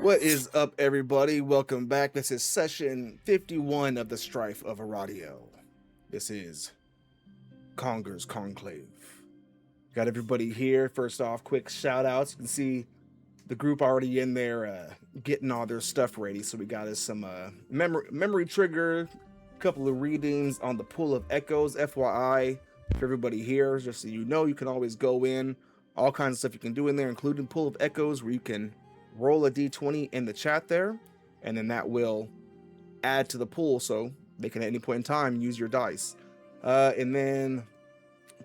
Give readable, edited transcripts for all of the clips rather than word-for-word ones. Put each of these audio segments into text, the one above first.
What is up, everybody? Welcome back. This is session 51 of the Strife of Aradiel. This is Kongr's Conclave. Got everybody here. First off, quick shout outs. You can see the group already in there getting all their stuff ready. So we got us some memory trigger, a couple of readings on the Pool of Echoes, FYI, for everybody here. Just so you know, you can always go in. All kinds of stuff you can do in there, including Pool of Echoes, where you can roll a d20 in the chat there, and then that will add to the pool, so they can at any point in time use your dice. And then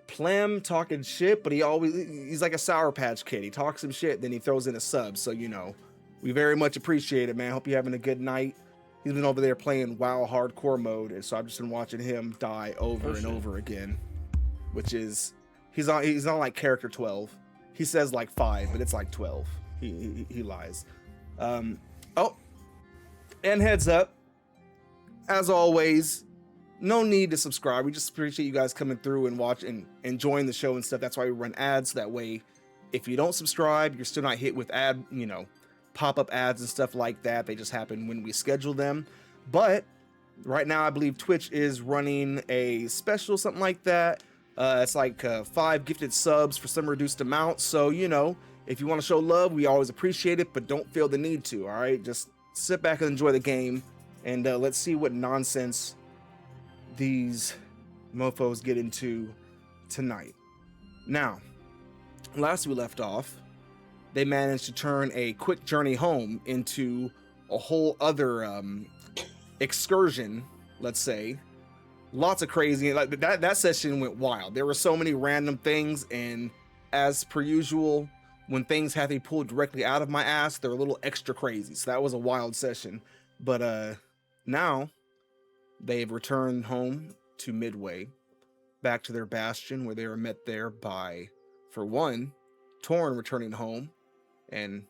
Plem talking shit, but he's like a Sour Patch Kid. He talks some shit, then he throws in a sub, so you know, we very much appreciate it, man. Hope you're having a good night. He's been over there playing WoW hardcore mode, and so I've just been watching him die over and over again, which is he's on like character 12. He says like 5, but it's like 12. He lies. Oh, and heads up, as always, no need to subscribe. We just appreciate you guys coming through and watch and enjoying the show and stuff. That's why we run ads. That way, if you don't subscribe, you're still not hit with pop-up ads and stuff like that. They just happen when we schedule them. But right now, I believe Twitch is running a special, something like that. It's like 5 gifted subs for some reduced amount. So, you know, if you want to show love, we always appreciate it, but don't feel the need to, all right? Just sit back and enjoy the game, and let's see what nonsense these mofos get into tonight. Now, last we left off, they managed to turn a quick journey home into a whole other excursion, let's say. Lots of crazy, like that session went wild. There were so many random things, and as per usual, when things have to be pulled directly out of my ass, they're a little extra crazy. So that was a wild session. But now they've returned home to Midway, back to their bastion, where they were met there by, for one, Torn returning home and,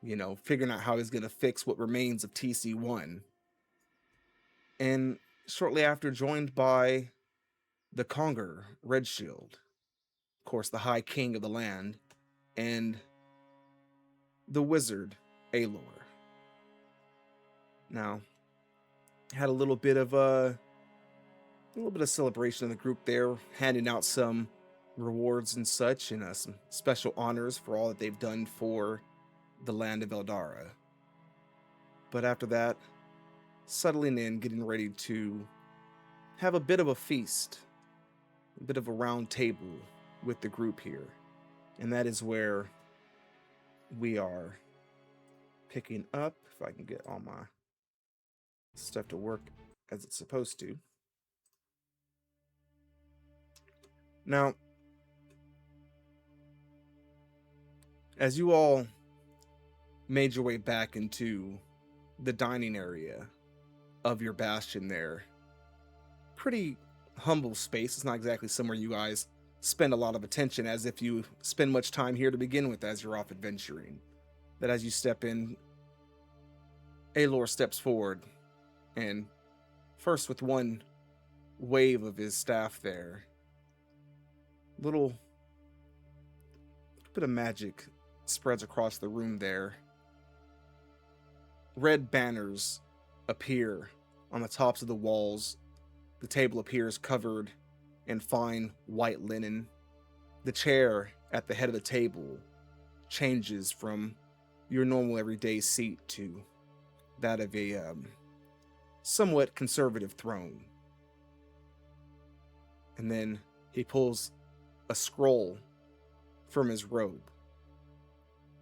you know, figuring out how he's going to fix what remains of TC1. And shortly after, joined by the Kongr Redshield, of course, the High King of the land, and the wizard Aelor. Now, had a little bit of celebration in the group there, handing out some rewards and such, and some special honors for all that they've done for the land of Eldara. But after that, settling in, getting ready to have a bit of a feast, a bit of a round table with the group here. And that is where we are picking up, if I can get all my stuff to work as it's supposed to. Now, as you all made your way back into the dining area of your bastion there, pretty humble space. It's not exactly somewhere you guys spend a lot of attention, as if you spend much time here to begin with as you're off adventuring. That as you step in, Aelor steps forward, and first with one wave of his staff there, little bit of magic spreads across the room there. Red banners appear on the tops of the walls. The table appears covered in fine white linen. The chair at the head of the table changes from your normal everyday seat to that of a somewhat conservative throne. And then he pulls a scroll from his robe,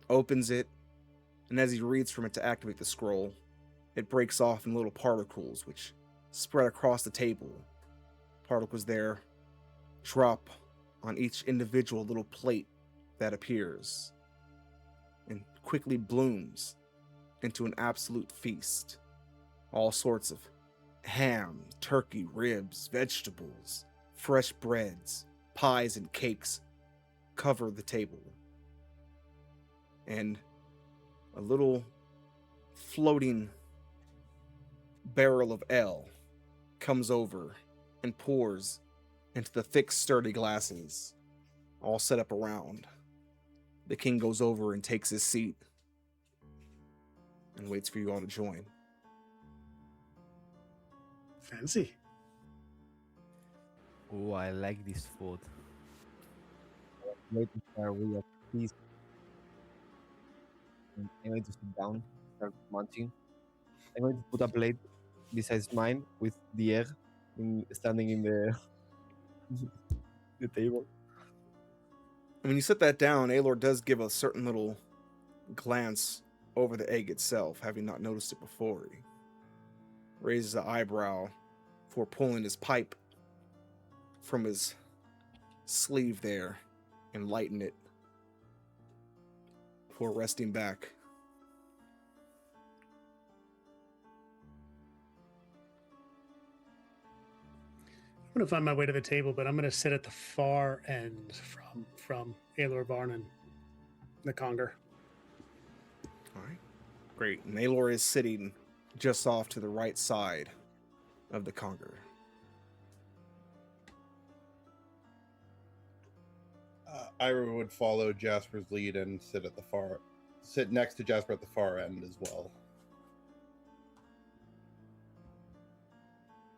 opens it, and as he reads from it to activate the scroll, it breaks off in little particles which spread across the table. Particles there drop on each individual little plate that appears and quickly blooms into an absolute feast. All sorts of ham, turkey, ribs, vegetables, fresh breads, pies, and cakes cover the table. And a little floating barrel of ale comes over and pours into the thick, sturdy glasses, all set up around. The king goes over and takes his seat. and waits for you all to join. Fancy. Oh, I like this food. Wait to start with a piece. I'm going to sit down, start munching. I'm going to put a plate besides mine with the egg standing in the the table. And when you set that down, Aelor does give a certain little glance over the egg itself, having not noticed it before. He raises an eyebrow before pulling his pipe from his sleeve there and lighting it before resting back. I'm going to find my way to the table, but I'm going to sit at the far end from Aelor Varnan, the Kongr. All right, great. And Aelor is sitting just off to the right side of the Kongr. Ira would follow Jasper's lead and sit next to Jasper at the far end as well.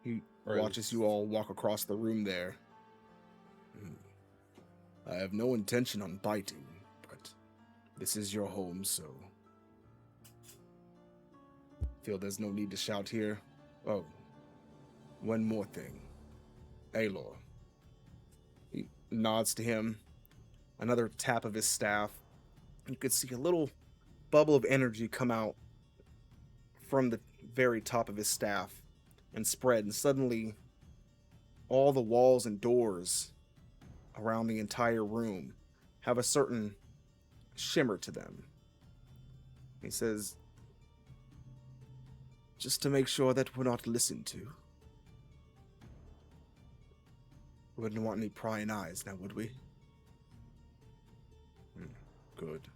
He watches you all walk across the room there. I have no intention on biting, but this is your home, so feel there's no need to shout here. Oh, one more thing. Aelor. He nods to him. Another tap of his staff. You could see a little bubble of energy come out from the very top of his staff and spread, and suddenly all the walls and doors around the entire room have a certain shimmer to them. He says, just to make sure that we're not listened to. We wouldn't want any prying eyes now, would we? Good.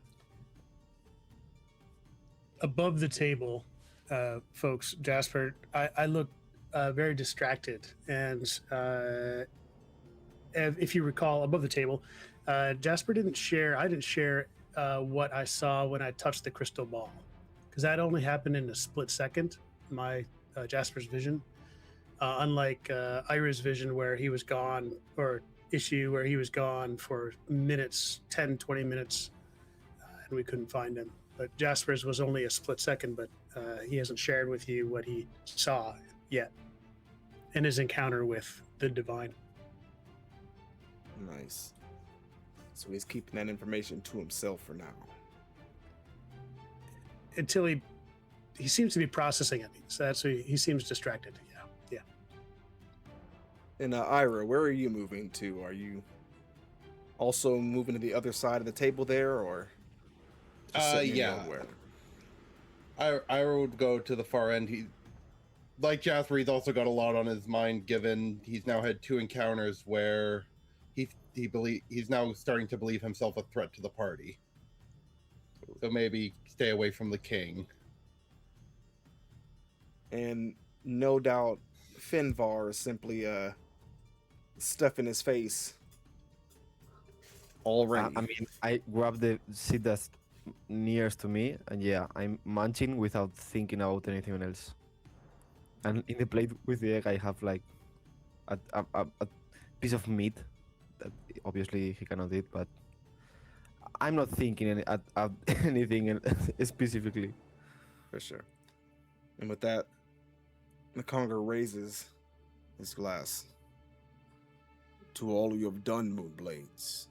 Above the table, folks, Jasper, I look very distracted. And if you recall, above the table, Jasper I didn't share what I saw when I touched the crystal ball. Because that only happened in a split second, my Jasper's vision. Unlike Ira's vision where he was gone, or issue where he was gone for minutes, 10, 20 minutes, and we couldn't find him. But Jasper's was only a split second, but he hasn't shared with you what he saw yet in his encounter with the divine. Nice. So he's keeping that information to himself for now. Until he seems to be processing it. So that's he seems distracted. Yeah. And Ira, where are you moving to? Are you also moving to the other side of the table there, or just sitting nowhere? Ira would go to the far end. He, like Jasper, he's also got a lot on his mind, given he's now had 2 encounters where he's now starting to believe himself a threat to the party. So maybe stay away from the king. And no doubt Finvar is simply stuffing his face already. I mean, I grab the seat that's nearest to me, and yeah, I'm munching without thinking about anything else. And in the plate with the egg, I have like a piece of meat that obviously he cannot eat, but I'm not thinking anything specifically. For sure. And with that, the Kongr raises his glass. To all you have done, Moonblades,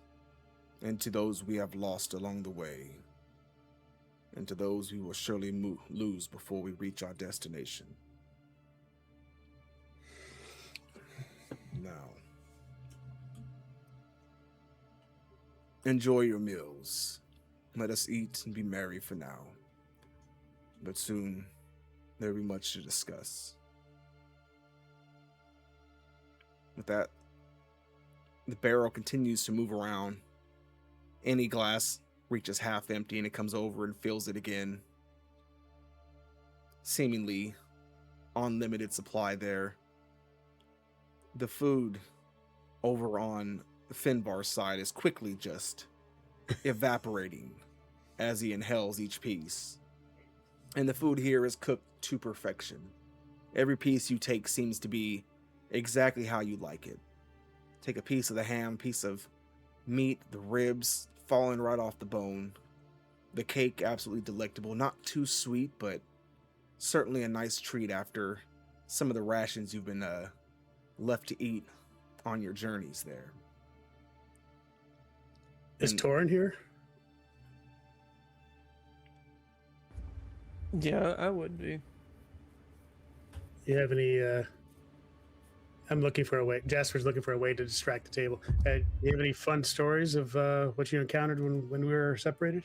and to those we have lost along the way, and to those we will surely lose before we reach our destination. Now, enjoy your meals. Let us eat and be merry for now. But soon, there will be much to discuss. With that, the barrel continues to move around. Any glass reaches half empty and it comes over and fills it again. Seemingly unlimited supply there. The food over on Finvar's side is quickly just evaporating as he inhales each piece. And the food here is cooked to perfection. Every piece you take seems to be exactly how you like it. Take a piece of the ham, piece of meat, the ribs falling right off the bone. The cake, absolutely delectable. Not too sweet, but certainly a nice treat after some of the rations you've been left to eat on your journeys there. Is And- Torin here? Yeah, I would be. You have any? I'm looking for a way. Jasper's looking for a way to distract the table. Do you have any fun stories of what you encountered when we were separated?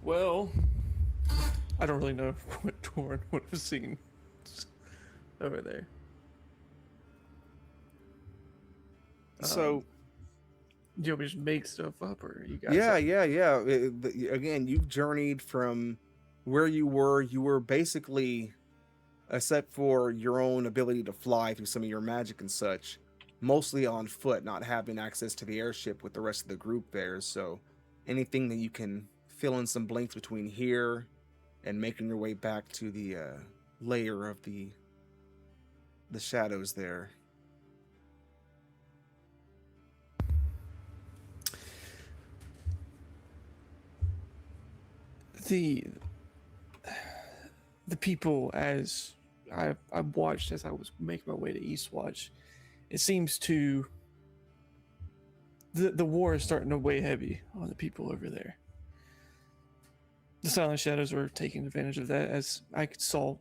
Well, I don't really know what Torin would have seen over there. So, Do you want me to just make stuff up, or you guys? yeah. Again, you've journeyed from where you were basically, except for your own ability to fly through some of your magic and such, mostly on foot, not having access to the airship with the rest of the group there. So anything that you can fill in some blanks between here and making your way back to the layer of the shadows there. The people, as I watched as I was making my way to Eastwatch, it seems to the war is starting to weigh heavy on the people over there. The Silent Shadows were taking advantage of that, as I saw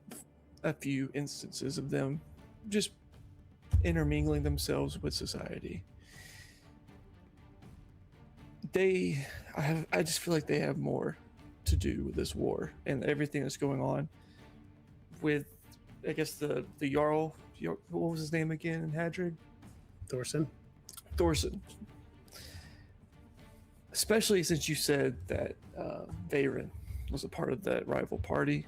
a few instances of them just intermingling themselves with society. I just feel like they have more to do with this war and everything that's going on with, I guess, the Jarl, what was his name again in Hadringd? Thorson. Especially since you said that Veyron was a part of that rival party.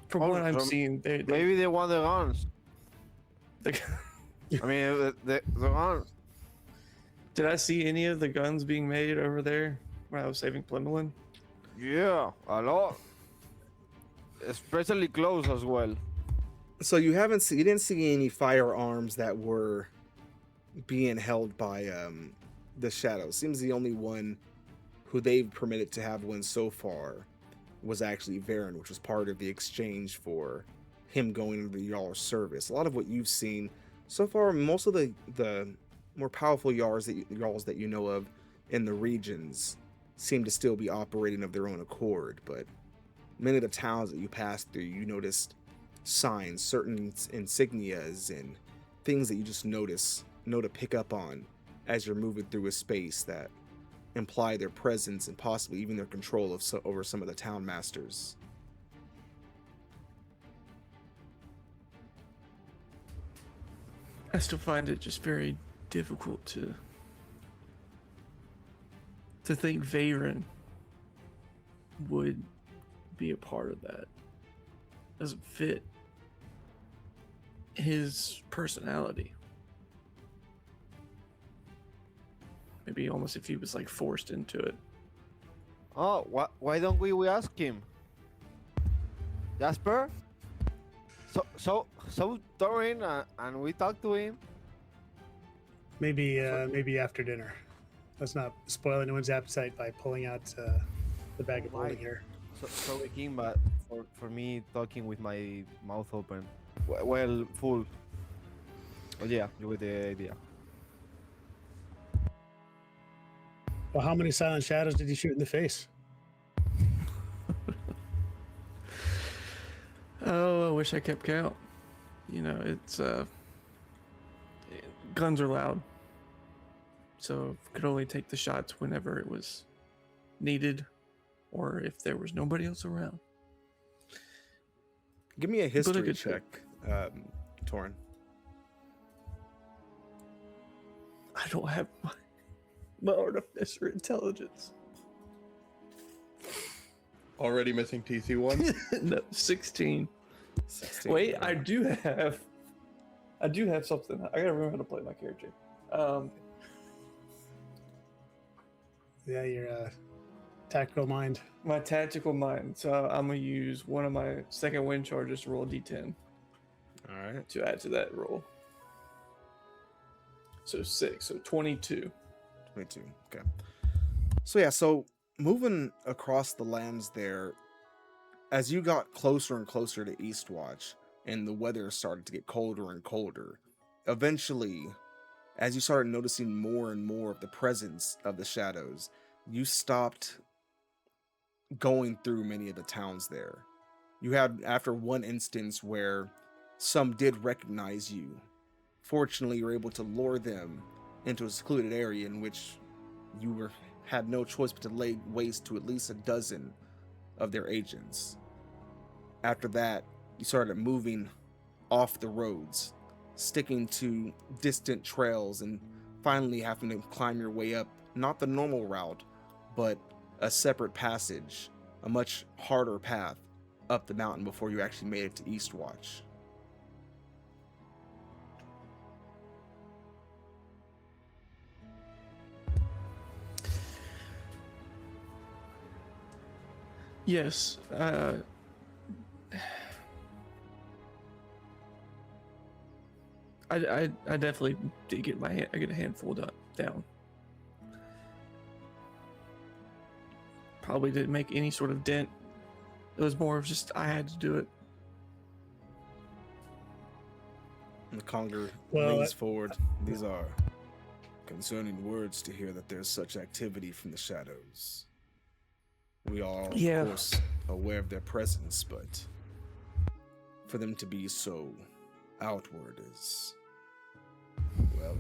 From what I'm seeing, Maybe they want the guns. I mean, the guns. Did I see any of the guns being made over there when I was saving Plimolin? Yeah, a lot. Especially close as well. So you didn't see any firearms that were being held by the Shadows. Seems the only one who they've permitted to have one so far was actually Veyron, which was part of the exchange for him going into the Jarl's service. A lot of what you've seen so far, most of the more powerful Jarls that you know of in the regions seem to still be operating of their own accord, but many of the towns that you passed through, you noticed signs, certain insignias, and things that you just know to pick up on as you're moving through a space that imply their presence and possibly even their control over some of the town masters. I still find it just very difficult to think Veyron would be a part of that. Doesn't fit his personality. Maybe almost if he was like forced into it. Oh, why don't we ask him? Jasper? So Thorin, and we talk to him. Maybe after dinner. Let's not spoil anyone's appetite by pulling out the bag of holding here. So with him, but for me talking with my mouth open, well, full. Oh yeah, you with the idea. Well, how many Silent Shadows did you shoot in the face? Oh, I wish I kept count. You know, it's guns are loud, so could only take the shots whenever it was needed, or if there was nobody else around. Give me a history good check, Torin. I don't have my artificer intelligence. Already missing TC1. No, 16. 16. Wait, I do have I do have something. I gotta remember how to play my character. Yeah, your tactical mind. My tactical mind. So I'm gonna use one of my second wind charges to roll a d10 All right. to add to that roll. So 6, so 22. 22. Okay. So yeah, so moving across the lands there, as you got closer and closer to Eastwatch and the weather started to get colder and colder, eventually, as you started noticing more and more of the presence of the shadows, you stopped going through many of the towns there. You had, after one instance where some did recognize you, fortunately you were able to lure them into a secluded area in which you had no choice but to lay waste to at least a dozen of their agents. After that, you started moving off the roads, sticking to distant trails, and finally having to climb your way up, not the normal route, but a separate passage, a much harder path up the mountain before you actually made it to Eastwatch. Yes. I definitely did get I get a handful down. Probably didn't make any sort of dent. It was more of just I had to do it. And the Kongr Well, leans forward. These are concerning words to hear that there's such activity from the shadows. We are, Yeah. of course, aware of their presence, but for them to be so outward is, well,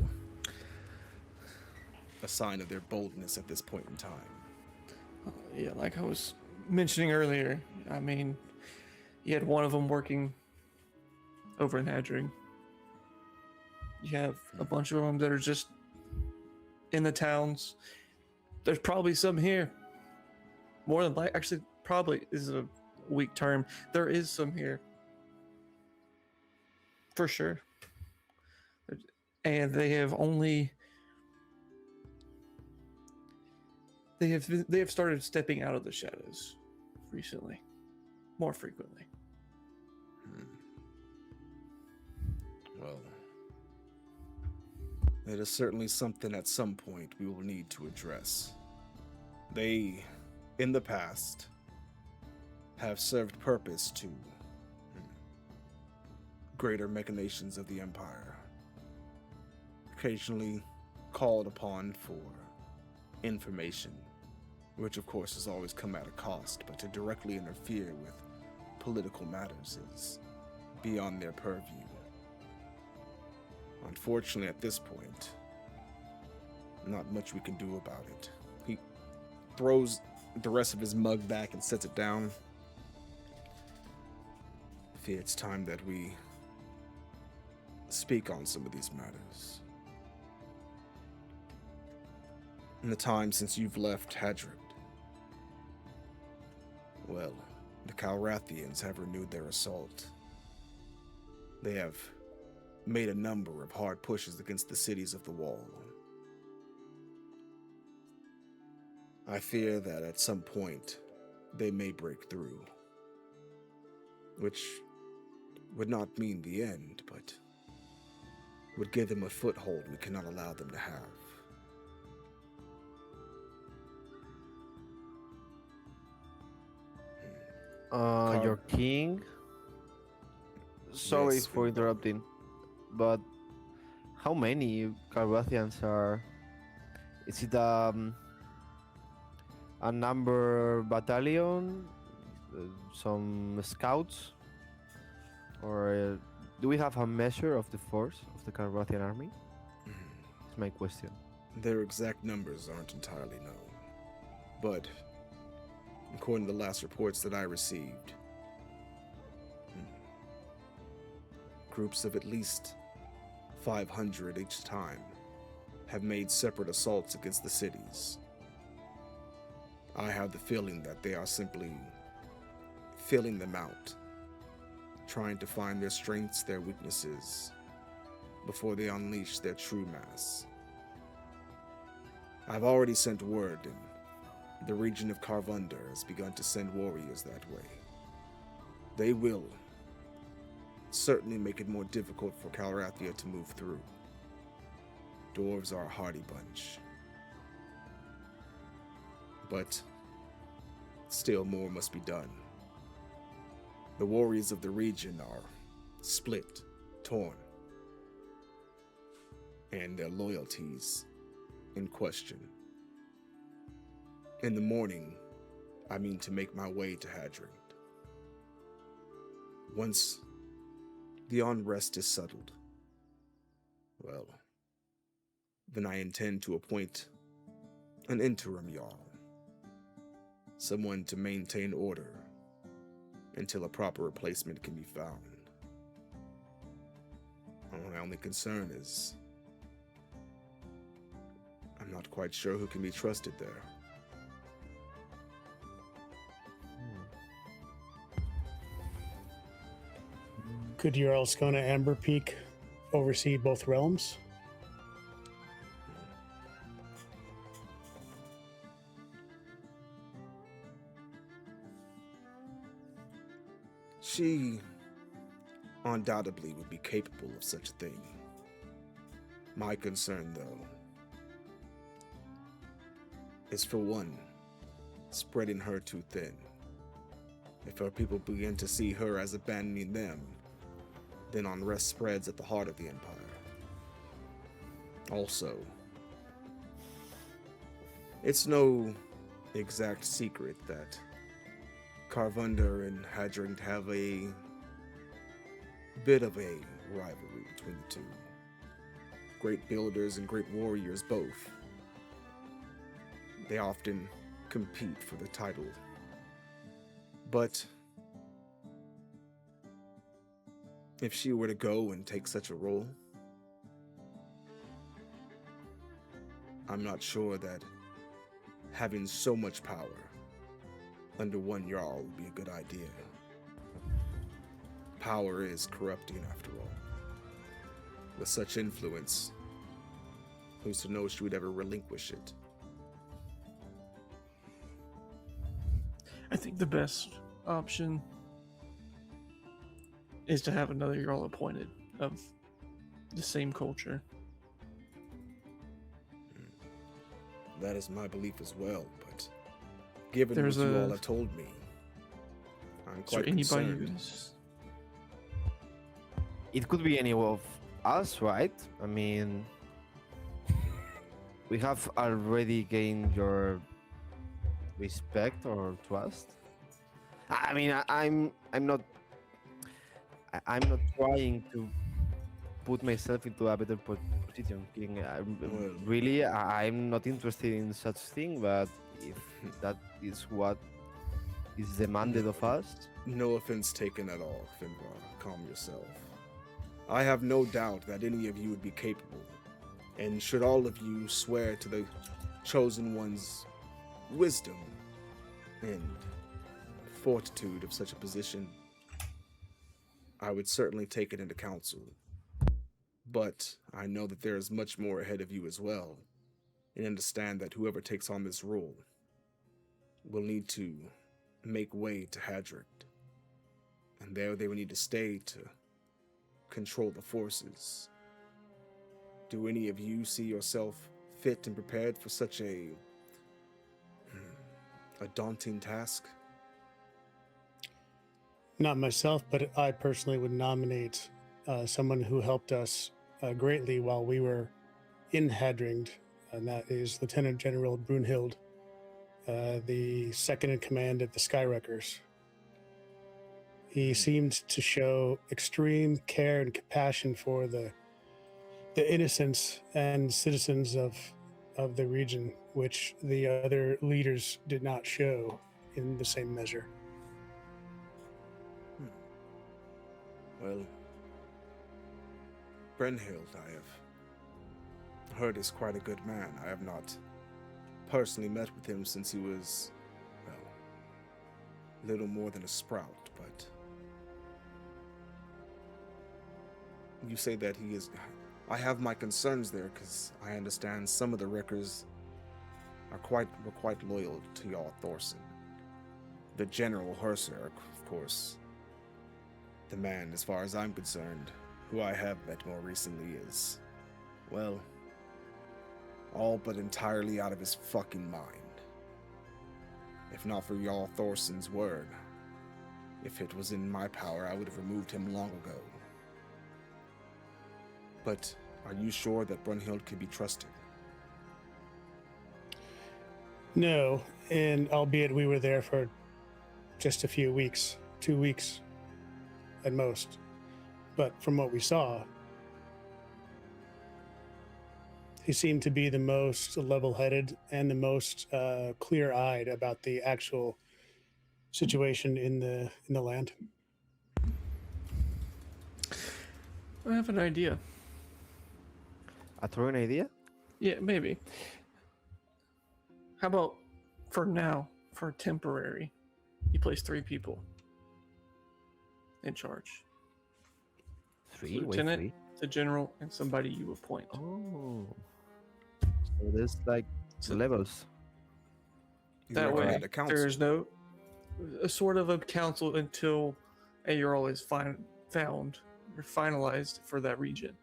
a sign of their boldness at this point in time. Yeah, like I was mentioning earlier, I mean, you had one of them working over in Hadringd. You have a bunch of them that are just in the towns. There's probably some here. More than likely, actually, probably is a weak term. There is some here. For sure. And they have only... They have started stepping out of the shadows recently, more frequently. Well, it is certainly something at some point we will need to address. They, in the past, have served purpose to greater machinations of the Empire, occasionally called upon for information, which of course has always come at a cost, but to directly interfere with political matters is beyond their purview. Unfortunately, at this point, not much we can do about it. He throws the rest of his mug back and sets it down. I fear it's time that we speak on some of these matters. In the time since you've left Hadringd, well, the Calrathians have renewed their assault. They have made a number of hard pushes against the cities of the Wall. I fear that at some point they may break through, which would not mean the end, but would give them a foothold we cannot allow them to have. Your king. Sorry Yes, for we- interrupting, but how many Calrathians are? Is it a number battalion, some scouts, or do we have a measure of the force of the Calrathian army? That's my question. Their exact numbers aren't entirely known, but according to the last reports that I received, groups of at least 500 each time have made separate assaults against the cities. I have the feeling that they are simply filling them out, trying to find their strengths, their weaknesses, before they unleash their true mass. I've already sent word, and the region of Karvunder has begun to send warriors that way. They will certainly make it more difficult for Calrathia to move through. Dwarves are a hardy bunch. But still more must be done. The warriors of the region are split, torn, and their loyalties in question. In the morning, I mean to make my way to Hadringd. Once the unrest is settled, well, then I intend to appoint an interim Jarl. Someone to maintain order until a proper replacement can be found. My only concern is I'm not quite sure who can be trusted there. Could Jarlskona Amber Peak oversee both realms? She undoubtedly would be capable of such a thing. My concern, though, is for one, spreading her too thin. If her people begin to see her as abandoning them, then unrest spreads at the heart of the Empire. Also, it's no exact secret that Karvunder and Hadringd have a bit of a rivalry between the two. Great builders and great warriors both. They often compete for the title. But if she were to go and take such a role, I'm not sure that having so much power under one Jarl would be a good idea. Power is corrupting after all. With such influence, who's to know she would ever relinquish it? I think the best option is to have another Jarl appointed of the same culture. That is my belief as well, but given There's what you a- all have told me, I'm Is there quite anybody concerned. who's It could be any of us, right? I mean, we have already gained your respect or trust. I mean, I'm not trying to put myself into a better position. Really, I'm not interested in such thing, but if that is what is demanded of us, No offense taken at all, Finvar. Calm yourself. I have no doubt that any of you would be capable, and should all of you swear to the chosen one's wisdom and fortitude of such a position, I would certainly take it into counsel. But I know that there is much more ahead of you as well, and understand that whoever takes on this role will need to make way to Hadringd, and there they will need to stay to control the forces. Do any of you see yourself fit and prepared for such a daunting task? Not myself, but I personally would nominate someone who helped us greatly while we were in Hadringd, and that is Lieutenant General Brunhild, the second in command of the Skywreckers. He seemed to show extreme care and compassion for the innocents and citizens of the region, which the other leaders did not show in the same measure. Well, Brunhild, I have heard is quite a good man. I have not personally met with him since he was, well, little more than a sprout, but you say that he is I have my concerns there because I understand some of the Rickers were quite loyal to Jarl Thorson. The General Herser, of course, the man, as far as I'm concerned, who I have met more recently is, well, all but entirely out of his fucking mind. If not for Jarl Thorson's word, if it was in my power, I would have removed him long ago. But are you sure that Brunhild can be trusted? No, and albeit we were there for just a few weeks, 2 weeks at most. But from what we saw, he seemed to be the most level-headed and the most clear-eyed about the actual situation in the land. I have an idea. A thrown idea? Yeah, maybe. How about for now, for temporary, you place 3 people in charge. 3? Wait, Lieutenant, 3? the general, and somebody you appoint. Oh. So there's like So- levels. You That recommend way, a council? there's no a sort of a council until a Jarl is found or finalized for that region.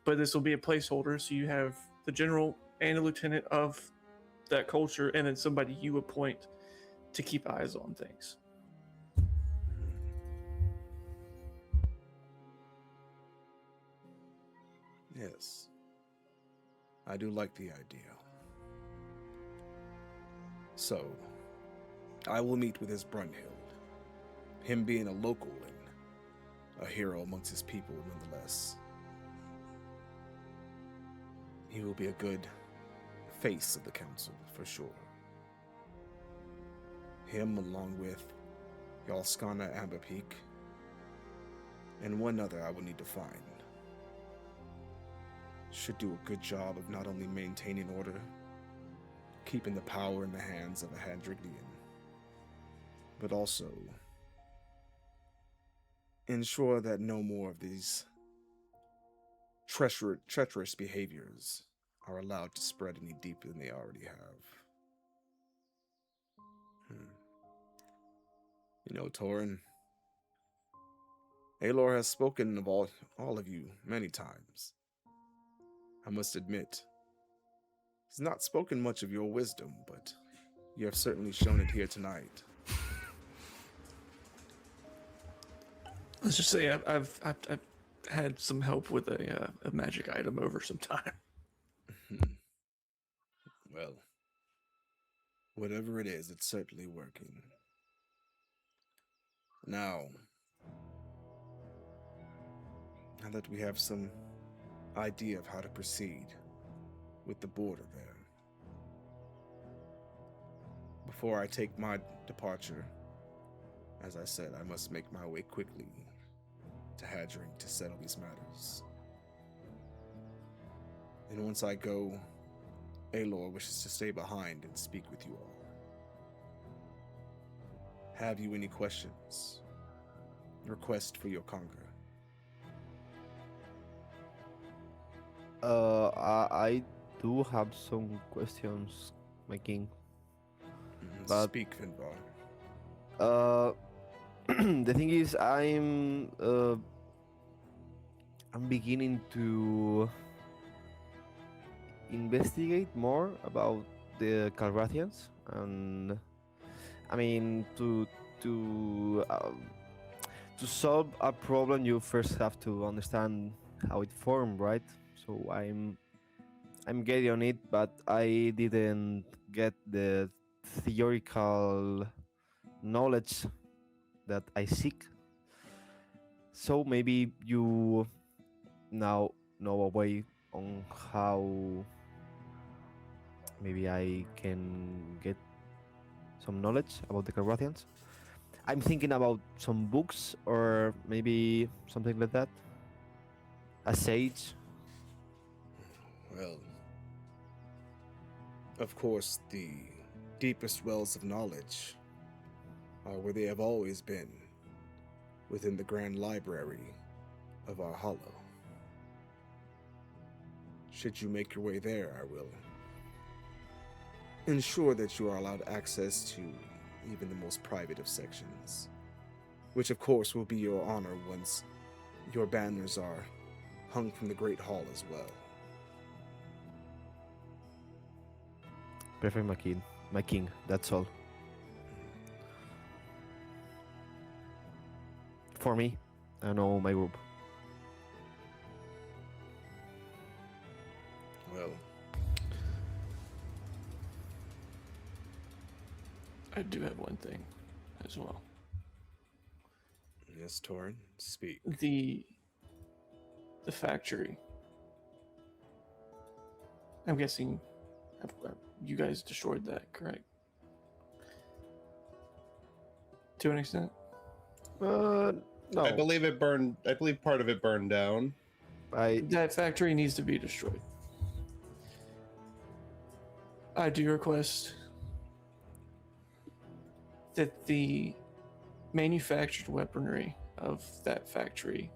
But this will be a placeholder, so you have the general and a lieutenant of that culture, and then somebody you appoint to keep eyes on things. Yes. I do like the idea. So, I will meet with his Brunhild. Him being a local and a hero amongst his people, nonetheless. He will be a good face of the council, for sure. Him, along with Jarlskona Amberpeak, and one other I will need to find. Should do a good job of not only maintaining order, keeping the power in the hands of a Hadringdian, but also ensure that no more of these treacherous behaviors are allowed to spread any deeper than they already have. You know, Torin, Aelor has spoken of all of you many times. I must admit, he's not spoken much of your wisdom, but you have certainly shown it here tonight. Let's just say I've had some help with a magic item over some time. Well, whatever it is, it's certainly working. Now that we have some idea of how to proceed with the border there, before I take my departure, as I said, I must make my way quickly to Hadringd to settle these matters. And once I go, Aelor wishes to stay behind and speak with you all. Have you any questions? Request for your Kongr? I do have some questions, my king. But- Speak, Finbar. The thing is, I'm beginning to investigate more about the Calrathians, and I mean to solve a problem, you first have to understand how it formed, right? So I'm getting on it, but I didn't get the theoretical knowledge that I seek. So maybe you now know a way on how maybe I can get some knowledge about the Calrathians. I'm thinking about some books or maybe something like that. A sage. Well, of course, the deepest wells of knowledge are where they have always been, within the grand library of our hollow. should you make your way there, I will ensure that you are allowed access to even the most private of sections, which of course will be your honor once your banners are hung from the Great Hall as well. Perfect, my king. My king, that's all. For me, I know my group. Well, I do have one thing as well. yes, Torin, speak. The factory. I'm guessing you guys destroyed that, correct? To an extent? No. I believe it burned. I believe part of it burned down. That factory needs to be destroyed. I do request that the manufactured weaponry of that factory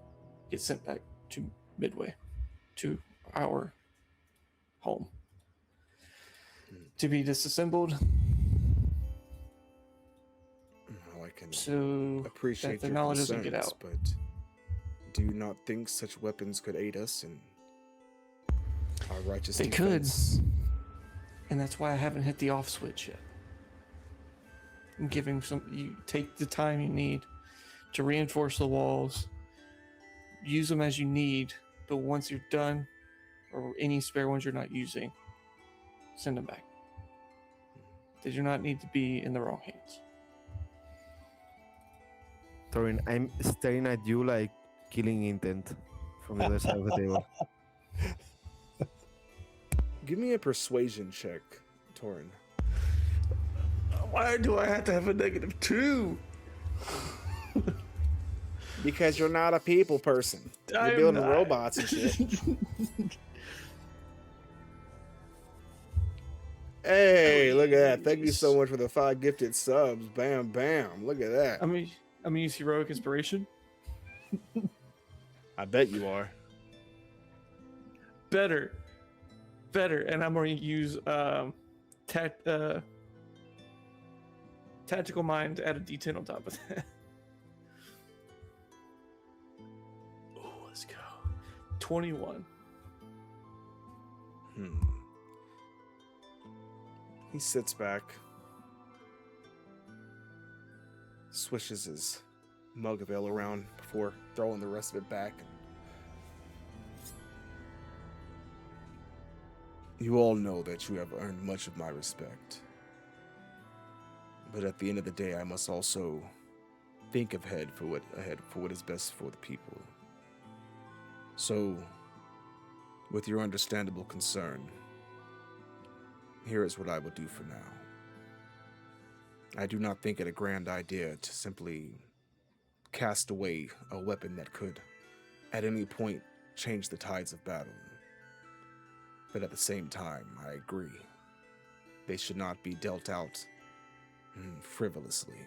get sent back to Midway, to our home, to be disassembled. Well, I can So appreciate that the your knowledge concerns, doesn't get out. but do you not think such weapons could aid us in our righteous They could. defense? And that's why I haven't hit the off switch yet. I'm giving you take the time you need to reinforce the walls, use them as you need, but once you're done, or any spare ones you're not using, send them back. They do not need to be in the wrong hands. Torin, I'm staring at you like killing intent from the other side of the table. Give me a persuasion check, Torin. Why do I have to have a -2? Because you're not a people person. You're I'm building not. robots and shit. Hey, look at that. Thank you so much for the 5 gifted subs. Bam, bam. Look at that. I'm gonna use heroic inspiration. I bet you are. Better, and I'm going to use tactical mind to add a D10 on top of that. Oh, let's go. 21. He sits back, swishes his mug of ale around before throwing the rest of it back. You all know that you have earned much of my respect. But at the end of the day, I must also think ahead for what is best for the people. So, with your understandable concern, here is what I will do for now. I do not think it a grand idea to simply cast away a weapon that could, at any point, change the tides of battle. But at the same time, I agree. They should not be dealt out frivolously.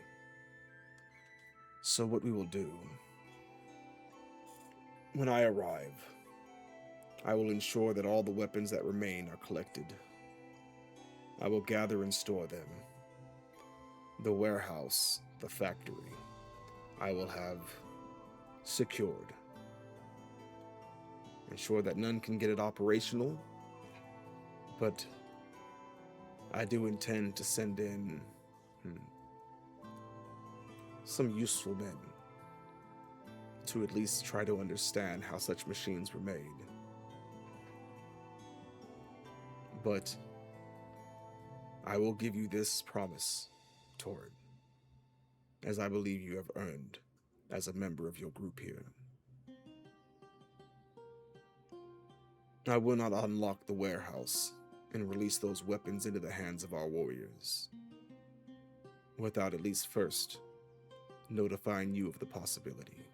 So what we will do, when I arrive, I will ensure that all the weapons that remain are collected. I will gather and store them. The warehouse, the factory, I will have secured. Ensure that none can get it operational, but I do intend to send in some useful men to at least try to understand how such machines were made. But I will give you this promise, Torin, as I believe you have earned as a member of your group here. I will not unlock the warehouse and release those weapons into the hands of our warriors without at least first notifying you of the possibility.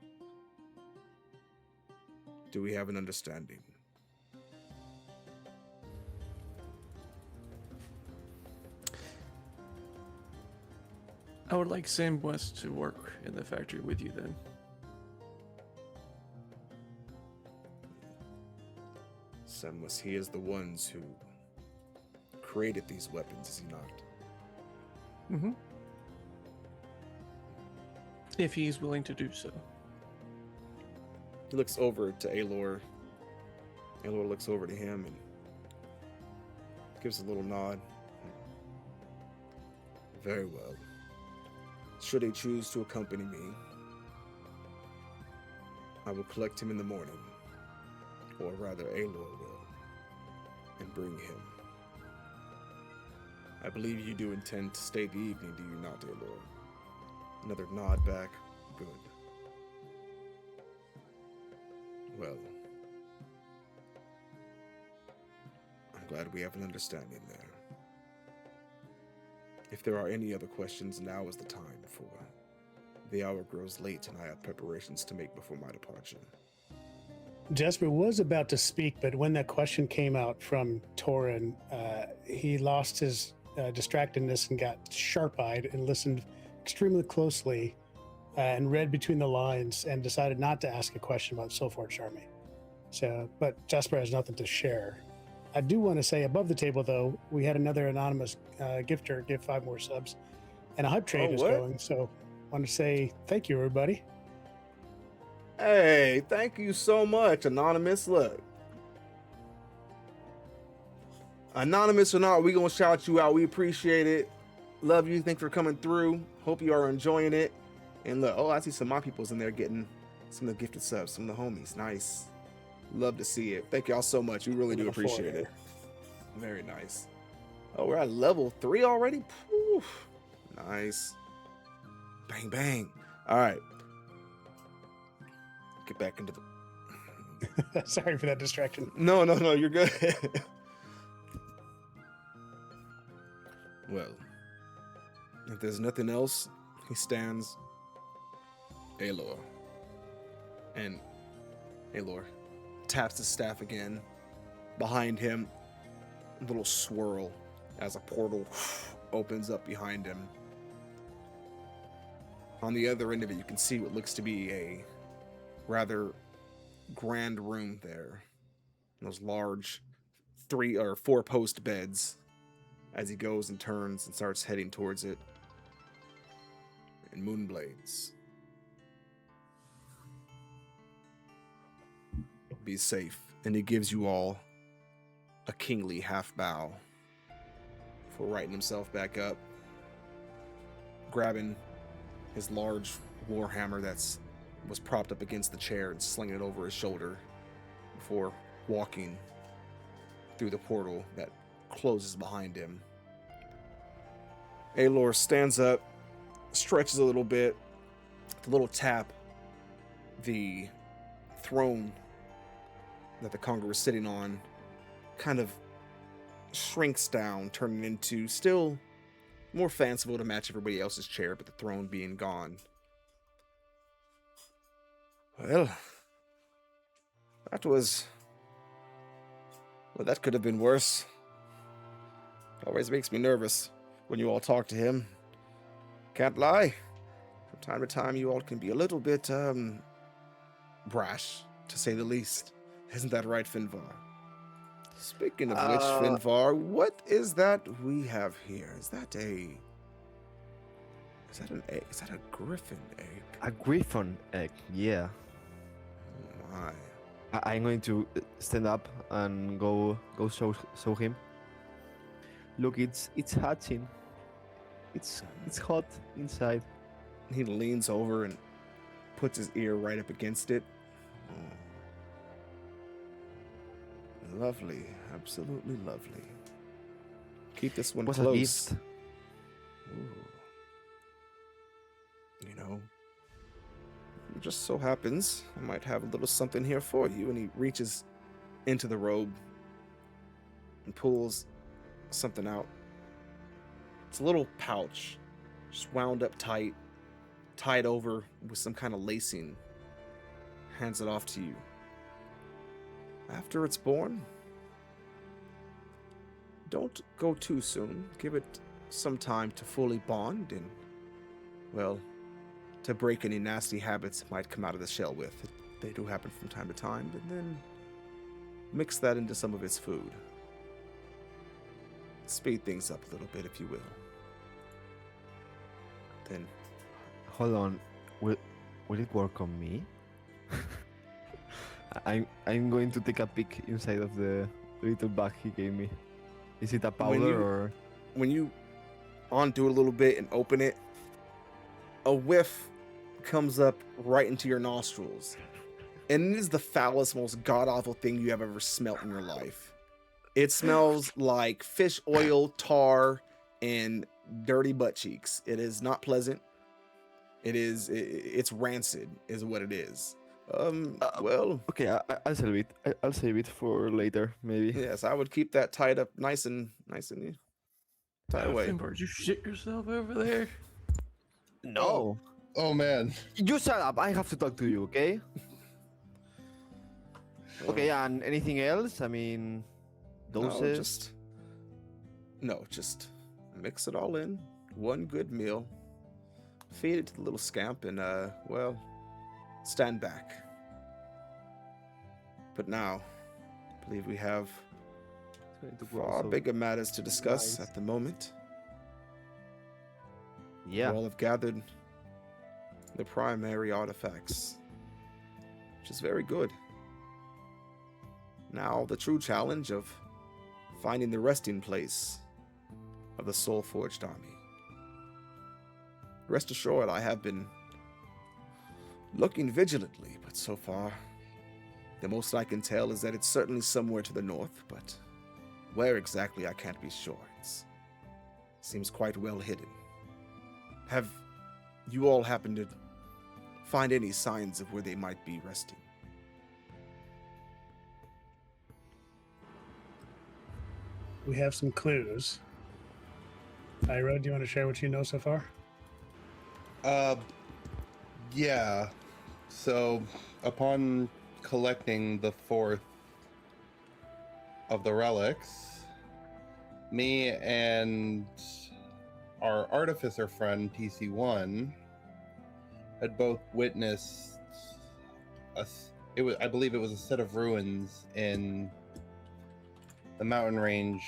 Do we have an understanding? I would like Sam West to work in the factory with you then. Unless he is the ones who created these weapons, is he not? Mm-hmm. If he's willing to do so. He looks over to Aelor. Aelor looks over to him and gives a little nod. Very well. Should he choose to accompany me, I will collect him in the morning, or rather Aelor will, and bring him. I believe you do intend to stay the evening, do you not, Aelor? Another nod back. Good. Well, I'm glad we have an understanding there. If there are any other questions, now is the time, for the hour grows late and I have preparations to make before my departure. Jasper was about to speak, but when that question came out from Torin, he lost his distractedness and got sharp-eyed and listened extremely closely and read between the lines and decided not to ask a question about Silforge army. So, but Jasper has nothing to share. I do want to say above the table, though, we had another anonymous gifter give 5 more subs, and a hype trade is what? going. So, I want to say thank you, everybody. Hey, thank you so much, Anonymous. Look. Anonymous or not, we gonna shout you out. We appreciate it. Love you. Thanks for coming through. Hope you are enjoying it. And look, oh, I see some of my people's in there getting some of the gifted subs, some of the homies. Nice. Love to see it. Thank y'all so much. We really do Level 4 appreciate it. here. Very nice. Oh, we're at level 3 already? Poof. Nice. Bang, bang. All right. Get back into the... Sorry for that distraction. No, you're good. Well, if there's nothing else, he stands. Aelor. And Aelor taps his staff again. Behind him, a little swirl as a portal opens up behind him. On the other end of it, you can see what looks to be a rather grand room there. Those large 3 or 4 post beds as he goes and turns and starts heading towards it. And moonblades. Be safe. And he gives you all a kingly half bow before righting himself back up, grabbing his large warhammer was propped up against the chair and slinging it over his shoulder before walking through the portal that closes behind him. Aelor stands up, stretches a little bit, with a little tap. The throne that the Kongr was sitting on kind of shrinks down, turning into still more fanciful to match everybody else's chair, but the throne being gone. Well, that could have been worse. Always makes me nervous when you all talk to him. Can't lie. From time to time, you all can be a little bit, brash, to say the least. Isn't that right, Finvar? Speaking of which, Finvar, what is that we have here? Is that an egg? Is that a griffin egg? A griffin egg, yeah. Oh my. I'm going to stand up and go show him. Look, it's hatching. It's hot inside. He leans over and puts his ear right up against it. Oh. Lovely, absolutely lovely. Keep this one What's close. a gift? Ooh. You know, it just so happens I might have a little something here for you. And he reaches into the robe and pulls something out. It's a little pouch, just wound up tight, tied over with some kind of lacing. Hands it off to you. After it's born, don't go too soon. Give it some time to fully bond and, well, to break any nasty habits it might come out of the shell with. They do happen from time to time, and then mix that into some of its food. Speed things up a little bit, if you will. Then Hold on. Will it work on me? I'm going to take a peek inside of the little bag he gave me. Is it a powder or? when you undo it a little bit and open it, a whiff comes up right into your nostrils. And it is the foulest, most god-awful thing you have ever smelt in your life. It smells like fish oil, tar, and dirty butt cheeks. It is not pleasant. It's rancid, is what it is. Well, Okay, I'll save it. I'll save it for later, maybe. yes, I would keep that tied up nice and tied away. Did you shit yourself over there? No. Oh man. You shut up. I have to talk to you, okay? Okay, and anything else? I mean, doses? Just mix it all in. One good meal. Feed it to the little scamp and, stand back. But now, I believe we have It's going to grow far so bigger matters to discuss nice. at the moment. Yeah. We all have gathered the primary artifacts, which is very good. Now, the true challenge of finding the resting place of the Soul-Forged army. Rest assured, I have been looking vigilantly, but so far, the most I can tell is that it's certainly somewhere to the north, but where exactly I can't be sure. It seems quite well hidden. Have you all happened to find any signs of where they might be resting? We have some clues. Ira, do you want to share what you know so far? Yeah. So, upon collecting the fourth of the relics, me and our artificer friend TC1 had both witnessed I believe it was a set of ruins in the mountain range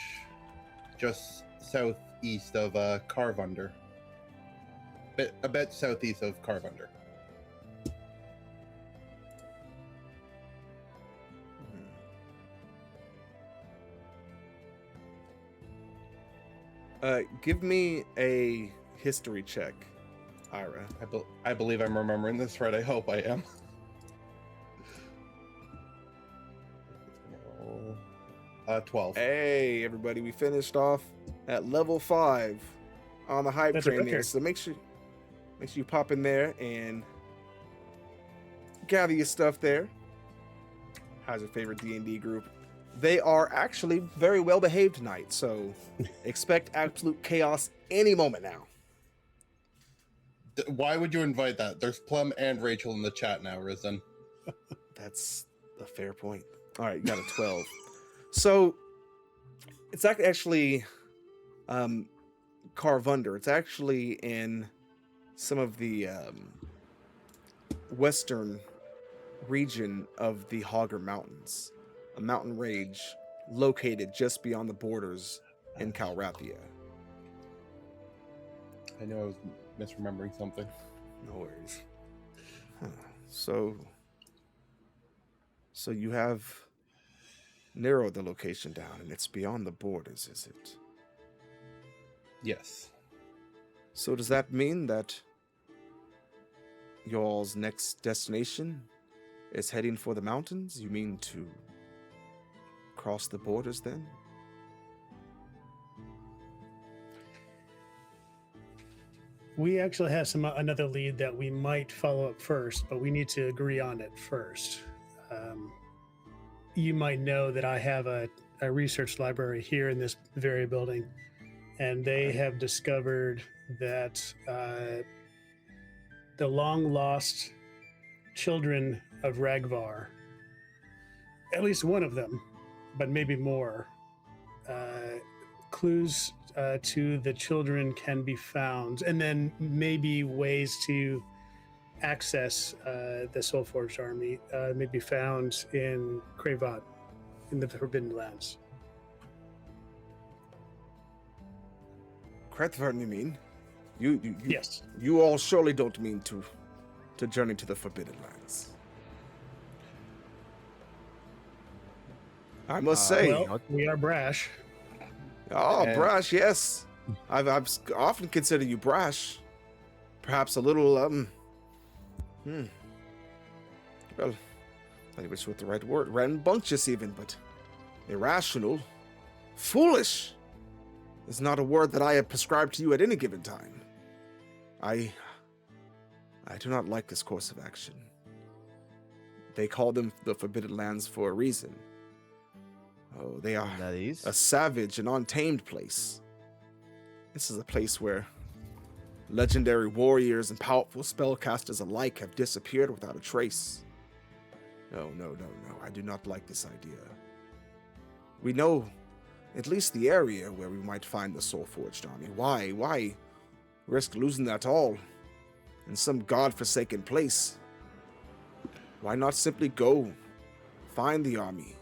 just southeast of Carvunder. A bit southeast of Carvunder. Give me a history check, Ira. I believe I'm remembering this right. I hope I am. 12. Hey, everybody, we finished off at level 5 on the hype That's a train there. record. So make sure you pop in there and gather your stuff there. How's your favorite D&D group? They are actually very well behaved tonight, so expect absolute chaos any moment now. Why would you invite that? There's Plum and Rachel in the chat now, Risen. That's a fair point. All right, you got a 12. So it's actually Carvunder. It's actually in some of the western region of the Hogger Mountains, a mountain range located just beyond the borders in Calrathia. I knew I was misremembering something. No worries. Huh. So you have narrowed the location down, and it's beyond the borders, is it? Yes. So does that mean that y'all's next destination is heading for the mountains? You mean to cross the borders then? We actually have another lead that we might follow up first, but we need to agree on it first. You might know that I have a research library here in this very building, and they have discovered that the long lost children of Ragvar, at least one of them, but maybe more, clues to the children can be found, and then maybe ways to access the Soulforged army may be found in Cretvyrn. in the Forbidden Lands. Cretvyrn, you mean? You Yes. You all surely don't mean to journey to the Forbidden Lands. I must say, Well, we are brash. brash, yes. I've often considered you brash. Perhaps a little, well, I wish with the right word, rambunctious even, but irrational, foolish is not a word that I have prescribed to you at any given time. I do not like this course of action. They call them the Forbidden Lands for a reason. Oh, they are That is. a savage and untamed place. This is a place where legendary warriors and powerful spellcasters alike have disappeared without a trace. No, I do not like this idea. We know at least the area where we might find the Soulforged army. Why risk losing that all in some godforsaken place? Why not simply go, find the army,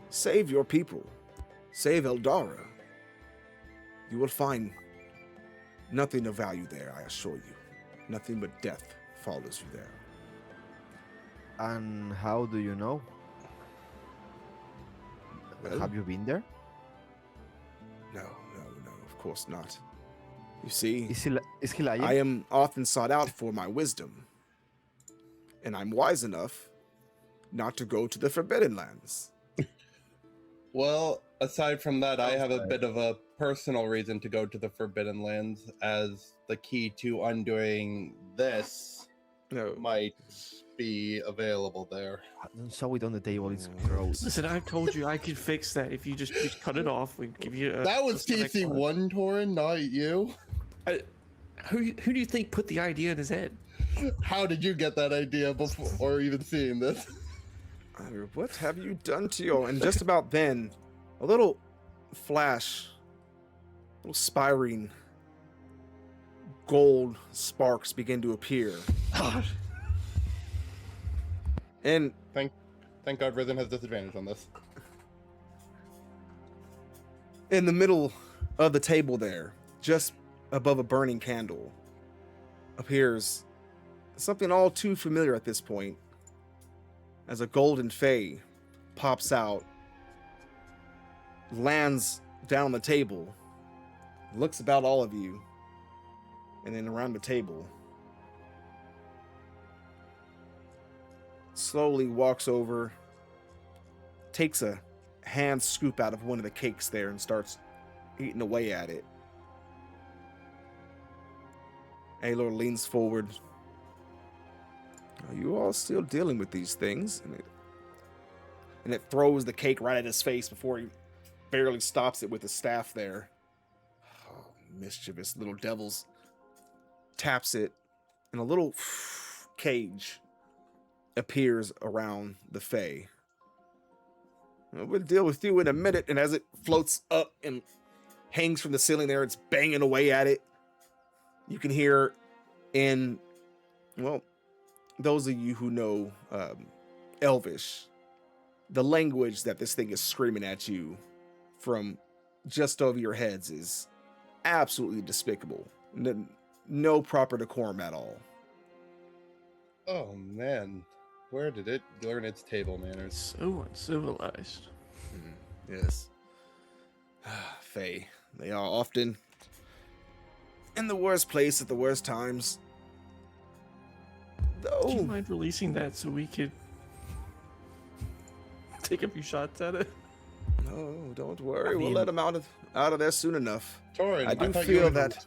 save your people, save Eldara? You will find nothing of value there, I assure you. Nothing but death follows you there. And how do you know? Well, Have you been there? No, of course not. You see, Is he lying? I am often sought out for my wisdom, and I'm wise enough not to go to the Forbidden Lands. Well, aside from that, I have a Okay. bit of a personal reason to go to the Forbidden Lands, as the key to undoing this No, might be available there. Don't show it on the table. It's Mm. gross. Listen, I've told you I could fix that if you just cut it off. We give you. That was a select one. TC1, Torin, not you. Who do you think put the idea in his head? How did you get that idea before, or even seeing this? what have you done to your... And just about then, a little flash, little spiring gold sparks begin to appear. And Thank God Risen has disadvantage on this. in the middle of the table there, just above a burning candle, appears something all too familiar at this point, as a golden fae pops out, lands down on the table, looks about all of you, and then around the table, slowly walks over, takes a hand scoop out of one of the cakes there and starts eating away at it. Aelor leans forward. Are you all still dealing with these things? And it throws the cake right at his face before he barely stops it with the staff there. Oh, mischievous little devils. Taps it, and a little cage appears around the Fae. We'll deal with you in a minute. And as it floats up and hangs from the ceiling there, it's banging away at it. You can hear in, well, those of you who know Elvish, the language that this thing is screaming at you from just over your heads is absolutely despicable. No proper decorum at all. Oh man, where did it learn its table manners? So uncivilized. Yes. Fae. They are often in the worst place at the worst times. Do you Though, mind releasing that so we could take a few shots at it? no, don't worry. We'll mean- let them out of there soon enough. Torin, I do thought you feel would- that.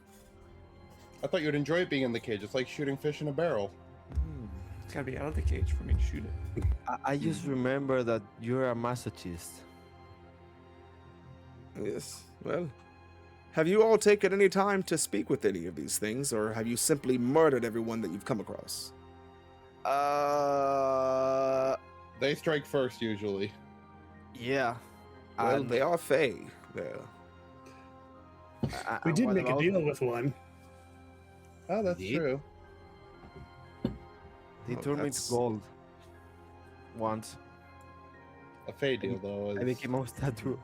I thought you'd enjoy being in the cage. It's like shooting fish in a barrel. It's gotta be out of the cage for me to shoot it. I just remember that you're a masochist. Yes. Well, have you all taken any time to speak with any of these things, or have you simply murdered everyone that you've come across? They strike first usually. Yeah. Well, And- they are Fae. There. We and did what make a about- deal with one. Oh, that's Indeed. true. They Oh, turned me that's- to gold once. A Fey deal, though. I make him a statue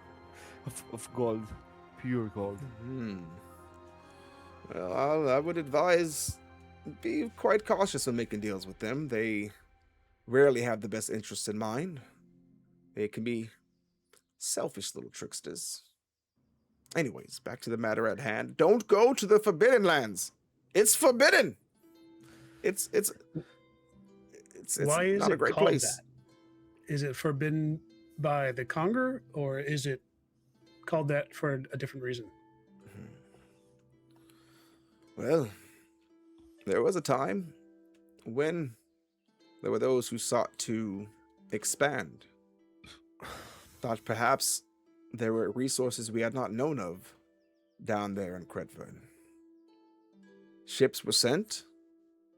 of gold, pure gold. Hmm. Well, I would advise be quite cautious when making deals with them. They rarely have the best interests in mind. They can be selfish little tricksters. Anyways, back to the matter at hand. Don't go to the Forbidden Lands. It's forbidden. It's Why is not it a great called place. that? Is it forbidden by the Kongr, or is it called that for a different reason? Well, there was a time when there were those who sought to expand. Thought perhaps there were resources we had not known of down there in Cretvyrn. Ships were sent.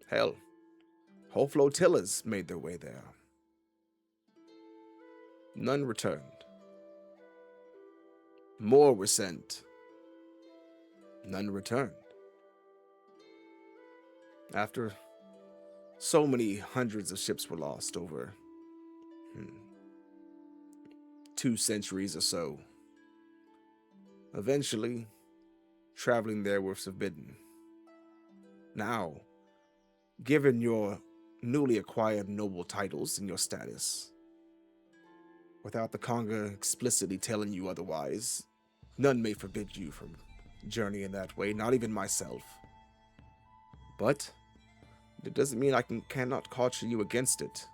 Hell, whole flotillas made their way there. None returned. More were sent. None returned. After so many hundreds of ships were lost over 2 centuries or so, eventually, traveling there was forbidden. Now, given your newly acquired noble titles and your status, without the Kongr explicitly telling you otherwise, none may forbid you from journeying that way, not even myself. But it doesn't mean I cannot caution you against it.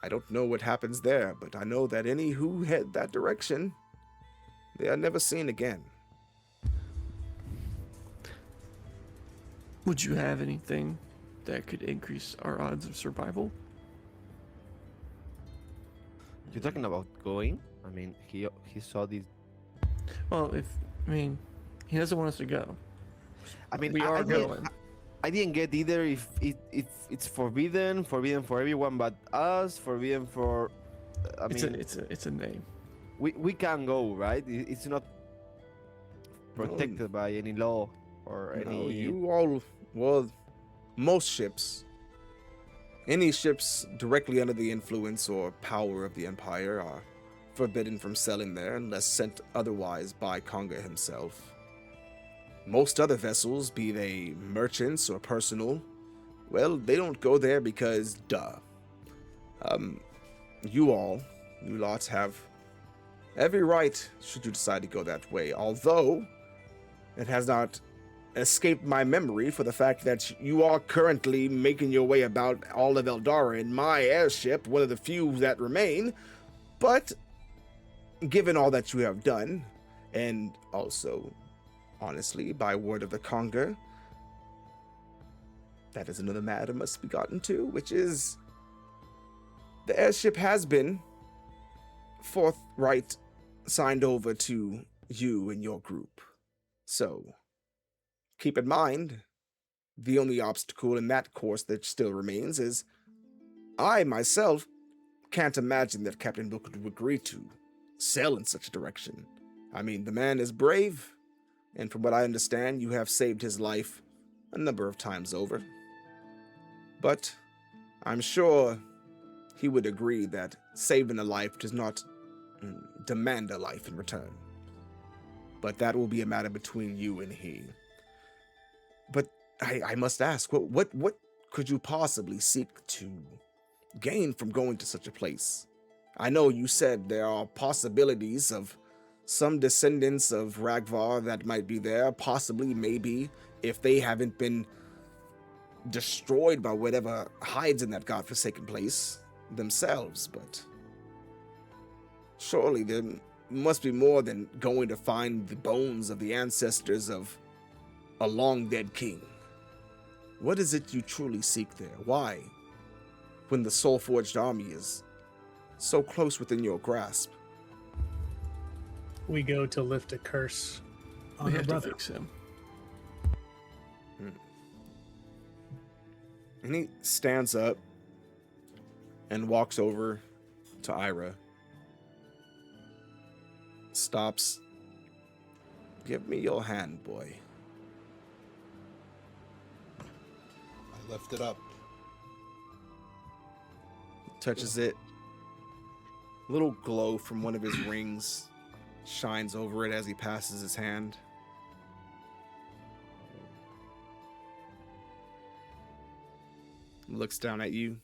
I don't know what happens there, but I know that any who head that direction, they are never seen again. Would you have anything that could increase our odds of survival? You're talking about going? I mean, he saw this. Well, he doesn't want us to go. I mean, We are going. I didn't get either if it's forbidden for everyone but us, forbidden for. I mean, it's a name. we can go, right? It's not protected by any law or No, any. you all, well, most ships, any ships directly under the influence or power of the Empire are forbidden from selling there unless sent otherwise by Kongr himself. Most other vessels, be they merchants or personal, well, they don't go there because, duh. You lots have every right should you decide to go that way, although it has not escaped my memory for the fact that you are currently making your way about all of Eldara in my airship, one of the few that remain, but given all that you have done, and also honestly, by word of the Kongr, that is another matter must be gotten to, which is the airship has been forthright signed over to you and your group. So, keep in mind, the only obstacle in that course that still remains is I myself can't imagine that Captain Book would agree to sail in such a direction. I mean, the man is brave, and from what I understand, you have saved his life a number of times over. But I'm sure he would agree that saving a life does not demand a life in return. But that will be a matter between you and he. But I must ask, what could you possibly seek to gain from going to such a place? I know you said there are possibilities of some descendants of Ragnar that might be there, possibly, maybe, if they haven't been destroyed by whatever hides in that godforsaken place themselves, but surely there must be more than going to find the bones of the ancestors of a long-dead king. What is it you truly seek there? Why, when the soul-forged army is so close within your grasp? We go to lift a curse on We our have to brother. fix him. And he stands up and walks over to Ira. Stops. Give me your hand, boy. I lift it up. Touches it. little glow from one of his rings shines over it as he passes his hand. Looks down at you.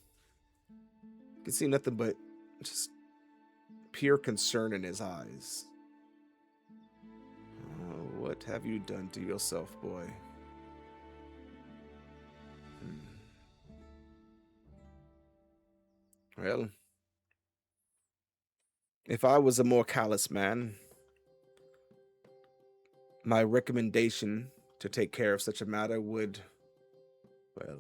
You can see nothing but just pure concern in his eyes. Oh, what have you done to yourself, boy? Well, if I was a more callous man, my recommendation to take care of such a matter would, well,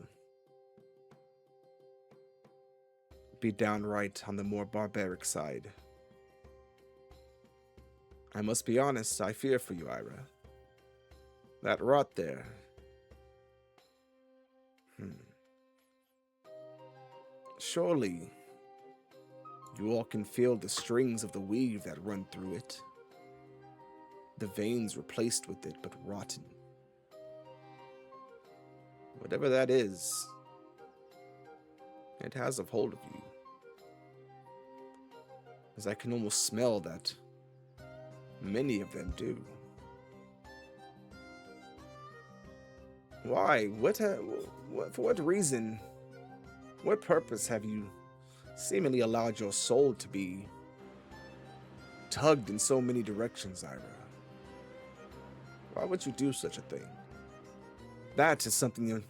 be downright on the more barbaric side. I must be honest, I fear for you, Ira. That rot there. Surely, you all can feel the strings of the weave that run through it. The veins replaced with it, but rotten. Whatever that is, it has a hold of you. As I can almost smell that many of them do. Why? For what reason? What purpose have you seemingly allowed your soul to be tugged in so many directions, Ira? Why would you do such a thing? That is something that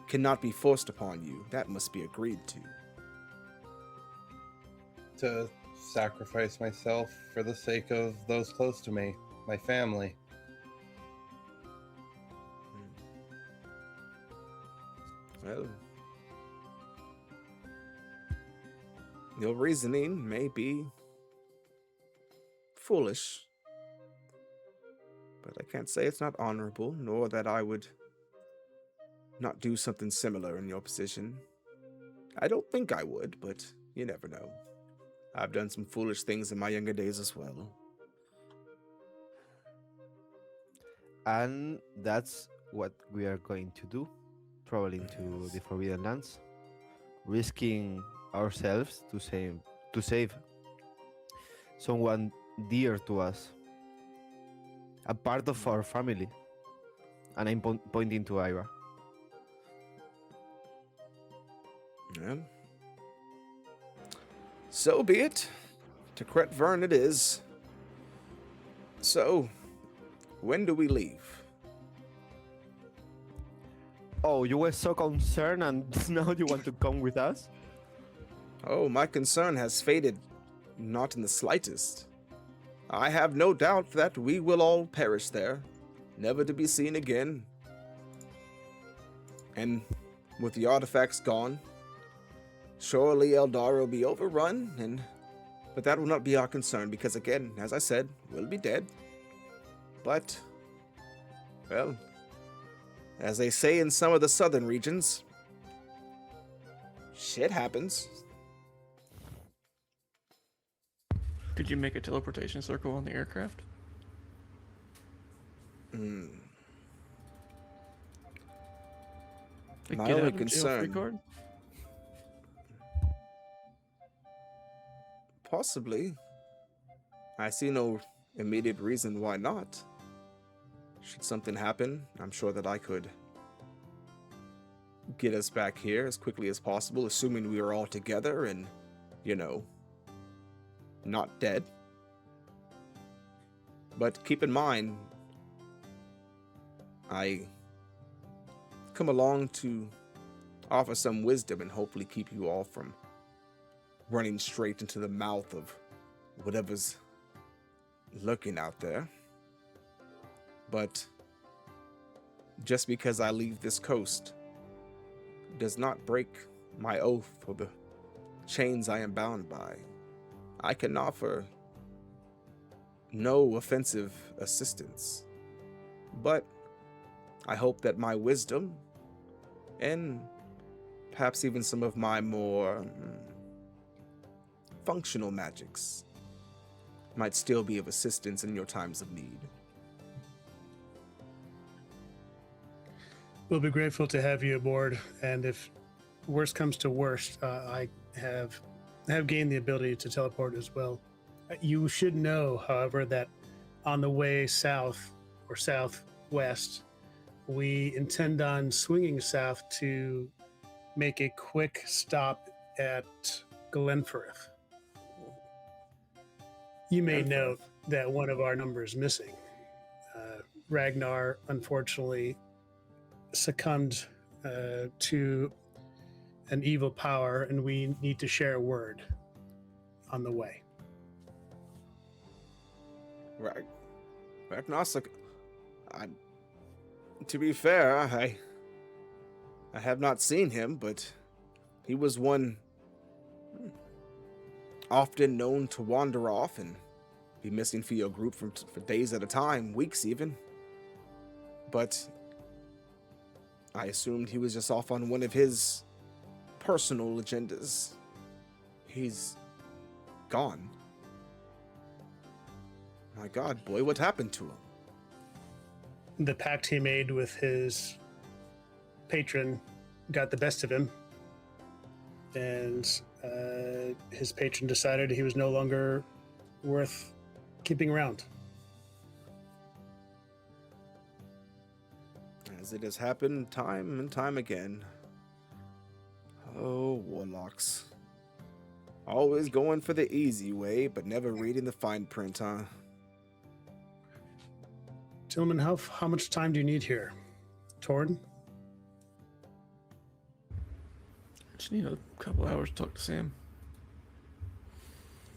cannot be forced upon you. That must be agreed to. To sacrifice myself for the sake of those close to me, my family. Well, your reasoning may be foolish, but I can't say it's not honorable, nor that I would not do something similar in your position. I don't think I would, but you never know. I've done some foolish things in my younger days as well. And that's what we are going to do, traveling to the Forbidden Lands, risking ourselves to save someone dear to us, a part of our family. And I'm pointing to Ira. Yeah. So be it. To Cretvyrn it is. So, when do we leave? Oh, you were so concerned and now you want to come with us? Oh, my concern has faded not in the slightest. I have no doubt that we will all perish there, never to be seen again. And with the artifacts gone, surely Eldar will be overrun, but that will not be our concern because, again, as I said, we'll be dead. But, well, as they say in some of the southern regions, shit happens. Could you make a teleportation circle on the aircraft? Like My get only out of jail free concern, card? possibly. I see no immediate reason why not. Should something happen, I'm sure that I could get us back here as quickly as possible, assuming we are all together and, not dead. But keep in mind, I come along to offer some wisdom and hopefully keep you all from running straight into the mouth of whatever's lurking out there. But just because I leave this coast does not break my oath or the chains I am bound by. I can offer no offensive assistance, but I hope that my wisdom and perhaps even some of my more functional magics might still be of assistance in your times of need. We'll be grateful to have you aboard, and if worst comes to worst, I have gained the ability to teleport as well. You should know, however, that on the way south or southwest, we intend on swinging south to make a quick stop at Glenfirth. You may Glenfirth. note that one of our numbers missing. Ragnar, unfortunately, succumbed to an evil power, and we need to share a word on the way. Right. Ragnar, to be fair, I have not seen him, but he was one often known to wander off and be missing for your group for days at a time, weeks even. But I assumed he was just off on one of his personal agendas. He's gone. My God, boy, what happened to him? The pact he made with his patron got the best of him, and his patron decided he was no longer worth keeping around. As it has happened time and time again. Oh, warlocks. Always going for the easy way, but never reading the fine print, huh? Gentlemen, how much time do you need here? Torn? Just need a couple hours to talk to Sam.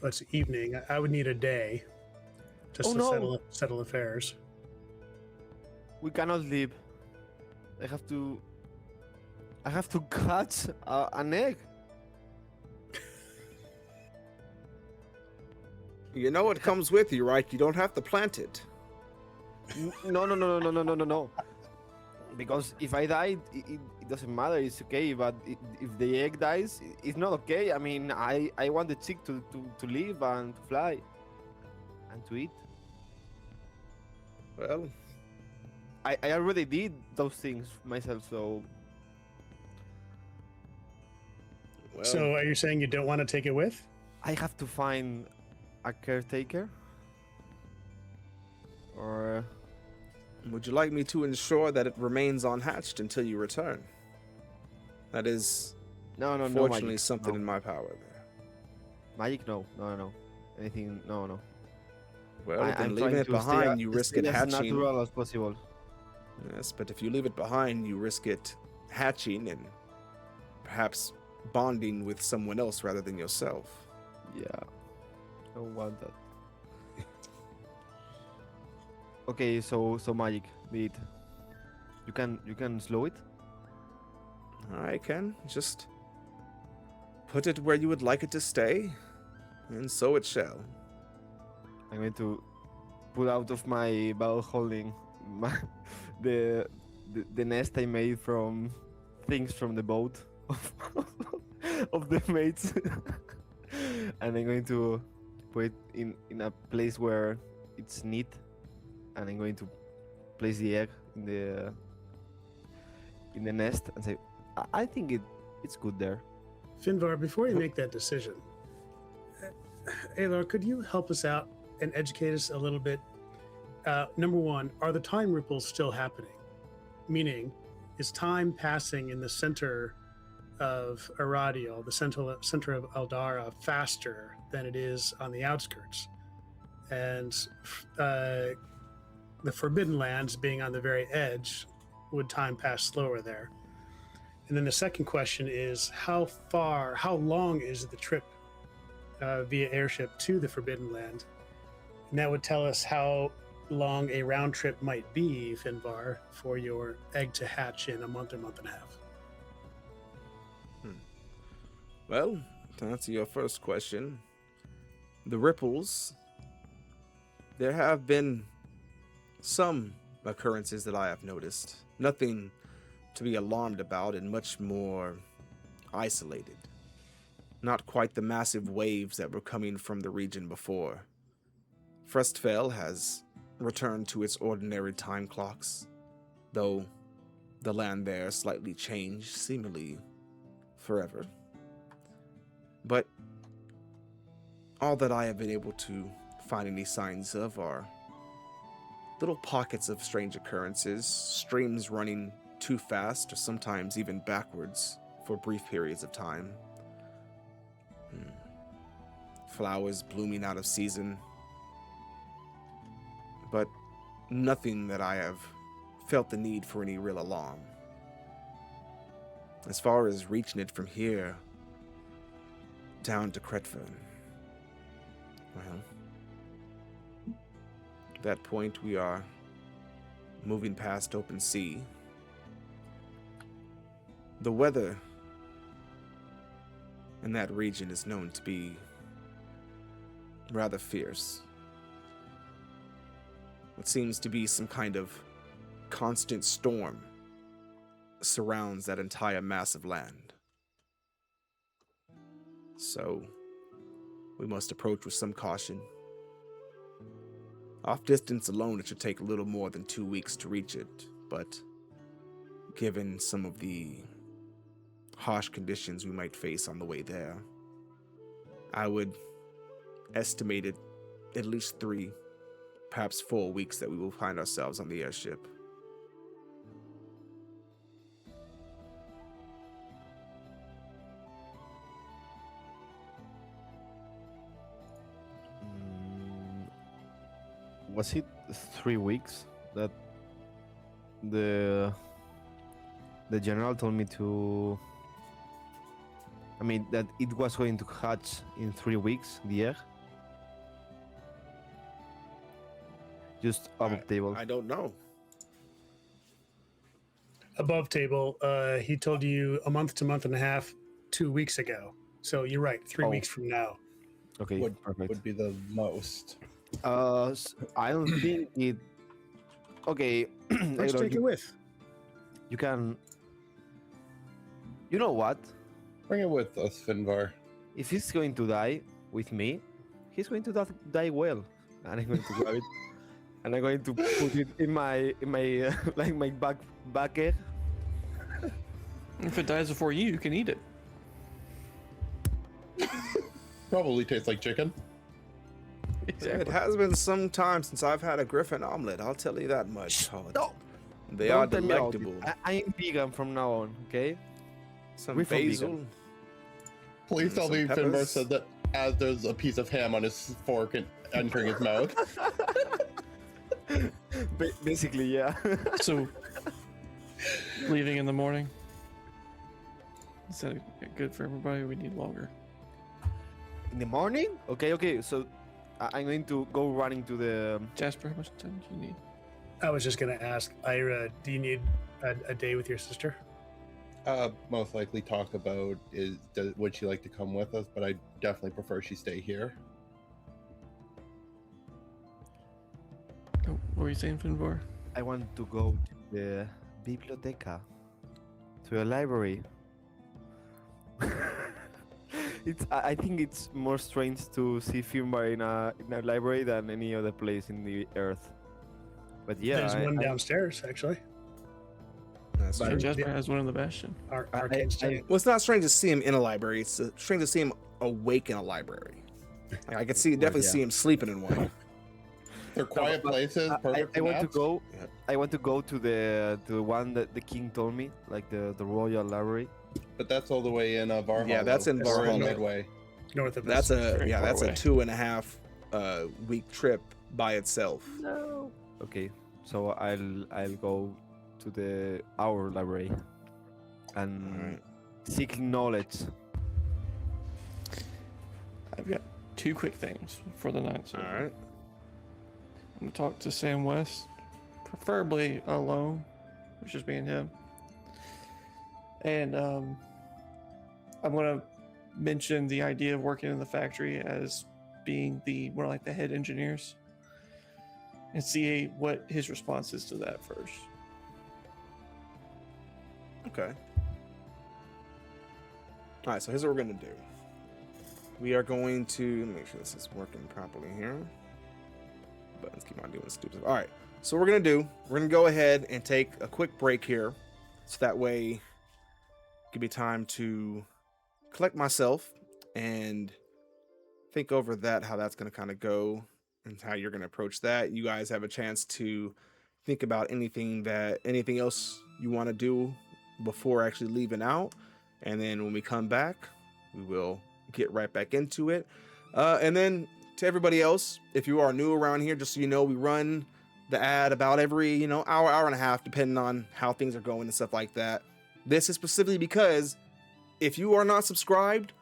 Well, it's evening. I would need a day just to settle affairs. We cannot leave. I have to catch an egg. You know it comes with you, right? You don't have to plant it. No. Because if I die, it doesn't matter. It's okay. But if the egg dies, it's not okay. I mean, I want the chick to live and to fly and to eat. Well, I already did those things myself, so... well. So are you saying you don't want to take it with? I have to find a caretaker? Or... Would you like me to ensure that it remains unhatched until you return? That is, No, fortunately, magic. something No. in my power there. Magic? No. Anything? No. Well, I'm then leaving trying it to behind, you risk it stay as hatching. natural as possible. Yes, but if you leave it behind, you risk it hatching and perhaps bonding with someone else rather than yourself. Yeah. I don't want that. Okay, so magic, be it. You can slow it? I can. Just put it where you would like it to stay, and so it shall. I'm going to put out of my bottle holding the nest I made from things from the boat of the mates. And I'm going to put it in a place where it's neat, and I'm going to place the egg in the nest and say, I think it's good there. Finvar, before you make that decision, Aelor, could you help us out and educate us a little bit? Number one, are the time ripples still happening? Meaning, is time passing in the center of Aradiel, the center of Eldara, faster than it is on the outskirts? And the Forbidden Lands being on the very edge, would time pass slower there? And then the second question is, how long is the trip via airship to the Forbidden Land? And that would tell us how long a round trip might be, Finvar, for your egg to hatch in a month or month and a half. Well, to answer your first question, the ripples, there have been some occurrences that I have noticed. Nothing to be alarmed about, and much more isolated. Not quite the massive waves that were coming from the region before. Frostfell has returned to its ordinary time clocks, though the land there slightly changed, seemingly forever. But all that I have been able to find any signs of are little pockets of strange occurrences, streams running too fast or sometimes even backwards for brief periods of time. Flowers blooming out of season, but nothing that I have felt the need for any real alarm. As far as reaching it from here down to Cretvyrn, well, at that point we are moving past open sea. The weather in that region is known to be rather fierce. What seems to be some kind of constant storm surrounds that entire mass of land. So, we must approach with some caution. Off distance alone, it should take a little more than 2 weeks to reach it, but given some of the harsh conditions we might face on the way there, I would estimate it at least 3, perhaps 4 weeks that we will find ourselves on the airship. Was it 3 weeks that the general told me to? I mean, that it was going to hatch in 3 weeks, the egg? Just above table. I don't know. Above table, he told you a month to month and a half, 2 weeks ago. So you're right, 3 Oh. weeks from now. Okay, perfect. Would be the most. I don't think it. Okay, Let's Aelor, take it with. you can. You know what? Bring it with us, Finvar. If he's going to die with me, he's going to die well, and I'm going to grab it, and I'm going to put it in my like my back egg. If it dies before you can eat it. Probably tastes like chicken. It has been some time since I've had a griffin omelet, I'll tell you that much. Oh, No, they are don't tell me about it. delectable. I am vegan from now on. Okay. Some We're from basil. vegan. Please tell Some me peppers. Finvar said that as there's a piece of ham on his fork and entering his mouth. Basically, yeah. So, leaving in the morning. Is that good for everybody? We need longer. In the morning? Okay. So I'm going to go running to the. Jasper, how much time do you need? I was just going to ask, Ira, do you need a day with your sister? Most likely talk about would she like to come with us, but I definitely prefer she stay here. Oh, what were you saying, Finvar? I want to go to the biblioteca, to a library. I think it's more strange to see Finbar in a library than any other place in the earth. But yeah, There's one downstairs, actually. That's But- true. Jasper has one in the bastion. Arcane study. Well, it's not strange to see him in a library. It's strange to see him awake in a library. Like, I could definitely yeah. see him sleeping in one. They're quiet places, perfect I for want to naps. go. Yeah. I want to go to the one that the king told me, like the royal library. But that's all the way in Valhalla. Yeah, that's in Or Valhalla. Midway. North of That's us. Very far that's away. a 2.5 week trip by itself. No. Okay, so I'll go to our library and Alright. seek knowledge. I've got 2 quick things for the night. So All right. I'm gonna talk to Sam West, preferably alone, which just me and him. And I'm gonna mention the idea of working in the factory as being more like the head engineers, and see what his response is to that first. Okay. All right, so here's what we're going to do. We are going to make sure this is working properly here. Buttons keep on doing stupid stuff. All right, so what we're going to do, we're going to go ahead and take a quick break here. So that way, give me time to collect myself and think over that, how that's going to kind of go and how you're going to approach that. You guys have a chance to think about anything else you want to do before actually leaving out. And then when we come back, we will get right back into it. And then to everybody else, if you are new around here, just so you know, we run the ad about every, hour and a half, depending on how things are going and stuff like that. This is specifically because if you are not subscribed,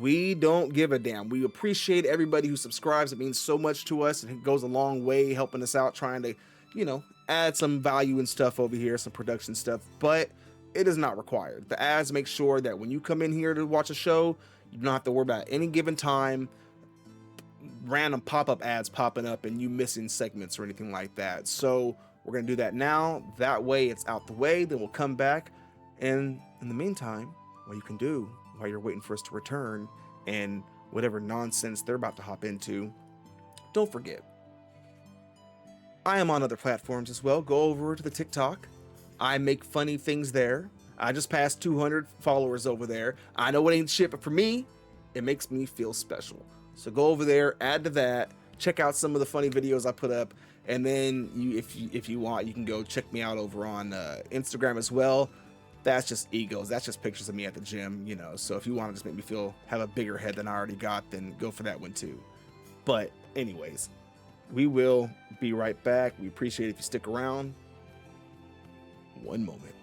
we don't give a damn. We appreciate everybody who subscribes. It means so much to us, and it goes a long way helping us out, trying to, add some value and stuff over here, some production stuff, but it is not required. The ads make sure that when you come in here to watch a show, you don't have to worry about any given time random pop-up ads popping up and you missing segments or anything like that. So we're going to do that now. That way it's out the way. Then we'll come back. And in the meantime, what you can do while you're waiting for us to return and whatever nonsense they're about to hop into, don't forget, I am on other platforms as well. Go over to the TikTok. I make funny things there. I just passed 200 followers over there. I know it ain't shit, but for me, it makes me feel special. So go over there, add to that, check out some of the funny videos I put up, and then if you want, you can go check me out over on Instagram as well. That's just egos. That's just pictures of me at the gym, So if you want to just make me have a bigger head than I already got, then go for that one too. But anyways, we will be right back. We appreciate it if you stick around. One moment.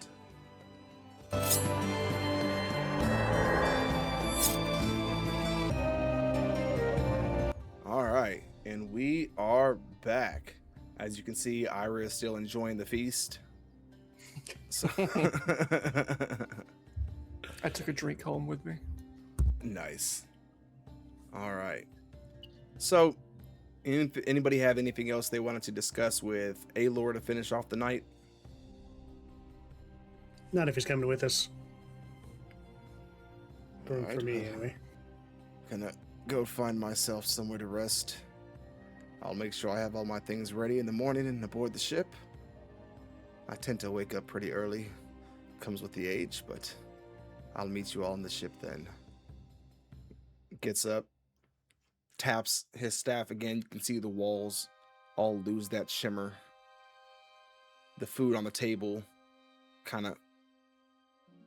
All right, and we are back. As you can see, Ira is still enjoying the feast. So I took a drink home with me. Nice. All right. So, anybody have anything else they wanted to discuss with Aelor to finish off the night? Not if he's coming with us. For Alright. me, anyway. Gonna go find myself somewhere to rest. I'll make sure I have all my things ready in the morning and aboard the ship. I tend to wake up pretty early. Comes with the age, but I'll meet you all on the ship then. Gets up, taps his staff again. You can see the walls all lose that shimmer. The food on the table kind of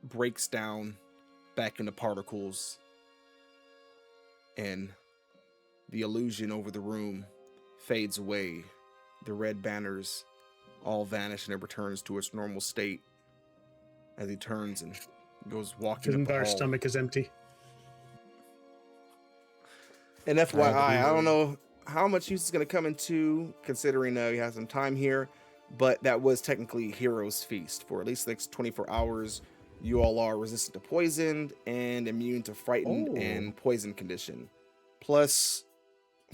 breaks down back into particles, and the illusion over the room fades away. The red banners all vanish and it returns to its normal state as he turns and goes walking up the Our hall. stomach is empty. And FYI, I don't know how much use is going to come into, considering he has some time here, but that was technically Hero's Feast. For at least the next 24 hours, you all are resistant to poison and immune to frightened and poison condition. Plus,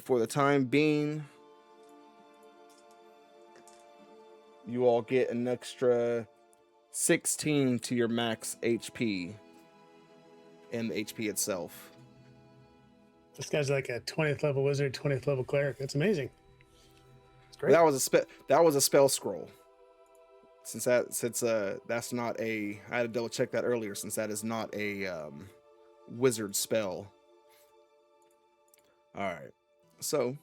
for the time being, you all get an extra 16 to your max HP and the HP itself. This guy's like a 20th level wizard, 20th level cleric. That's amazing. It's great. That was a spell scroll. Since that's not a, I had to double check that earlier, since that is not a wizard spell. All right. So,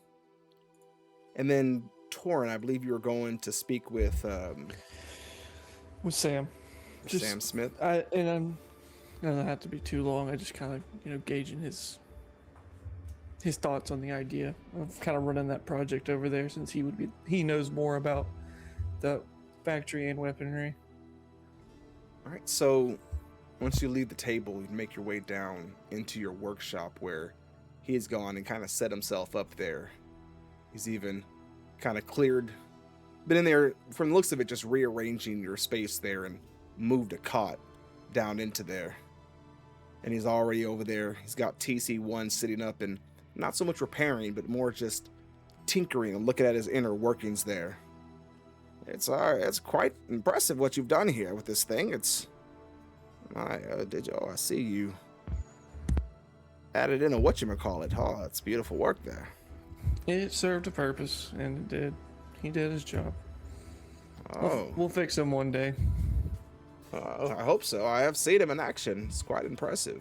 and then Torin, I believe you were going to speak with Sam. Sam Smith. I'm doesn't have to be too long. I just kind of gauging his thoughts on the idea of kind of running that project over there, since he knows more about the factory and weaponry. All right. So, once you leave the table, you make your way down into your workshop where he's gone and kind of set himself up there. He's even kind of been in there from the looks of it, just rearranging your space there, and moved a cot down into there. And he's already over there. He's got TC1 sitting up and not so much repairing, but more just tinkering and looking at his inner workings there. It's quite impressive what you've done here with this thing. I see you added in a whatchamacallit. Oh, it's beautiful work there. It served a purpose, and it did. He did his job. Oh, We'll fix him one day. I hope so. I have seen him in action. It's quite impressive.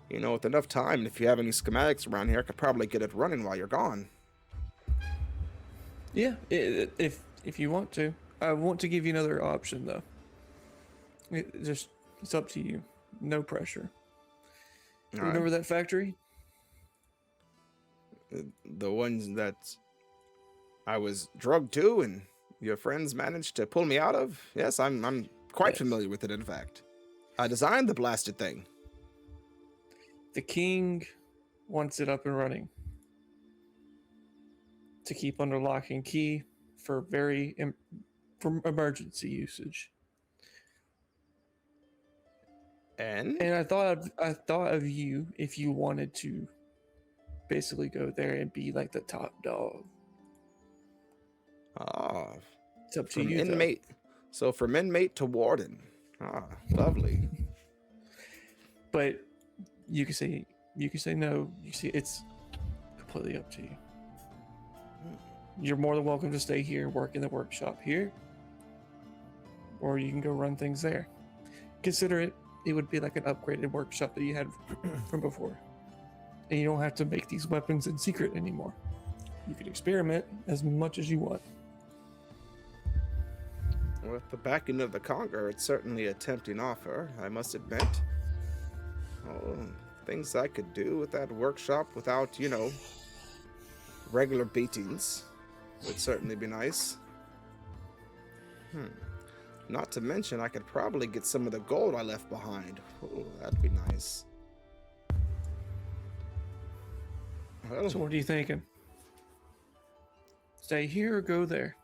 You know, with enough time, if you have any schematics around here, I could probably get it running while you're gone. Yeah, if you want to. I want to give you another option though. It's up to you. No pressure. All Remember right. that factory? The ones that I was drugged to and your friends managed to pull me out of? Yes, I'm quite Yes. familiar with it, in fact. I designed the blasted thing. The king wants it up and running to keep under lock and key for for emergency usage. And And I thought of you if you wanted to basically go there and be like the top dog. It's up to from you. inmate. So from inmate to warden. Lovely. But you can say no. You see, it's completely up to you. You're more than welcome to stay here and work in the workshop here, or you can go run things there. Consider it would be like an upgraded workshop that you had from before, and you don't have to make these weapons in secret anymore. You can experiment as much as you want. With the backing of the Kongr, it's certainly a tempting offer, I must admit. Oh, things I could do with that workshop without, regular beatings would certainly be nice. Not to mention, I could probably get some of the gold I left behind. Oh, that'd be nice. Well, So what are you thinking? Stay here or go there?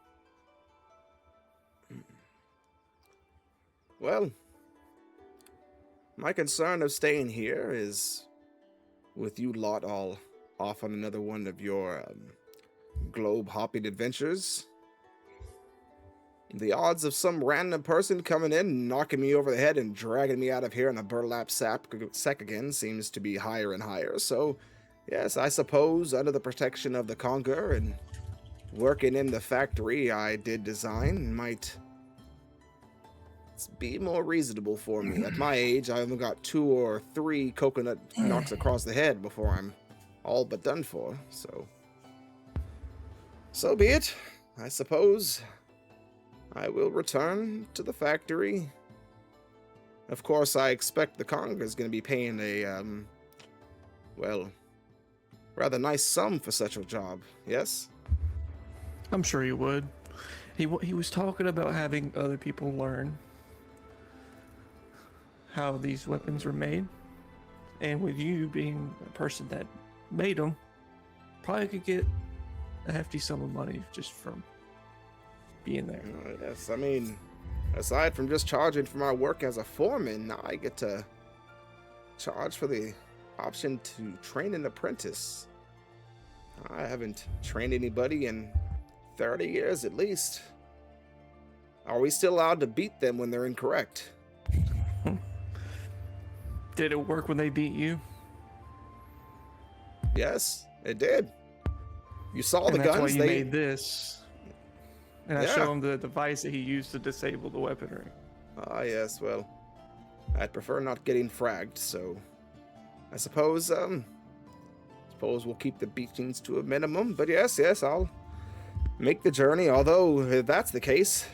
well, my concern of staying here is with you lot all off on another one of your globe hopping adventures. The odds of some random person coming in, knocking me over the head, and dragging me out of here in a burlap sack again seems to be higher and higher. So, yes, I suppose under the protection of the Kongr and working in the factory I did design might be more reasonable for me. At my age, I only got 2 or 3 coconut knocks across the head before I'm all but done for. So be it. I suppose I will return to the factory. Of course, I expect the Kongr is going to be paying a, rather nice sum for such a job, yes? I'm sure he would. He was talking about having other people learn how these weapons were made, and with you being a person that made them, probably could get a hefty sum of money just from being there. Yes, I mean, aside from just charging for my work as a foreman, now I get to charge for the option to train an apprentice. I haven't trained anybody in 30 years at least. Are we still allowed to beat them when they're incorrect? Did it work when they beat you? Yes, it did. You saw And the that's why guns. you made this. And I Yeah. show him the device that he used to disable the weaponry. Yes, well, I'd prefer not getting fragged, so I suppose we'll keep the beatings to a minimum. But yes, I'll make the journey, although if that's the case,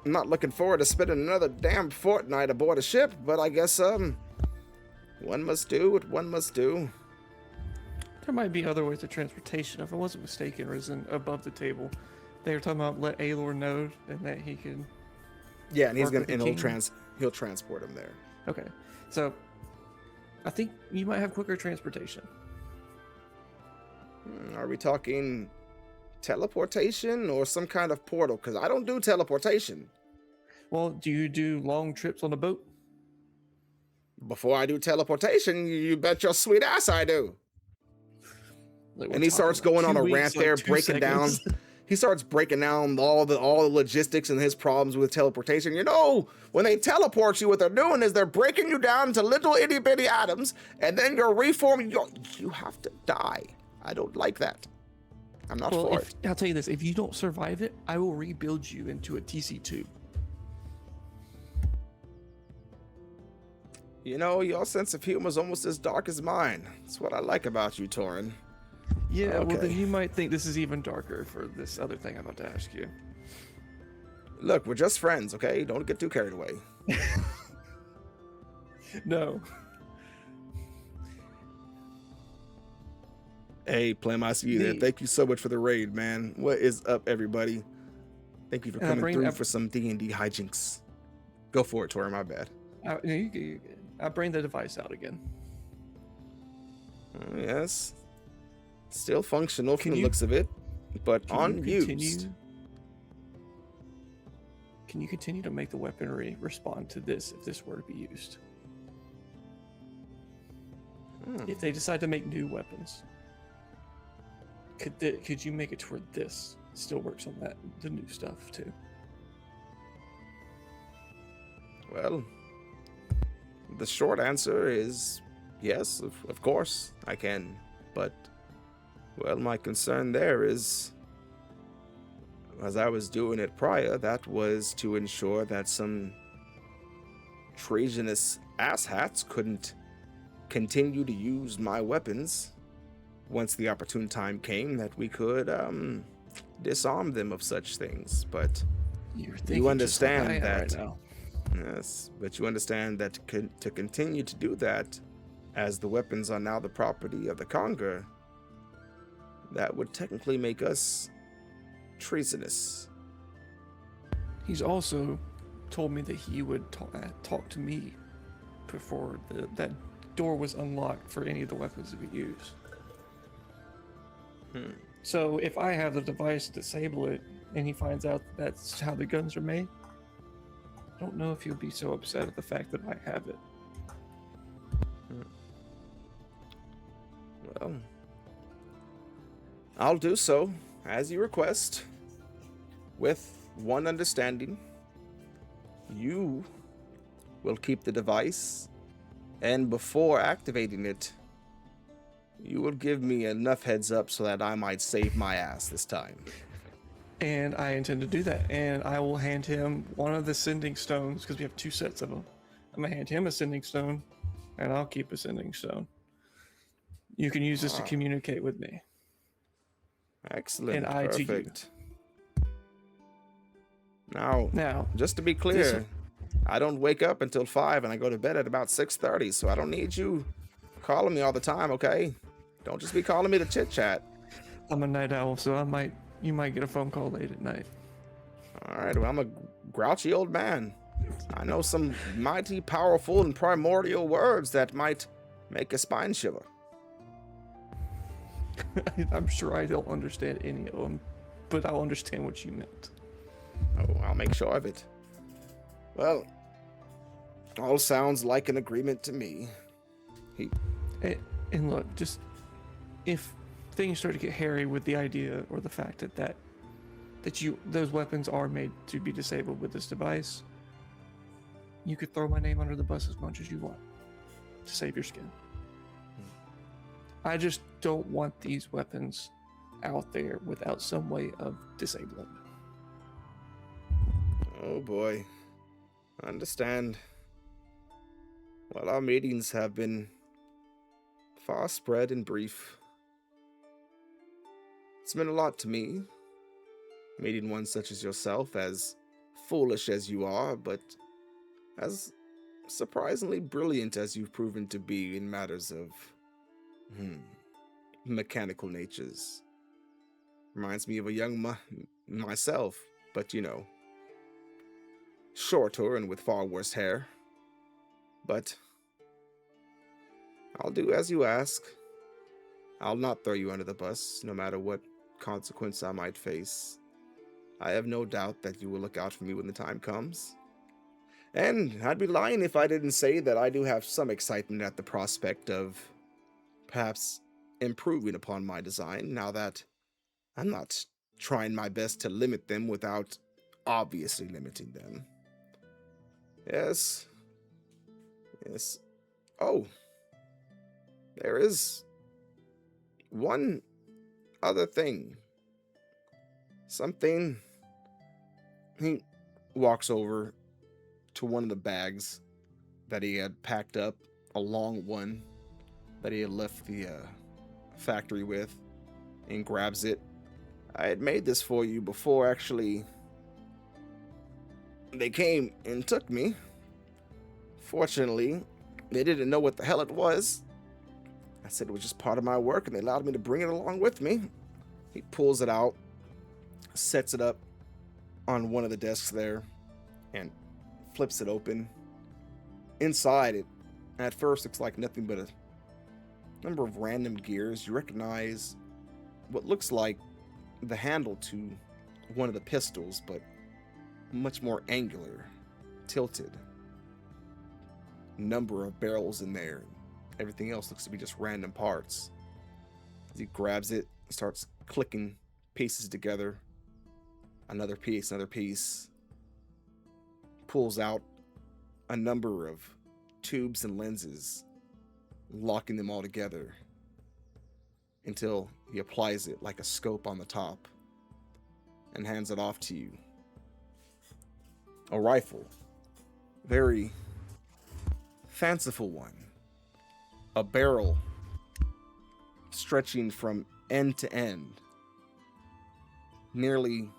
I'm not looking forward to spending another damn fortnight aboard a ship, but I guess one must do what one must do. There might be other ways of transportation. If I wasn't mistaken, risen above the table, they were talking about let Aelor know and that he can. Yeah, and he's Work gonna with the and king. he'll transport him there. Okay, so I think you might have quicker transportation. Are we talking teleportation or some kind of portal? Because I don't do teleportation. Well, do you do long trips on a boat? Before I do teleportation, you bet your sweet ass I do. Like, we're And he starts talking going like on 2 a weeks, rant like there, 2 breaking down. seconds. He starts breaking down all the logistics and his problems with teleportation. You know, when they teleport you, what they're doing is they're breaking you down into little itty bitty atoms, and then you're reforming. You have to die. I don't like that. I'm not Well, for it. I'll tell you this: if you don't survive it, I will rebuild you into a TC2. You know, your sense of humor is almost as dark as mine. That's what I like about you, Torin. Yeah, well then Okay. you might think this is even darker for this other thing I'm about to ask you. Look, we're just friends, okay? Don't get too carried away. No. Hey, Plem, I see you there. Neat. Thank you so much for the raid, man. What is up, everybody? Thank you for And I coming bring- through I- for some D&D hijinks. Go for it, Torin, my bad. I bring the device out again. Yes. Still functional from Can the you- looks of it, but Can you unused. continue? Can you continue to make the weaponry respond to this if this were to be used? If they decide to make new weapons, could you make it to where this still works on the new stuff too? Well, the short answer is yes, of course I can. But, well, my concern there is, as I was doing it prior, that was to ensure that some treasonous asshats couldn't continue to use my weapons once the opportune time came that we could disarm them of such things. But You're thinking understand just like I am that- right now. yes, but you understand that to continue to do that, as the weapons are now the property of the Kongr, that would technically make us treasonous. He's also told me that he would talk to me before that door was unlocked for any of the weapons that we use. So if I have the device to disable it and he finds out that's how the guns are made, I don't know if he'll be so upset at the fact that I have it. Well, I'll do so as you request, with one understanding. You will keep the device, and before activating it, you will give me enough heads up so that I might save my ass this time. And I intend to do that. And I will hand him one of the sending stones, because we have 2 sets of them. I'm going to hand him a sending stone, and I'll keep a sending stone. You can use this to communicate with me. Excellent. And I to you. Perfect. Now, Now, just to be clear, I don't wake up until 5 and I go to bed at about 6:30, so I don't need you calling me all the time, okay? Don't just be calling me to chit chat. I'm a night owl, so you might get a phone call late at night. All right, well, I'm a grouchy old man. I know some mighty powerful and primordial words that might make a spine shiver. I'm sure I don't understand any of them, but I'll understand what you meant. Oh, I'll make sure of it. Well, all sounds like an agreement to me. And look, just if things start to get hairy with the idea or the fact that those weapons are made to be disabled with this device, you could throw my name under the bus as much as you want to save your skin. I just don't want these weapons out there without some way of disabling them. Oh boy. Understand. Well, our meetings have been far spread and brief. It's meant a lot to me, meeting one such as yourself, as foolish as you are, but as surprisingly brilliant as you've proven to be in matters of mechanical natures. Reminds me of a young myself, but you know, shorter and with far worse hair. But I'll do as you ask. I'll not throw you under the bus, no matter what consequence I might face. I have no doubt that you will look out for me when the time comes. And I'd be lying if I didn't say that I do have some excitement at the prospect of perhaps improving upon my design, now that I'm not trying my best to limit them without obviously limiting them. Yes. Oh, there is one other thing. Something. He walks over to one of the bags that he had packed up, a long one that he had left the factory with, and grabs it. I had made this for you before actually they came and took me. Fortunately, they didn't know what the hell it was. I said it was just part of my work, and they allowed me to bring it along with me. He pulls it out, sets it up on one of the desks there, and flips it open. Inside it, at first, looks like nothing but a number of random gears. You recognize what looks like the handle to one of the pistols, but much more angular, tilted. Number of barrels in there. Everything else looks to be just random parts. As he grabs it, starts clicking pieces together. Another piece. Pulls out a number of tubes and lenses, locking them all together until he applies it like a scope on the top and hands it off to you. A rifle. Very fanciful one. A barrel stretching from end to end, nearly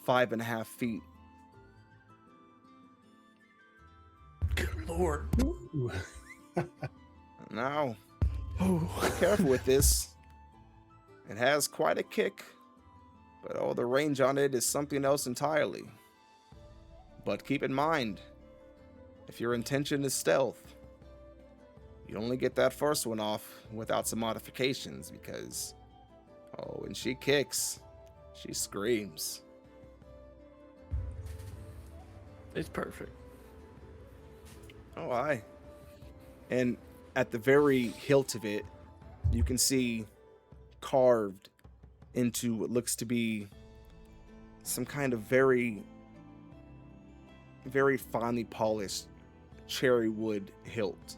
5.5 feet. Good lord. Ooh. Now, Oh. be careful with this. It has quite a kick, but the range on it is something else entirely. But keep in mind, if your intention is stealth, you only get that first one off without some modifications, because when she kicks, she screams. It's perfect. Oh, aye. And at the very hilt of it, you can see carved into what looks to be some kind of very, very finely polished cherry wood hilt.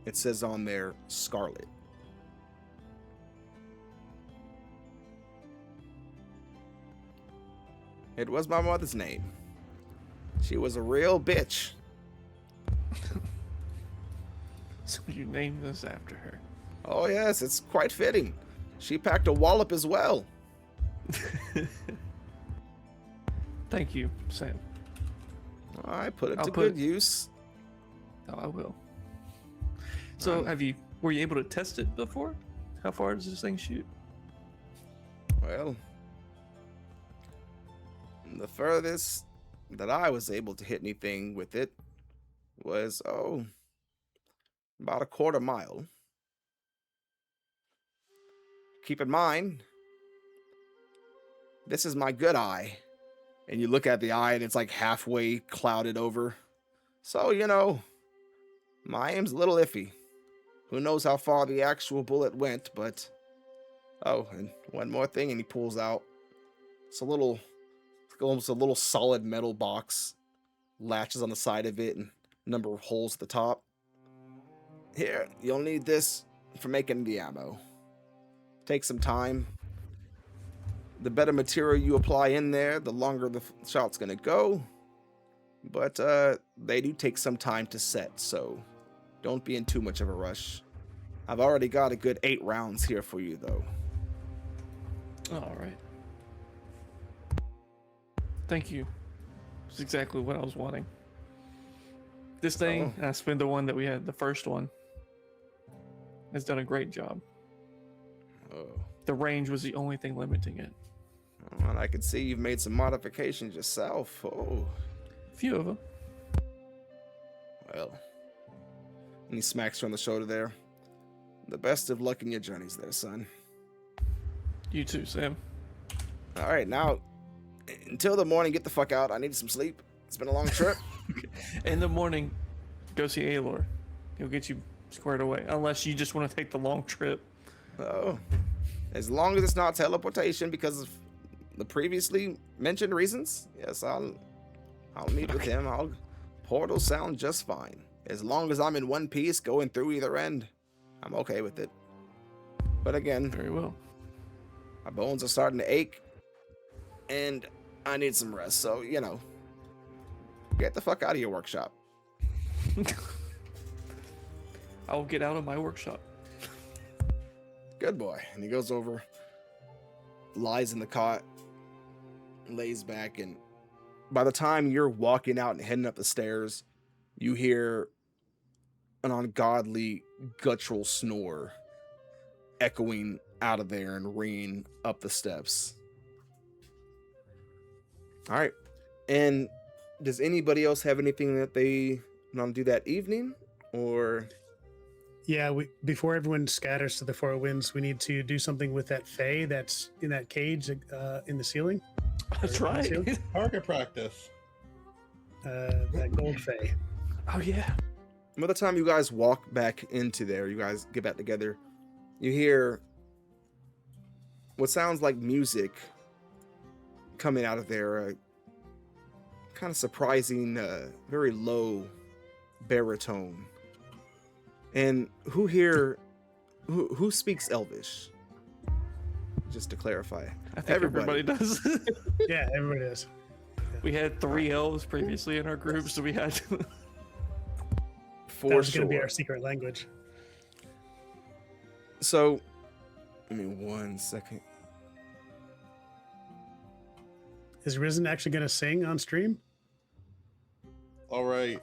It says on there, Scarlet. It was my mother's name. She was a real bitch. So you named this after her. Oh yes, it's quite fitting. She packed a wallop as well. Thank you, Sam. I put it I'll to put good it- use. Oh, I will. So, were you able to test it before? How far does this thing shoot? Well, the furthest that I was able to hit anything with it was, about a quarter mile. Keep in mind, this is my good eye. And you look at the eye and it's like halfway clouded over. So, my aim's a little iffy. Who knows how far the actual bullet went, but... Oh, and one more thing, and he pulls out. It's almost a little solid metal box. Latches on the side of it and a number of holes at the top. Here, you'll need this for making the ammo. Take some time. The better material you apply in there, the longer the shot's gonna go. But they do take some time to set, so don't be in too much of a rush. I've already got a good 8 rounds here for you, though. All right. Thank you. It's exactly what I was wanting. This thing, I spent the one that we had, the first one, has done a great job. Oh. The range was the only thing limiting it. And I can see you've made some modifications yourself. Oh. A few of them. Well. And he smacks her on the shoulder there. The best of luck in your journeys there, son. You too, Sam. All right, now, until the morning, get the fuck out. I need some sleep. It's been a long trip. In the morning, go see Aelor. He'll get you squared away, unless you just want to take the long trip. Oh. As long as it's not teleportation because of the previously mentioned reasons, yes, I'll meet with him. Portals sound just fine. As long as I'm in one piece going through either end, I'm okay with it. But again, Very well. my bones are starting to ache, and I need some rest. So, get the fuck out of your workshop. I'll get out of my workshop. Good boy. And he goes over, lies in the cot, lays back, and by the time you're walking out and heading up the stairs, you hear an ungodly guttural snore echoing out of there and ringing up the steps. All right. And does anybody else have anything that they want to do that evening? Or Yeah, before everyone scatters to the four winds, we need to do something with that fae that's in that cage in the ceiling. That's Or on the right. ceiling. Target practice. That gold fae. Oh yeah. by the time you guys walk back into there, you guys get back together, you hear what sounds like music coming out of there. Kind of surprising, very low baritone. And who here, who speaks Elvish? Just to clarify. I think everybody does. Yeah, everybody does. We had 3 elves previously in our group, so we had That For was sure. going to be our secret language. So, give me 1 second. Is Risen actually going to sing on stream? All right,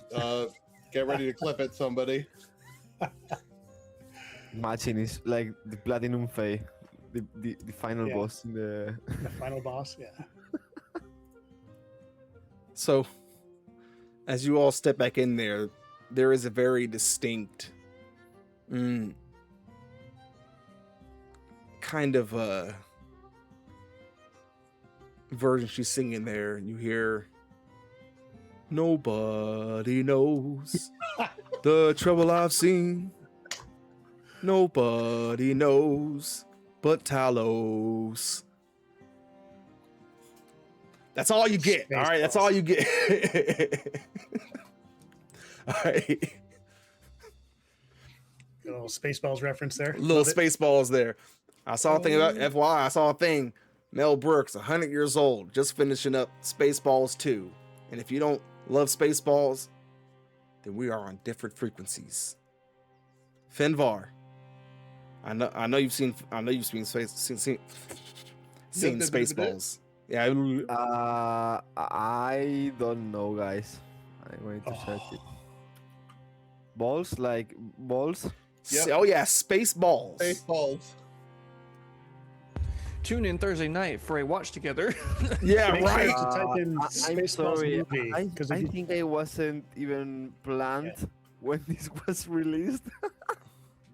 get ready to clip it, somebody. Matching is like the platinum fae, the final Yeah. boss in the. The final boss? Yeah. So, as you all step back in there, there is a very distinct, kind of version she's singing there. You hear, "Nobody knows the trouble I've seen. Nobody knows but Talos." That's all you get. All right, that's all you get. All right. A little Spaceballs reference there. Little Love it. Spaceballs there. I saw a thing about FYI. I saw a thing. Mel Brooks, 100 years old, just finishing up Spaceballs 2. And if you don't love Spaceballs, then we are on different frequencies. Finvar, I know you've seen Spaceballs. Yeah. I don't know, guys. I'm going to search it. Balls, like balls. Yep. Oh yeah, Spaceballs. Baseballs. tune in Thursday night for a watch together. Yeah, Make sure right. to type in I'm Spaceballs sorry. movie. I 'cause if you- think I wasn't even planned when this was released.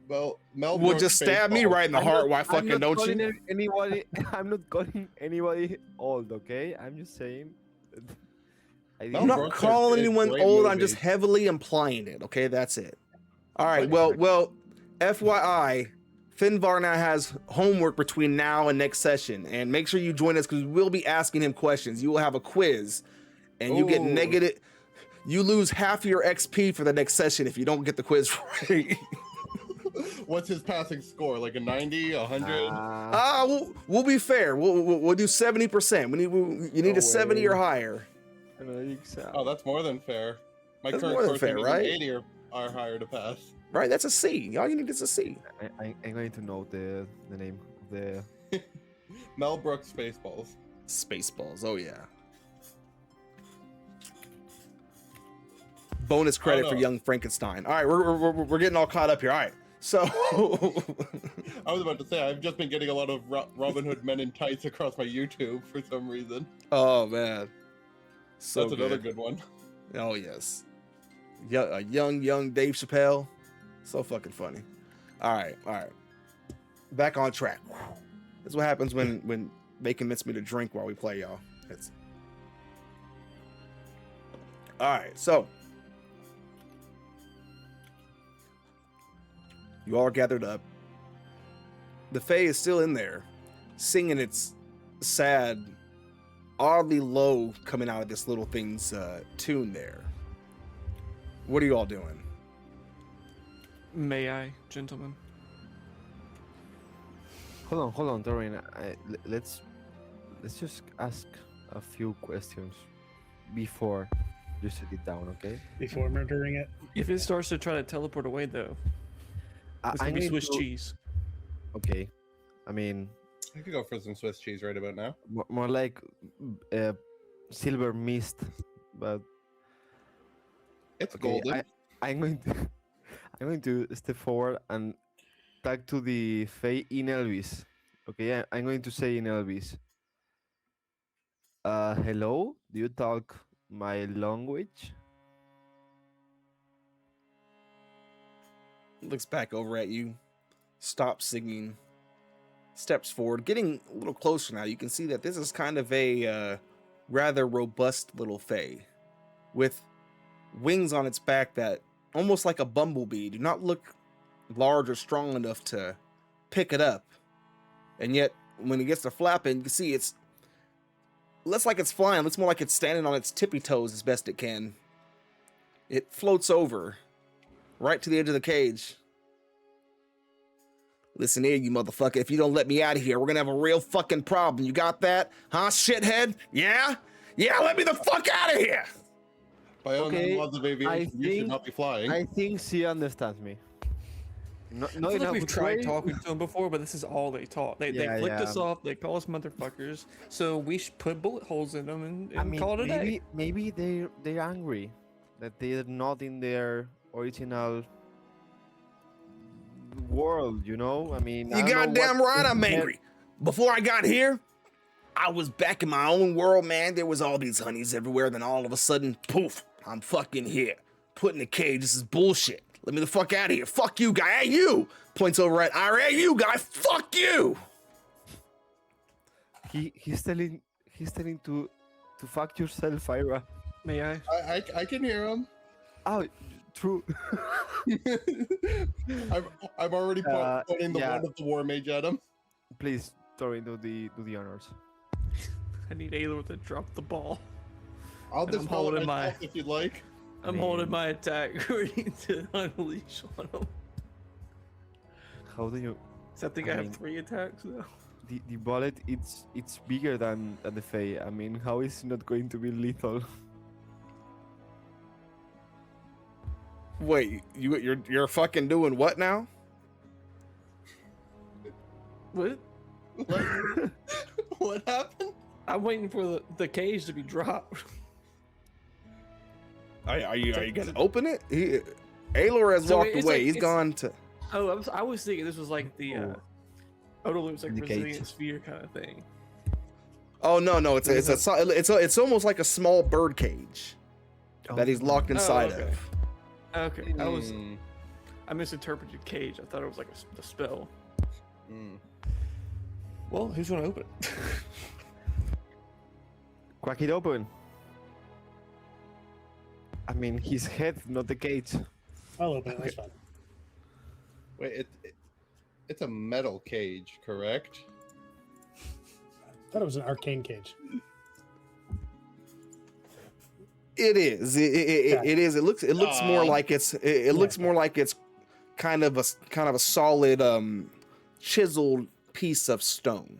Well, Mel Well, Brooks just stab me Baseballs. right in the heart. Why fucking don't calling you? Anybody, I'm not calling anybody old, okay? I'm just saying. I I'm Mel not Brooks calling is anyone great old. I'm movie. just heavily implying it. Okay, that's it. All right. Right. Well. FYI, Finvar now has homework between now and next session, and make sure you join us because we'll be asking him questions. You will have a quiz, and you get Ooh. negative. You lose half your XP for the next session if you don't get the quiz right. What's his passing score? Like a 90, 100? We'll be fair. We'll do 70%. You need No a 70 way. or higher. Oh, that's more than fair. My That's current more than score fair, is right? 80 or higher to pass. Right? That's a C. All you need is a C. I'm going to know the name of the. Mel Brooks Spaceballs. Spaceballs. Oh yeah. Bonus credit for no. Young Frankenstein. All right, we're getting all caught up here. All right, so I was about to say, I've just been getting a lot of Robin Hood Men in Tights across my YouTube for some reason. oh man, so That's another good one. Oh yes, yeah, a young Dave Chappelle, so fucking funny. All right, back on track. This is what happens when they convince me to drink while we play, y'all. It's... All right, so. You all are gathered up. The Fae is still in there, singing its sad, oddly low coming out of this little thing's tune there. What are you all doing? May I, gentlemen? Hold on, Dorian. Let's just ask a few questions before You set it down, okay? before murdering it. If it starts to try to teleport away, though, it's gonna I'm be going Swiss to- cheese. Okay. I mean, I could go for some Swiss cheese right about now. more like silver mist, but It's okay, golden. I'm going to I'm going to step forward and talk to the Fae in Elvis. Okay, I'm going to say in Elvis. Hello, do you talk my language? Looks back over at you, stops singing, steps forward, getting a little closer now. You can see that this is kind of a rather robust little fae with wings on its back that almost like a bumblebee do not look large or strong enough to pick it up. And yet, when it gets to flapping, you can see it's less like it's flying, looks more like it's standing on its tippy toes as best it can. It floats over right to the edge of the cage. Listen here, you motherfucker. If you don't let me out of here, we're gonna have a real fucking problem. You got that? Huh, shithead? Yeah? Yeah, let me the fuck out of here! By all Okay, laws of aviation, you should not be flying. I think she understands me. No, I feel like enough we've with tried way. talking to them before, but this is all they talk. They Yeah, flicked us yeah. off. They call us motherfuckers. So we should put bullet holes in them and I mean, call it a day. maybe they're angry that they're not in their original world. You know, I mean, I You don't know goddamn what right I'm they're- angry. Before I got here, I was back in my own world, man. There was all these honeys everywhere. Then all of a sudden, poof, I'm fucking here. Put in a cage. This is bullshit. Let me the fuck out of here. Fuck you, guy. Hey, you. Points over at Ira. Hey, you, guy. Fuck you. He's telling to fuck yourself, Ira. May I? I can hear him. Oh, true. I'm already pointing the yeah. wand of the war mage at him. Please, Torin, do the honors. I need Aelor to drop the ball. I'll And I'm dispel holding it my- myself if you'd like. I'm holding my attack ready to unleash on him. How do you? So I think I I mean- have 3 attacks now. The bullet, it's bigger than the Fae. I mean, how is it not going to be lethal? Wait, you're fucking doing what now? What? What, what happened? I'm waiting for the cage to be dropped. Are you gonna open it? Aelor has So walked it's away. like- He's it's- gone to. Oh, I was thinking this was like the Odal looks like The cage. Brazilian sphere kind of thing. Oh no! It's almost like a small bird cage that he's locked inside okay. of. Okay, Hmm. I misinterpreted cage. I thought it was like a spell. Hmm. Well, who's gonna open it? Crack it open. I mean, his head, not the cage. I'll open it. That's fine. Wait, it's a metal cage, correct? I thought it was an arcane cage. It is. It is. It looks more like it looks more like it's kind of a solid chiseled piece of stone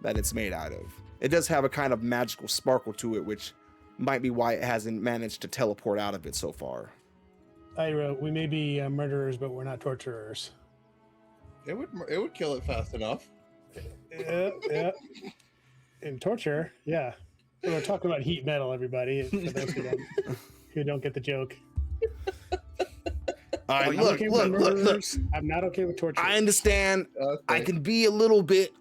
that it's made out of. It does have a kind of magical sparkle to it, which might be why it hasn't managed to teleport out of it so far. Ira, we may be murderers, but we're not torturers. It would kill it fast enough. Yeah. In torture, yeah. We're talking about heat metal, everybody. For those who don't get the joke. All right, I'm look. murderers. I'm not okay with torture. I understand. I Okay. can be a little bit,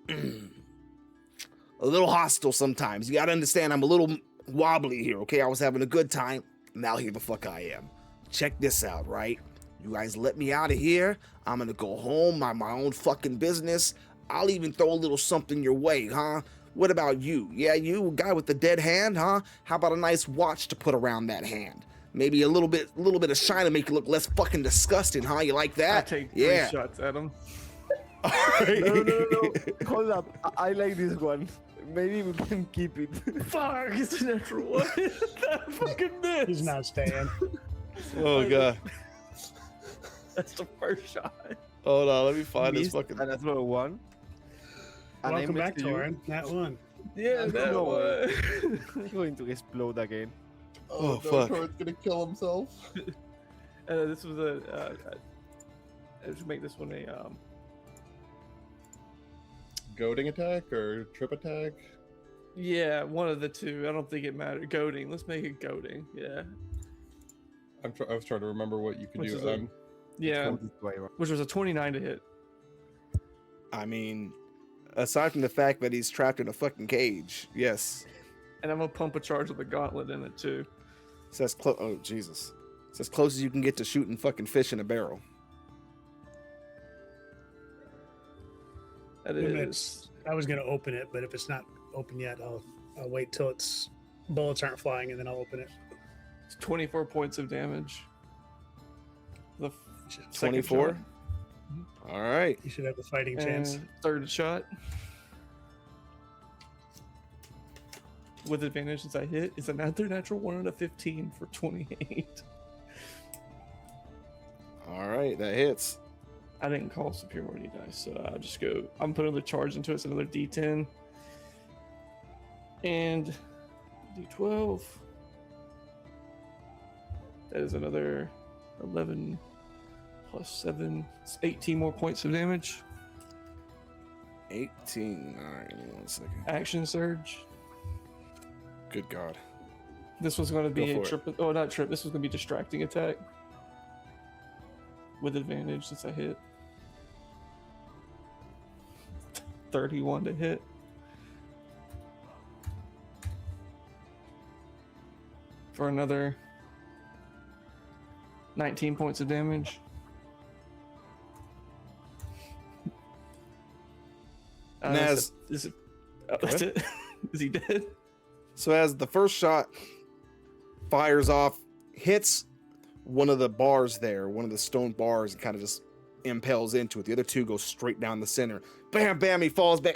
a little hostile sometimes. You gotta understand. I'm a little wobbly here. Okay, I was having a good time. Now here the fuck I am. Check this out, right? You guys let me out of here. I'm gonna go home, mind my own fucking business. I'll even throw a little something your way, huh? What about you? Yeah, you, guy with the dead hand, huh? How about a nice watch to put around that hand? Maybe a little bit of shine to make you look less fucking disgusting, huh? You like I that? take 3 Yeah. shots at him. All right. No. Hold up. I like this one. Maybe we can keep it. Fuck! It's a natural one. That fucking missed. He's not staying. Oh god. That's the first shot. Hold on, let me find this Missed fucking. a natural one. And I Welcome back, message you. Torin. That one. Yeah, And that no one. It's going to explode again. Oh, no, fuck. Tor's gonna kill himself. This was I should make this one a Goading attack or trip attack? yeah, one of the two. I don't think it mattered. Goading. Let's make it goading. Yeah. I was trying to remember what you could Which do. is a- Yeah. 22. Which was a 29 to hit. I mean, aside from the fact that he's trapped in a fucking cage, yes. And I'm gonna pump a charge with a gauntlet in it too. It's as close. Oh Jesus! It's as close as you can get to shooting fucking fish in a barrel. That When is. I was gonna open it, but if it's not open yet, I'll wait till its bullets aren't flying and then I'll open it. It's 24 points of damage. The second 24. shot. All right. You should have a fighting chance. And third shot. With advantage since I hit is another natural 1 out of 15 for 28. All right, that hits. I didn't call superiority dice, so I'll just go. I'm putting the charge into it. It's another D10 and D12. That is another 11 plus 7. It's 18 more points of damage. 18. All right, give me 1 second. Action surge. Good God. This was going to be Go a for trip. Oh, not trip. This was going to be distracting attack with advantage since I hit. 31 to hit. For another 19 points of damage. Naz. That's it. Is he dead? So as the first shot fires off, hits one of the bars there, one of the stone bars, and kind of just impels into it. The other two go straight down the center. Bam, bam, he falls back.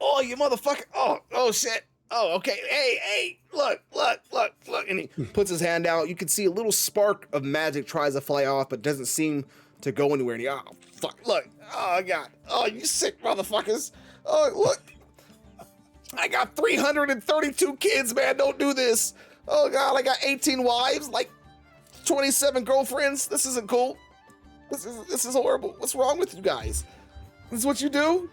Oh, you motherfucker. Oh, shit. Oh, okay. Hey, look. And he puts his hand out. You can see a little spark of magic tries to fly off, but doesn't seem to go anywhere. And he, oh, fuck, look. Oh, God. Oh, you sick motherfuckers. Oh, look. I got 332 kids, man. Don't do this. Oh, God, I got 18 wives, like 27 girlfriends. This isn't cool. This is horrible. What's wrong with you guys? This is what you do?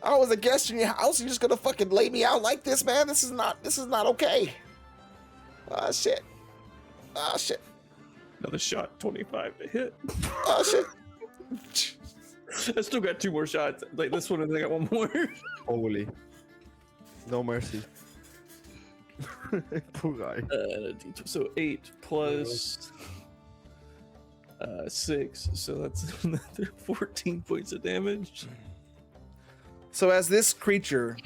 I was a guest in your house. You're just gonna fucking lay me out like this, man? This is not okay. Ah, shit. Another shot, 25 to hit. Oh, shit. I still got 2 more shots. Like this one, and then I got 1 more. Holy. No mercy. Poor guy. So 8 plus 6, so that's another 14 points of damage. So as this creature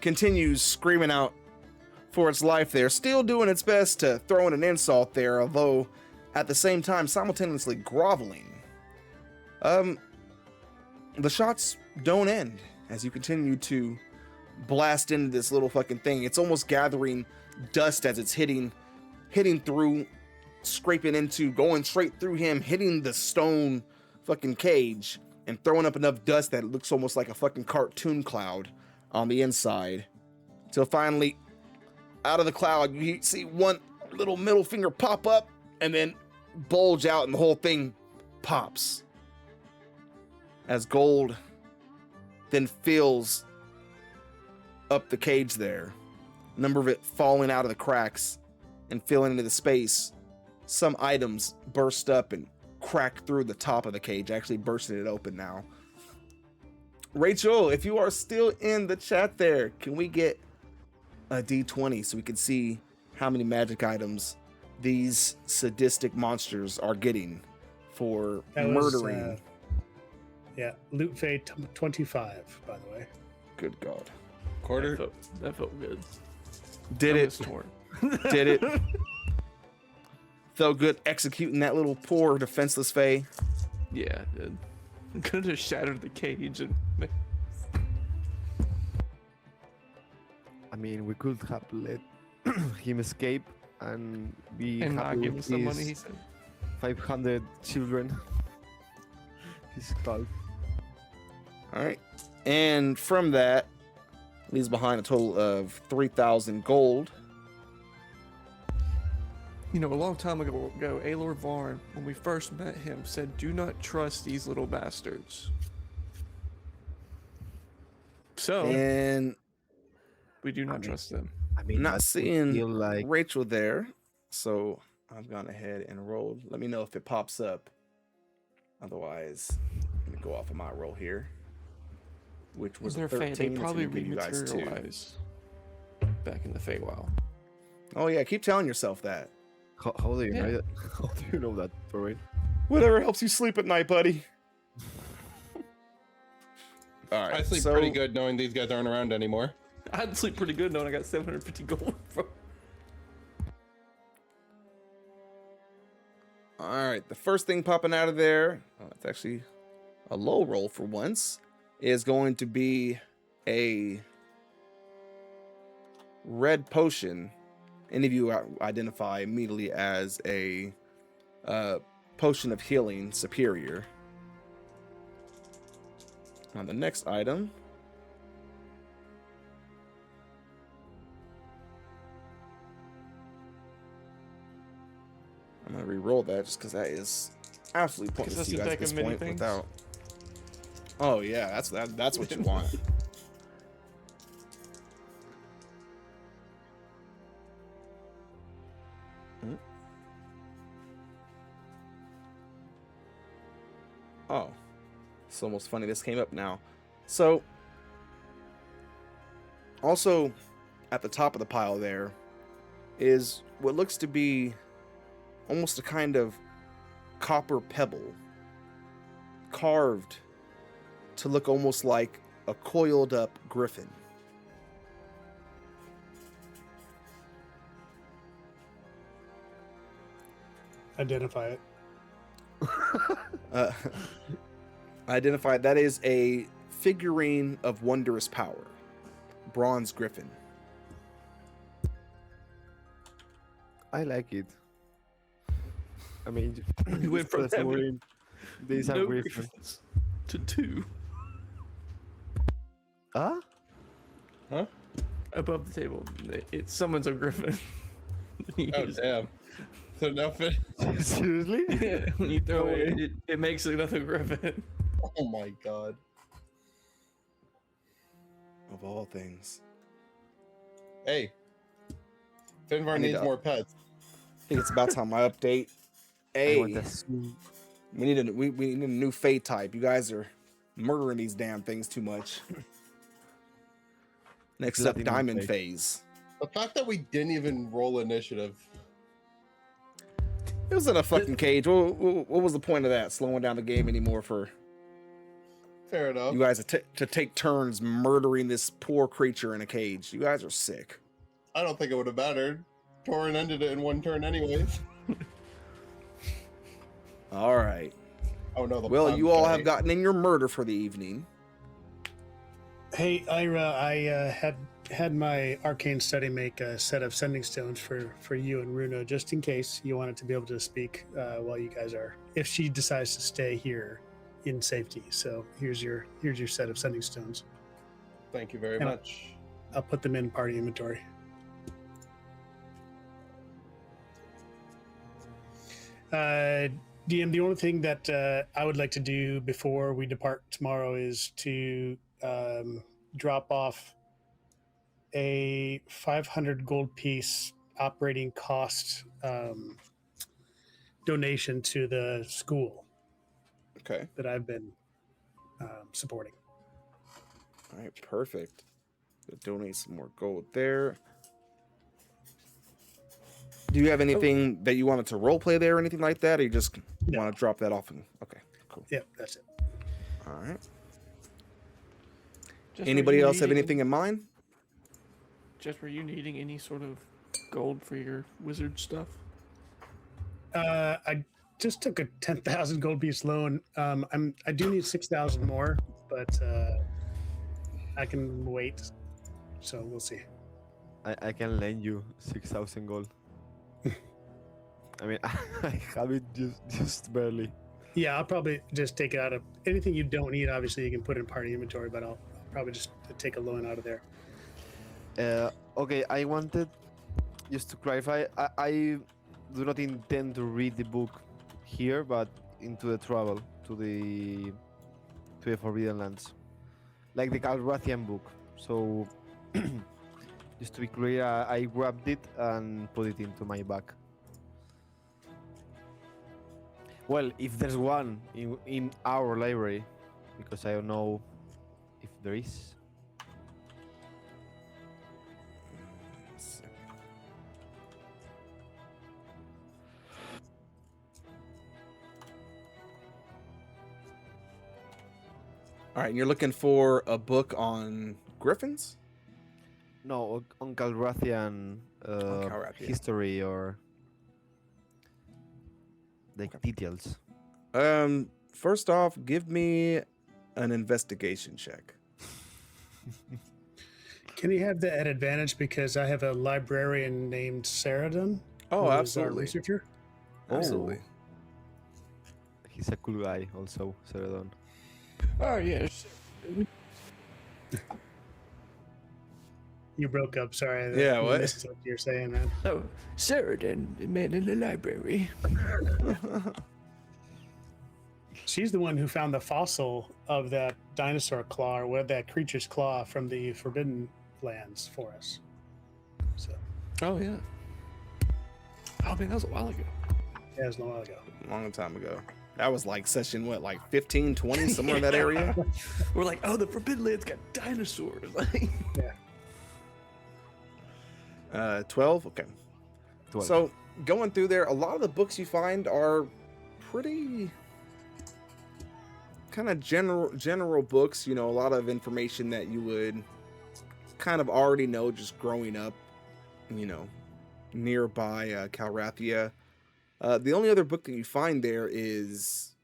continues screaming out for its life there, still doing its best to throw in an insult there, although at the same time simultaneously groveling. The shots don't end as you continue to blast into this little fucking thing. It's almost gathering dust as it's hitting through, scraping into, going straight through him, hitting the stone fucking cage, and throwing up enough dust that it looks almost like a fucking cartoon cloud on the inside. Till finally, out of the cloud, you see one little middle finger pop up and then bulge out, and the whole thing pops. As gold then fills up the cage there, a number of it falling out of the cracks and filling into the space. Some items burst up and crack through the top of the cage, actually bursting it open now. Rachel, if you are still in the chat there, can we get a D20 so we can see how many magic items these sadistic monsters are getting for That was, murdering? Yeah, Loot Fade 25, by the way. Good God. Quarter. That felt good. Did I it. was torn. Did it. Felt good executing that little poor defenseless Fae. Yeah, it did. I could have just shattered the cage and I mean, we could have let him escape and be not happy give him with some money. his He said. 500 children. His skull. All right. And from that, leaves behind a total of 3,000 gold. a long time ago, Aelor Varn, when we first met him, said, "Do not trust these little bastards." So And we do not trust them. I mean, I'm not that would seeing feel like Rachel there, so I've gone ahead and rolled. Let me know if it pops up. Otherwise, I'm gonna go off of my roll here, which was They're a 13. They That's probably gonna give you guys 2. rematerialize back in the Feywild. Oh yeah, keep telling yourself that. how do you Yeah. know that? How do you know that, Parade? Whatever helps you sleep at night, buddy. All right, I sleep so, pretty good knowing these guys aren't around anymore. I'd sleep pretty good knowing I got 750 gold from. All right, the first thing popping out of there, it's actually a low roll for once, is going to be a red potion. Any of you identify immediately as a potion of healing superior. On the next item, I'm gonna re-roll that just because that is absolutely pointless to you that's guys a at this deck of many point. things. Without, oh yeah, that's what you want. Hmm. Oh, it's almost funny this came up now. So, also at the top of the pile there is what looks to be almost a kind of copper pebble carved to look almost like a coiled up griffin. Identify it. Uh, identify that is a figurine of wondrous power, bronze griffin. I like it. I mean, You went from that's having worrying. These are no weird. griffins to 2 Huh? Huh? above the table. It summons a griffin. Oh damn. So nothing. Seriously? Yeah, when you throw it, it makes another griffin. Oh my god. Of all things, Hey. Finvar I need needs to- more pets. I think it's about time I update. I want Hey, a suit. we need a new Fey type. You guys are murdering these damn things too much. Next up, Platinum Diamond Fey. Phase. The fact that we didn't even roll initiative. It was in a fucking cage. What was the point of that? Slowing down the game anymore for Fair enough. you guys to take turns murdering this poor creature in a cage? You guys are sick. I don't think it would have mattered. Torin ended it in one turn anyways. All right. Oh no, the Well, plum you all have fairy. gotten in your murder for the evening. Hey, Ira, I had my arcane study make a set of sending stones for you and Runa, just in case you wanted to be able to speak while you guys are, if she decides to stay here in safety. So here's your set of sending stones. Thank you very And- much. I'll put them in party inventory. DM, the only thing that I would like to do before we depart tomorrow is to drop off a 500 gold piece operating cost donation to the school Okay. that I've been supporting. All right. Perfect. Donate some more gold there. Do you have anything that you wanted to role play there or anything like that, or you just No. want to drop that off? Okay. Cool. Yep, that's it. All right. Just Anybody were you else have needing- anything in mind? Just were you needing any sort of gold for your wizard stuff? I just took a 10,000 gold piece loan. I do need 6,000 more, but I can wait. So we'll see. I can lend you 6,000 gold. I mean, I have it just barely. Yeah, I'll probably just take it out of anything you don't need. Obviously, you can put in party inventory, but I'll probably just take a loan out of there. Okay, I wanted just to clarify. I do not intend to read the book here, but into the travel to the Forbidden Lands, like the Calrathian book. So, just to be clear, I grabbed it and put it into my bag. Well, if there's one in our library, because I don't know if there is. All right, and you're looking for a book on griffins? No, on Calrathian Calrathian. history or like Okay. details. First off, give me an investigation check. Can you have that at advantage because I have a librarian named Saradon? Oh, who is our absolutely. researcher. Absolutely. He's a cool guy, also, Saradon. Oh yes. You broke up. Sorry. Yeah, I what? missed what you're saying, man. Oh, Saradin, the man in the library. She's the one who found the fossil of that dinosaur claw, or what that creature's claw from the Forbidden Lands for us. So, Oh yeah. Oh man, that was a while ago. yeah, it was a while ago. Long time ago. That was like session, what, like 15, 20, somewhere in that area? We're like, oh, the Forbidden Land's got dinosaurs. Like, 12? Okay. 12. So, going through there, a lot of the books you find are pretty kind of general books, you know, a lot of information that you would kind of already know just growing up, you know, nearby Calrathia. The only other book that you find there is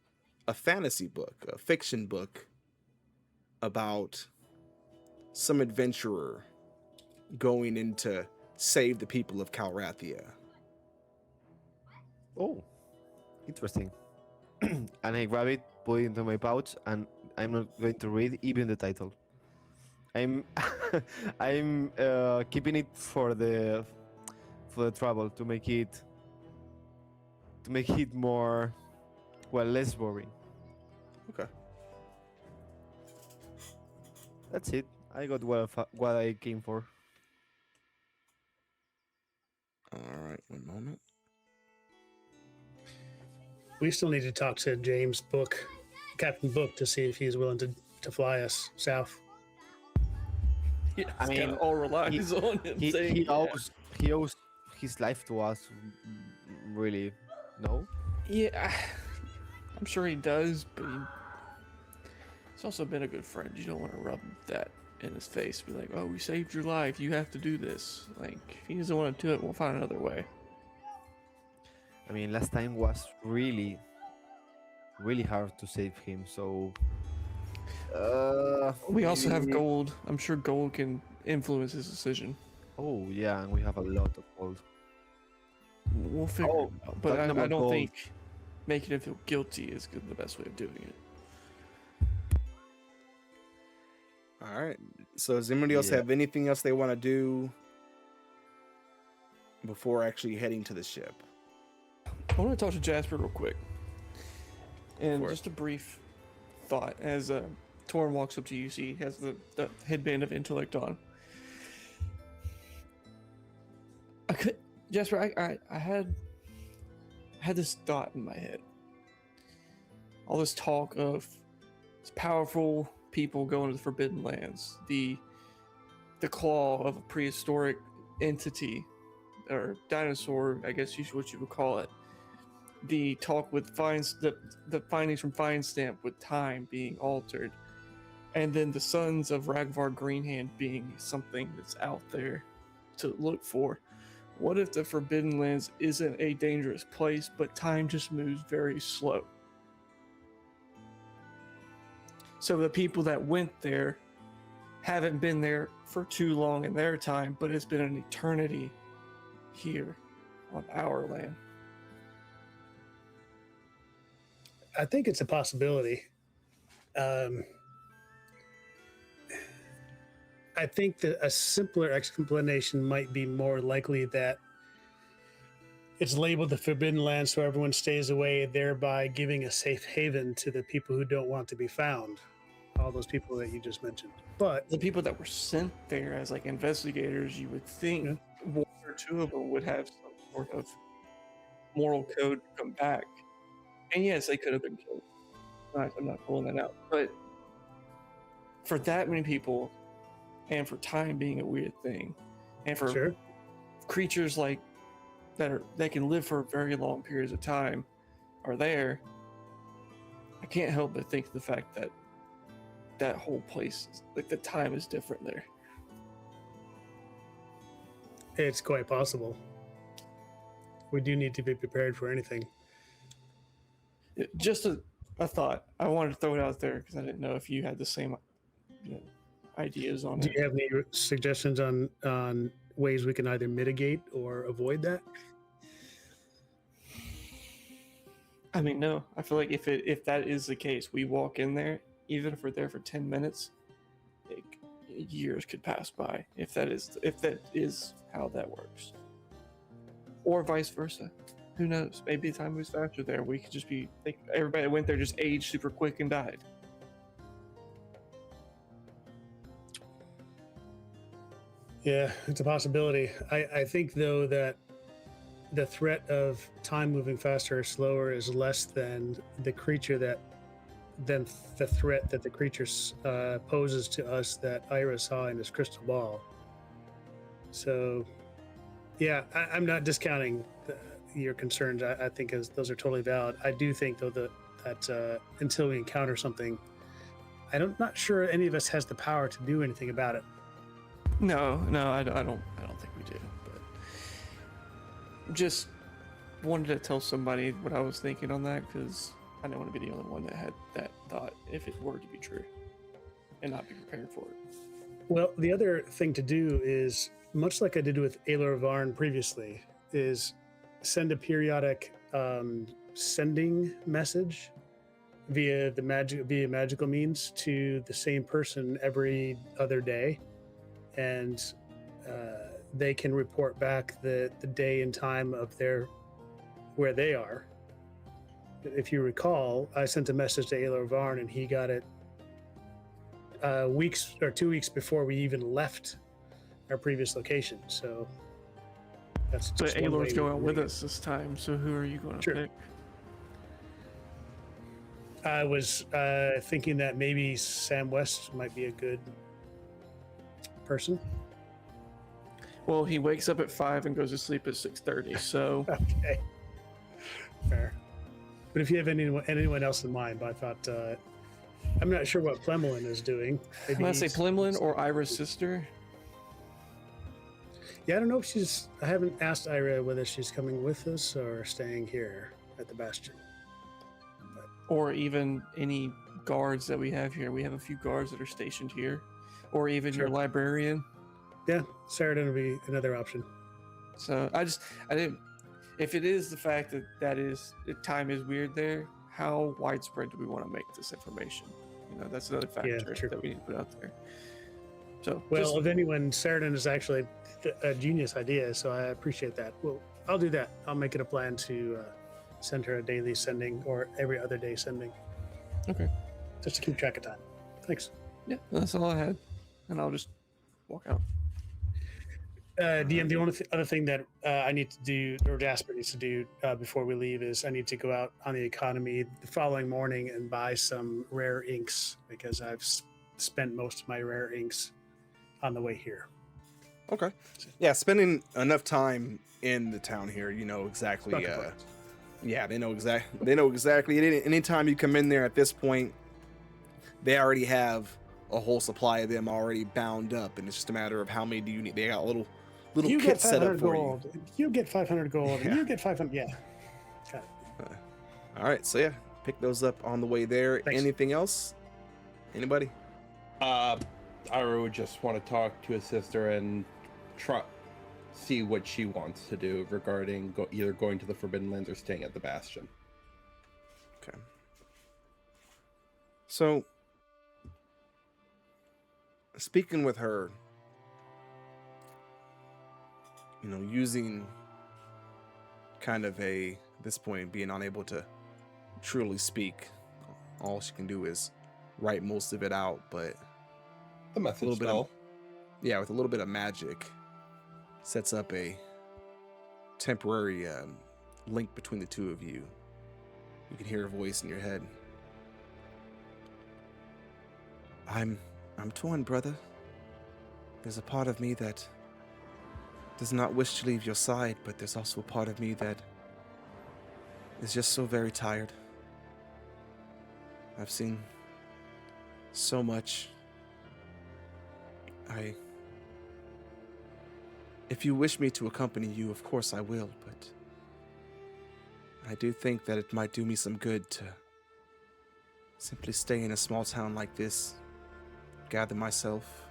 a fantasy book, a fiction book about some adventurer going in to save the people of Calrathia. Oh, interesting. And I grab it, put it into my pouch, and I'm not going to read even the title. I'm I'm keeping it for the travel to make it more, well, less boring. Okay. That's it. I got what I came for. All right, one moment. We still need to talk to James Book, Captain Book, to see if he's willing to fly us south. yeah, I it's mean, kinda all relies on him saying He yeah. owes his life to us, really. No? Yeah, I'm sure he does, but he's also been a good friend. You don't want to rub that in his face. Be like, oh, we saved your life. You have to do this. Like, if he doesn't want to do it, we'll find another way. I mean, last time was really, really hard to save him, so... We also have maybe- gold. I'm sure gold can influence his decision. Oh, yeah, and we have a lot of gold. We'll figure Oh, it out. But talking I about don't gold. think making him feel guilty is the best way of doing it. All right. So does anybody else Yeah. have anything else they want to do before actually heading to the ship? I want to talk to Jasper real quick. And For it. just a brief thought as Torn walks up to you, see he has the headband of intellect on. Jasper, I had this thought in my head. All this talk of these powerful people going to the Forbidden Lands, the claw of a prehistoric entity or dinosaur, I guess is what you would call it. The talk with the findings from Fine Stamp with time being altered, and then the sons of Ragvar Greenhand being something that's out there to look for. What if the Forbidden Lands isn't a dangerous place, but time just moves very slow? So the people that went there haven't been there for too long in their time, but it's been an eternity here on our land. I think it's a possibility. I think that a simpler explanation might be more likely that it's labeled the Forbidden Land, so everyone stays away, thereby giving a safe haven to the people who don't want to be found. All those people that you just mentioned. But The people that were sent there as like investigators, you would think Yeah. one or two of them would have some sort of moral code to come back. And yes, they could have been killed. I'm not pulling that out. But for that many people, and for time being a weird thing, and for sure, creatures like that can live for very long periods of time are there, I can't help but think the fact that that whole place, like the time is different there. it's quite possible. We do need to be prepared for anything. Just a thought. I wanted to throw it out there because I didn't know if you had the same ideas on Do it. you have any suggestions on ways we can either mitigate or avoid that? I mean, no. I feel like if that is the case, we walk in there, even if we're there for 10 minutes, like, years could pass by. If that is how that works, or vice versa. Who knows? Maybe the time moves faster there. We could just be like everybody that went there just aged super quick and died. Yeah, it's a possibility. I think, though, that the threat of time moving faster or slower is less than the threat that the creature poses to us that Ira saw in his crystal ball. So, yeah, I'm not discounting your concerns. I think those are totally valid. I do think, though, that until we encounter something, I'm not sure any of us has the power to do anything about it. No, I don't think we do. But just wanted to tell somebody what I was thinking on that because I don't want to be the only one that had that thought if it were to be true, and not be prepared for it. Well, the other thing to do is, much like I did with Aelor Varn previously, is send a periodic sending message via magical means to the same person every other day, and they can report back the day and time of where they are. If you recall, I sent a message to Aelor Varn, and he got it 2 weeks before we even left our previous location. So that's But just one Aelor's way going we with do it. us this time, so who are you going to Sure. pick? I was thinking that maybe Sam West might be a good person. Well, he wakes up at 5 and goes to sleep at 6:30. So Okay, fair. But if you have anyone else in mind, but I thought I'm not sure what Plemlin is doing. I'm gonna say Plemlin or Ira's sister. Yeah, I don't know if I haven't asked Ira whether she's coming with us or staying here at the Bastion. Or even any guards that we have here. We have a few guards that are stationed here, or even your Sure. librarian. Yeah, Saradin would be another option. So I didn't. If it is the fact that time is weird there, how widespread do we want to make this information? That's another factor true. that we need to put out there. So Well, if anyone, Saradin is actually a genius idea, so I appreciate that. Well, I'll do that. I'll make it a plan to send her a daily sending or every other day sending. Okay. Just to keep track of time. Thanks. Yeah, that's all I had, and I'll just walk out. DM, the only other thing that I need to do, or Jasper needs to do before we leave, is I need to go out on the economy the following morning and buy some rare inks because I've spent most of my rare inks on the way here. Okay. Yeah, spending enough time in the town here, you know exactly. Not the point. Yeah, they know exactly. Anytime you come in there at this point, they already have a whole supply of them already bound up, and it's just a matter of how many do you need. They got little You kit get set up 500 for gold. You get 500 gold. Yeah. You get 500. Yeah. Got it. All right, so yeah, pick those up on the way there. Thanks. Anything else? Anybody? Ira would just want to talk to his sister and see what she wants to do regarding either going to the Forbidden Lands or staying at the Bastion. Okay. So, speaking with her, kind of at this point, being unable to truly speak. All she can do is write most of it out, but The message spell. with a little bit of magic, sets up a temporary link between the two of you. You can hear a voice in your head. I'm torn, brother. There's a part of me that does not wish to leave your side, but there's also a part of me that is just so very tired. I've seen so much. If you wish me to accompany you, of course I will, but I do think that it might do me some good to simply stay in a small town like this, gather myself,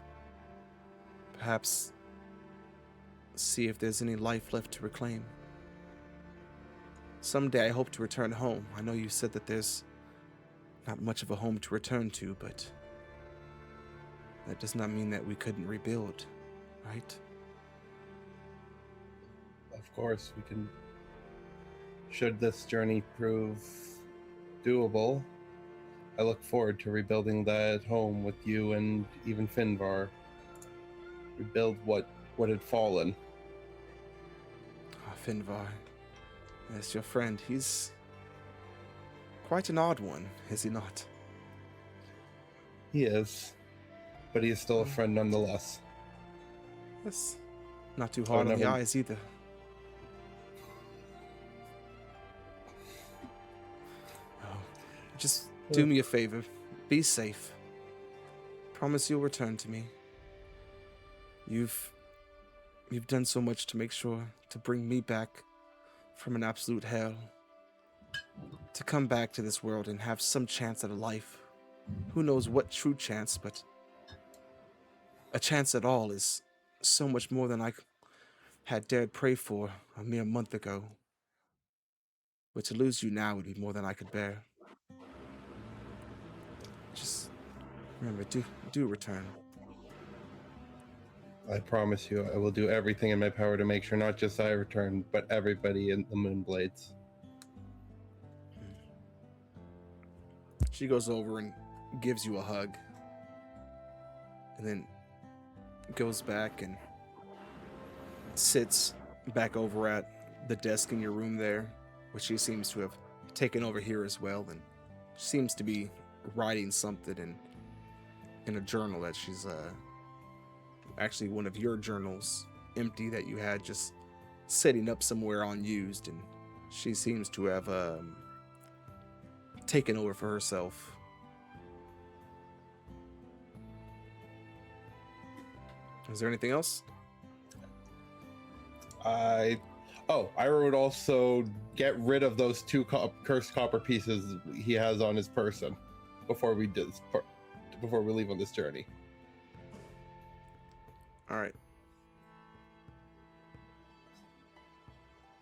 perhaps see if there's any life left to reclaim. Someday I hope to return home. I know you said that there's not much of a home to return to, but that does not mean that we couldn't rebuild, right? Of course, we can. Should this journey prove doable, I look forward to rebuilding that home with you and even Finvar. Rebuild what had fallen. Ah, Finvar. Yes, your friend. He's quite an odd one, is he not? He is, but he is still a friend nonetheless. Yes. Not too hard on the eyes either. Oh, just do me a favor. Be safe. Promise you'll return to me. You've done so much to make sure to bring me back from an absolute hell. To come back to this world and have some chance at a life. Who knows what true chance, but a chance at all is so much more than I had dared pray for a mere month ago. But to lose you now would be more than I could bear. Just remember, do return. I promise you, I will do everything in my power to make sure not just I return, but everybody in the Moonblades. She goes over and gives you a hug. And then goes back and sits back over at the desk in your room there, which she seems to have taken over here as well, and seems to be writing something in a journal that she's actually one of your journals, empty, that you had just setting up somewhere unused, and she seems to have taken over for herself. Is there anything else? I would also get rid of those two cursed copper pieces he has on his person before we leave on this journey. All right.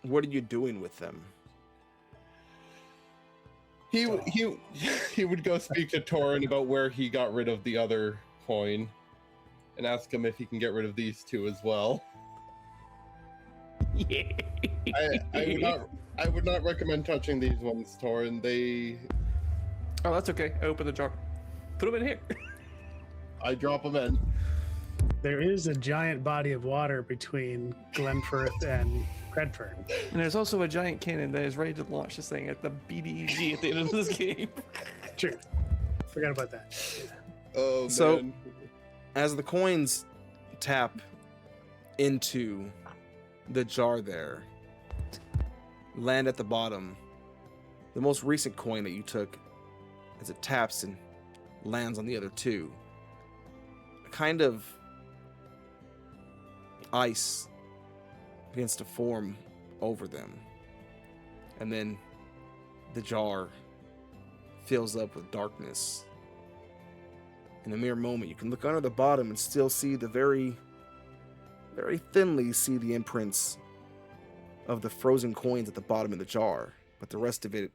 What are you doing with them? He would go speak to Torin about where he got rid of the other coin, and ask him if he can get rid of these two as well. Yeah. I would not recommend touching these ones, Torin. Oh, that's okay. I open the jar. Put them in here. I drop them in. There is a giant body of water between Glenfirth and Cretvyrn. And there's also a giant cannon that is ready to launch this thing at the BDG at the end of this game. True. Forgot about that. Oh, So- man. As the coins tap into the jar there, land at the bottom, the most recent coin that you took, as it taps and lands on the other two, a kind of ice begins to form over them. And then the jar fills up with darkness. In a mere moment, you can look under the bottom and still see the very thinly see the imprints of the frozen coins at the bottom of the jar, but the rest of it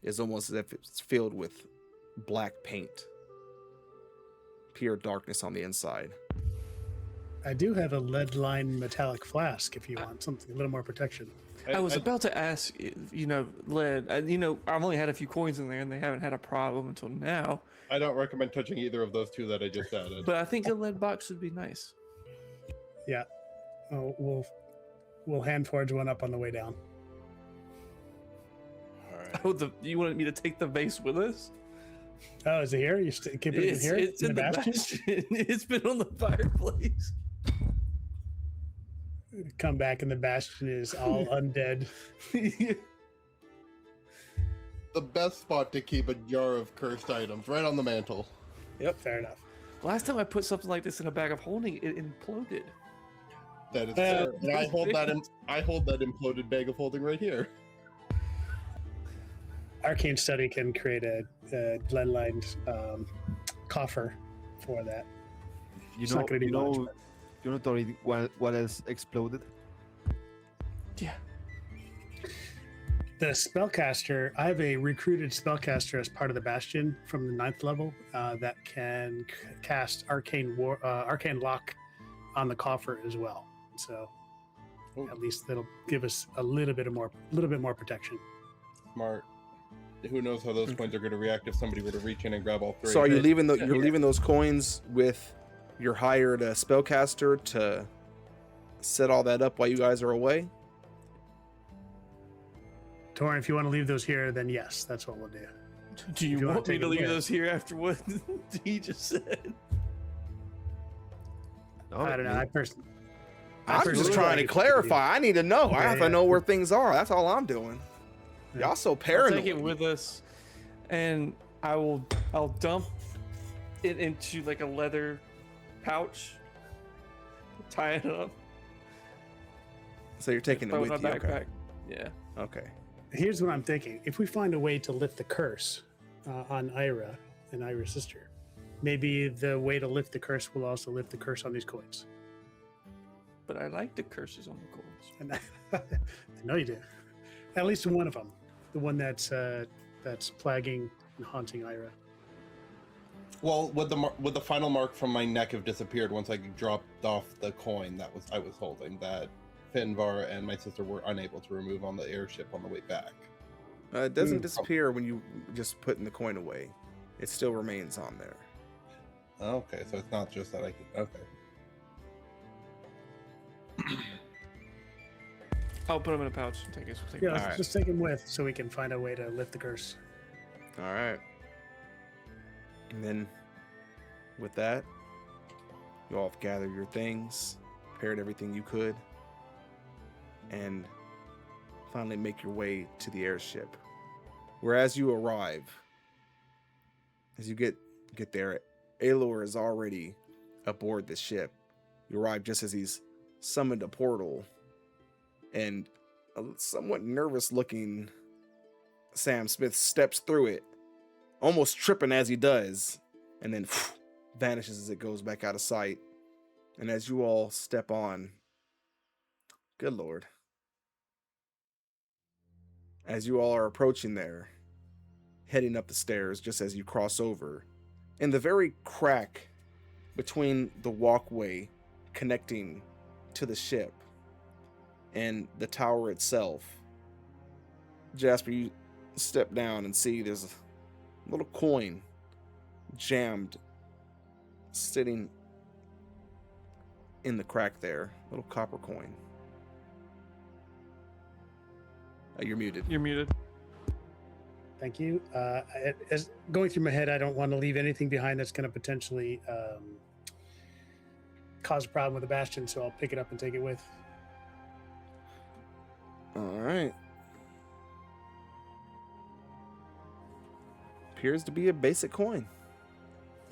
is almost as if it's filled with black paint. Pure darkness on the inside. I do have a lead-lined metallic flask if you want something, a little more protection. I was about to ask, lead. I've only had a few coins in there, and they haven't had a problem until now. I don't recommend touching either of those two that I just added. But I think a lead box would be nice. Yeah. Oh, we'll hand forge one up on the way down. All right. Oh, you wanted me to take the vase with us? Oh, is it here? You keep it in here? It's in the bastion. It's been on the fireplace. Come back and the bastion is all undead. The best spot to keep a jar of cursed items, right on the mantle. Yep, fair enough. Last time I put something like this in a bag of holding, it imploded. That is fair. And I hold that imploded bag of holding right here. Arcane Study can create a lead-lined coffer for that. You It's know, not gonna be you much, know, you know, Tori, what else exploded? Yeah. The spellcaster, I have a recruited spellcaster as part of the Bastion from the 9th level that can cast Arcane Lock on the coffer as well. So at least that'll give us a little bit more protection. Smart. Who knows how those coins are going to react if somebody were to reach in and grab all three? So are you leaving you're leaving those coins with your hired spellcaster to set all that up while you guys are away? Torin, if you want to leave those here, then yes, that's what we'll do. Do you If you wanna want me take to them leave here. those here after what he just said? No, I don't know. I personally, I'm just personally trying like to it. clarify. I need to know. I Yeah, have to yeah. know where things are. That's all I'm doing. Yeah. Y'all so I'll paranoid. take it with us, and I'll dump it into like a leather pouch, tie it up, So you're taking it throw with in you. my Okay. backpack. Yeah. Okay. Here's what I'm thinking. If we find a way to lift the curse on Ira and Ira's sister, maybe the way to lift the curse will also lift the curse on these coins. But I like the curses on the coins. And I know you do. At least one of them, the one that's plaguing and haunting Ira. Well, would the final mark from my neck have disappeared once I dropped off the coin I was holding that Finvar and my sister were unable to remove on the airship on the way back? It doesn't disappear when you just putting the coin away. It still remains on there. Okay, so it's not just that I can. Okay. I'll put them in a pouch and take it. Yeah, All right. just take him with so we can find a way to lift the curse. All right. And then with that, you all have gathered your things, prepared everything you could, and finally make your way to the airship. Whereas you arrive, as you get there, Aelor is already aboard the ship. You arrive just as he's summoned a portal, and a somewhat nervous looking Sam Smith steps through it, almost tripping as he does, and then vanishes as it goes back out of sight. And as you all step on, good lord, as you all are approaching there, heading up the stairs, just as you cross over, in the very crack between the walkway connecting to the ship and the tower itself, Jasper, you step down and see there's a little coin jammed, sitting in the crack there, little copper coin. You're muted. You're muted. Thank you. As going through my head, I don't want to leave anything behind that's going to potentially cause a problem with the Bastion, so I'll pick it up and take it with. All right. Appears to be a basic coin.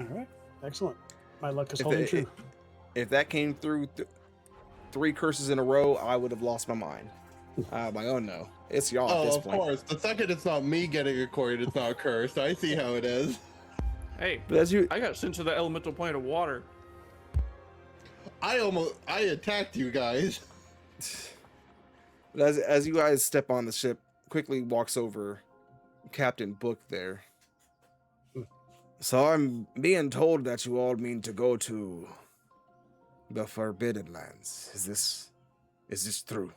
All right. Excellent. My luck is If holding it- true. If that came through 3 curses in a row, I would have lost my mind. I'm like, oh no, it's y'all at Oh, this of point. course. The second it's not me getting a coin, it's not cursed. I see how it is. Hey, But as you, I got sent to the elemental plane of water. I attacked you guys. But as you guys step on the ship, quickly walks over Captain Book there. So I'm being told that you all mean to go to the Forbidden Lands. Is this true?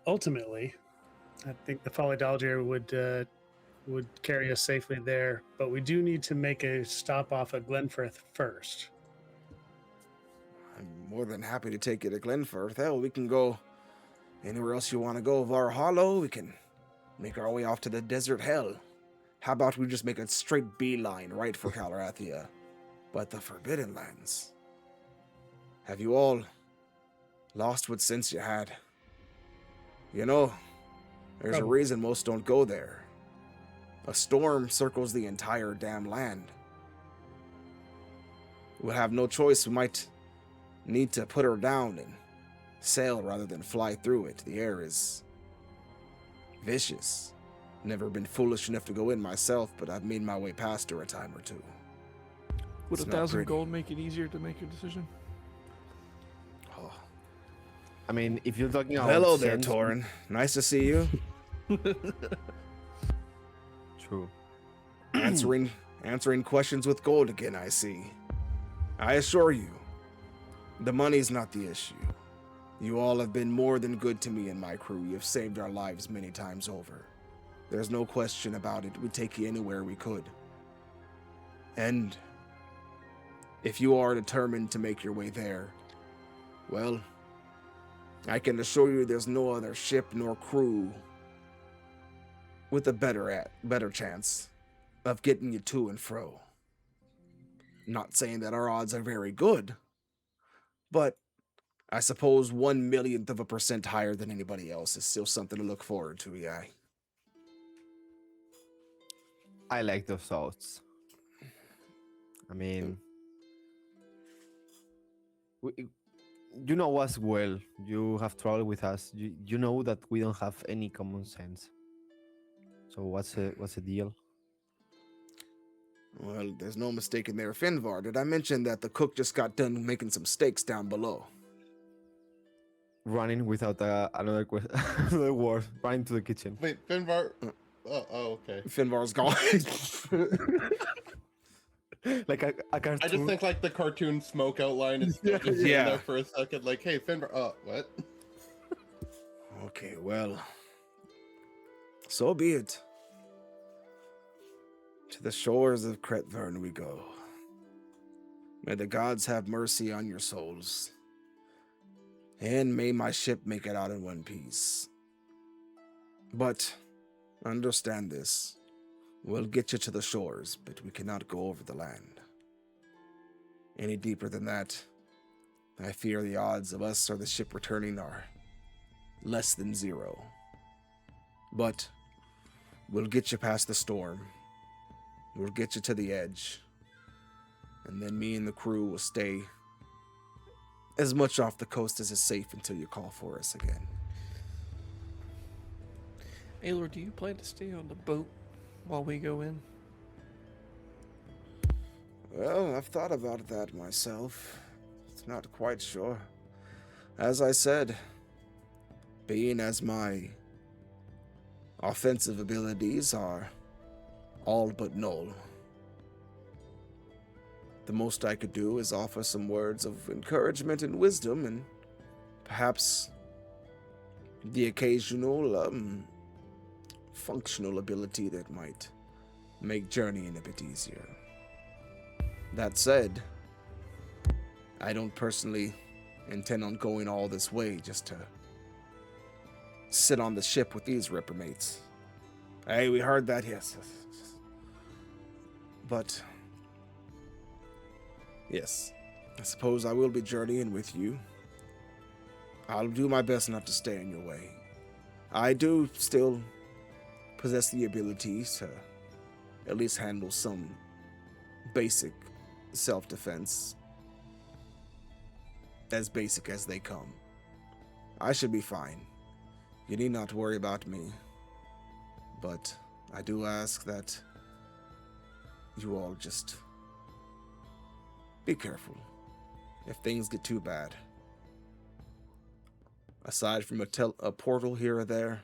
ultimately, I think the Folly Daldir would carry us safely there, but we do need to make a stop off at Glenfirth first. I'm more than happy to take you to Glenfirth. Hell, we can go anywhere else you want to go. Valhalla, we can make our way off to the desert hell. How about we just make a straight beeline right for Calrathia? But the Forbidden Lands. Have you all lost what sense you had? You know, there's a Probably. reason most don't go there. A storm circles the entire damn land. We'll have no choice. We might need to put her down and sail rather than fly through it. The air is vicious. Never been foolish enough to go in myself, but I've made my way past her a time or two. Would It's not 1,000 pretty. gold make it easier to make your decision? Oh. I mean, if you're talking about Hello there, sense, Torin. Nice to see you. True. Answering questions with gold again, I see. I assure you, the money's not the issue. You all have been more than good to me and my crew. You have saved our lives many times over. There's no question about it. We'd take you anywhere we could. And if you are determined to make your way there, well, I can assure you there's no other ship nor crew with a better chance of getting you to and fro. Not saying that our odds are very good, but I suppose 1/1,000,000% higher than anybody else is still something to look forward to, yeah. I like those thoughts. I mean, you know us well. You have traveled with us. You know that we don't have any common sense. So what's the deal? Well, there's no mistaking there, Finvar. Did I mention that the cook just got done making some steaks down below? Running without another another word. Running to the kitchen. Wait, Finvar. Oh, okay. Finvar's gone. Like a cartoon. I just think like the cartoon smoke outline is still just sitting Yeah. there for a second. Like, hey, Finvar. What? Okay, well, so be it. To the shores of Cretvyrn we go. May the gods have mercy on your souls. And may my ship make it out in one piece. But understand this. We'll get you to the shores, but we cannot go over the land. Any deeper than that, I fear the odds of us or the ship returning are less than zero. But we'll get you past the storm. We'll get you to the edge. And then me and the crew will stay as much off the coast as is safe until you call for us again. Aelor, do you plan to stay on the boat while we go in? Well, I've thought about that myself. It's not quite sure. As I said, being as my offensive abilities are all but null, the most I could do is offer some words of encouragement and wisdom, and perhaps the occasional functional ability that might make journeying a bit easier. That said, I don't personally intend on going all this way just to sit on the ship with these reprobates. Hey, we heard that, yes. But yes, I suppose I will be journeying with you. I'll do my best not to stay in your way. I do still possess the ability to at least handle some basic self-defense. As basic as they come. I should be fine. You need not worry about me. But I do ask that you all just be careful if things get too bad. Aside from a portal here or there,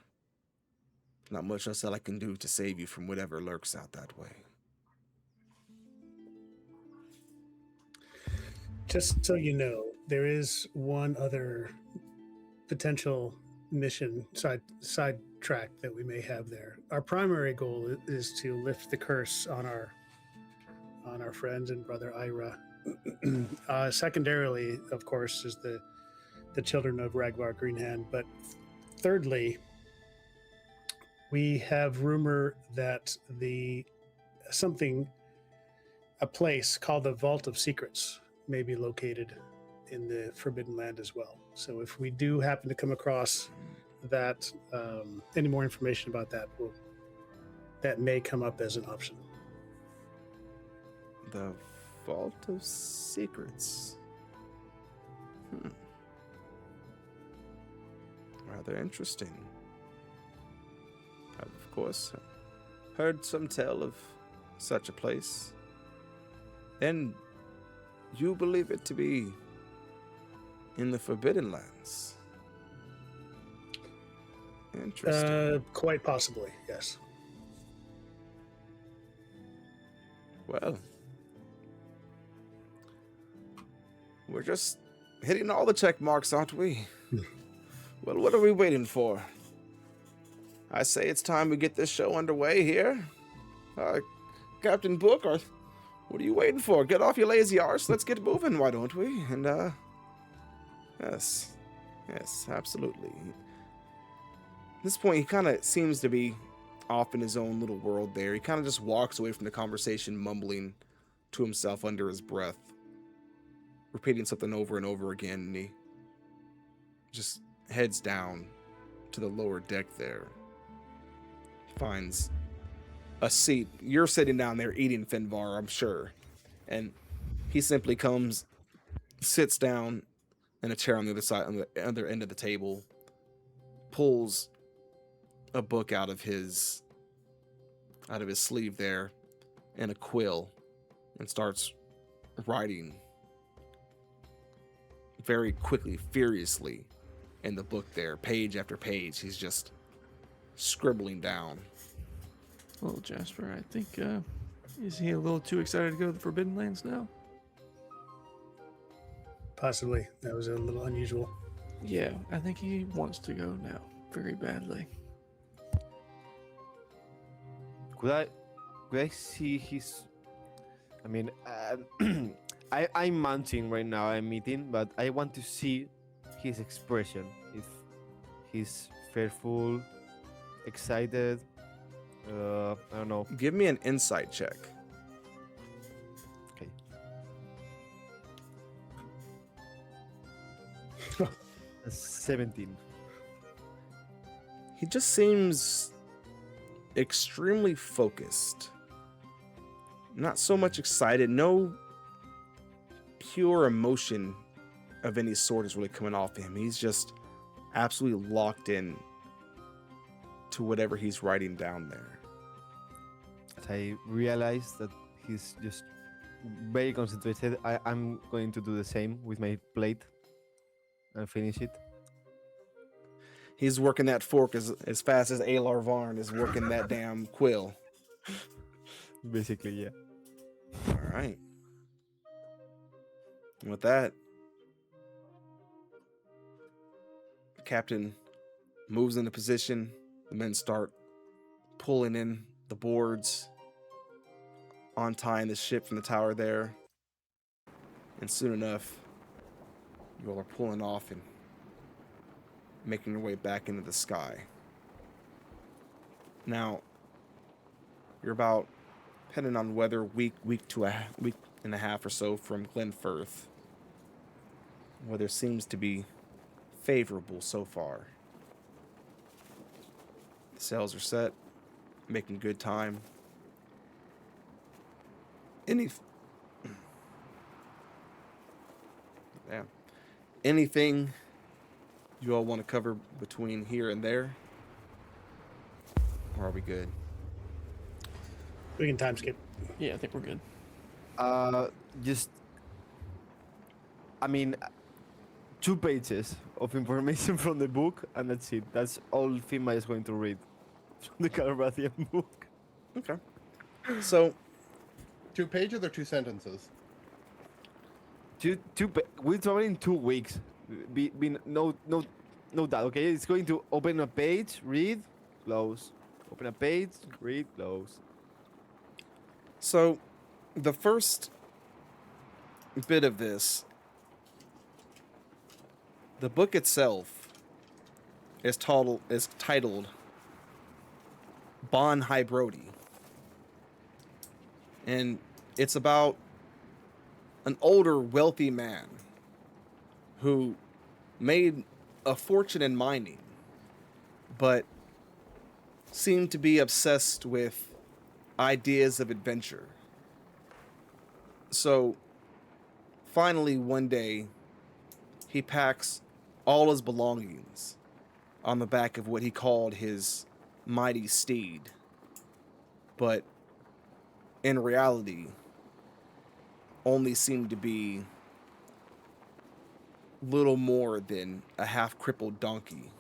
not much else that I can do to save you from whatever lurks out that way. Just so you know, there is one other potential mission side track that we may have there. Our primary goal is to lift the curse on our friends and brother Ira. Secondarily, of course, is the children of Ragnar Greenhand. But thirdly, we have rumor that a place called the Vault of Secrets may be located in the Forbidden Land as well. So if we do happen to come across that, any more information about that, that may come up as an option. The Vault of Secrets. Rather interesting. I've, of course, heard some tell of such a place. And you believe it to be in the Forbidden Lands? Interesting. Quite possibly, yes. Well, we're just hitting all the check marks, aren't we? Well, what are we waiting for? I say it's time we get this show underway here. Captain Book, what are you waiting for? Get off your lazy arse. Let's get moving, why don't we? And, yes, absolutely. At this point, he kind of seems to be off in his own little world there. He kind of just walks away from the conversation, mumbling to himself under his breath, repeating something over and over again, and he just heads down to the lower deck there. Finds a seat. You're sitting down there eating, Finvar, I'm sure. And he simply comes, sits down in a chair on the other side, on the other end of the table, pulls a book out of his sleeve there and a quill, and starts writing very quickly, furiously in the book there, page after page. He's just scribbling down. Well, Jasper, I think, is he a little too excited to go to the Forbidden Lands now? Possibly. That was a little unusual. Yeah, I think he wants to go now, very badly. Could I see his? I mean, I'm mounting right now. I'm eating, but I want to see his expression. If he's fearful, excited, I don't know. Give me an insight check. Okay. That's 17. He just seems extremely focused. Not so much excited. No pure emotion of any sort is really coming off him. He's just absolutely locked in to whatever he's writing down there. As I realize that he's just very concentrated, I'm going to do the same with my plate and finish it. He's working that fork as fast as Aelor Varn is working that damn quill. Basically, yeah. All right. And with that, the captain moves into position. The men start pulling in the boards, untying the ship from the tower there. And soon enough, you all are pulling off and making your way back into the sky. Now, you're about, depending on weather, week and a half or so from Glenfirth. Weather seems to be favorable so far. The sails are set, making good time. Anything you all want to cover between here and there? Or are we good? We can time skip. Yeah, I think we're good. I mean, 2 pages of information from the book, and that's it. That's all Fima is going to read from the Calabrathian book. Okay. So, 2 pages or 2 sentences? We're traveling 2 weeks. know that, okay? It's going to open a page, read, close. Open a page, read, close. So, the first bit of this, the book itself is titled Bon High Brody. And it's about an older, wealthy man who made a fortune in mining, but seemed to be obsessed with ideas of adventure. So, finally, one day, he packs all his belongings on the back of what he called his mighty steed. But in reality, only seemed to be little more than a half-crippled donkey,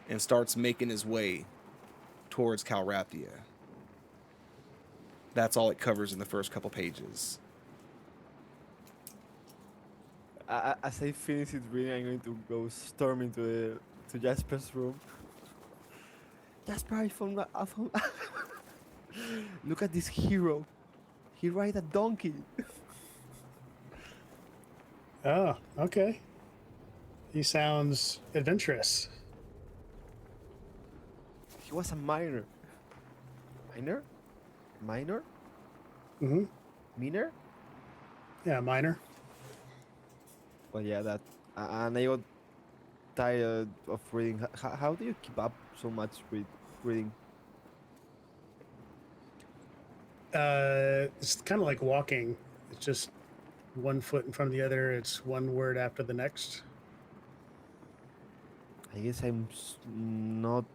and starts making his way towards Calrathia. That's all it covers in the first couple pages. As I finish it reading, I'm going to go storm into to Jasper's room. Jasper, I found Look at this hero. He ride a donkey. Oh, okay. He sounds adventurous. He was a miner. Miner? Miner? Mm-hmm. Miner? Yeah, minor. Well, yeah, that. And I got tired of reading. How do you keep up so much with reading? It's kind of like walking. It's just one foot in front of the other. It's one word after the next. I guess I'm not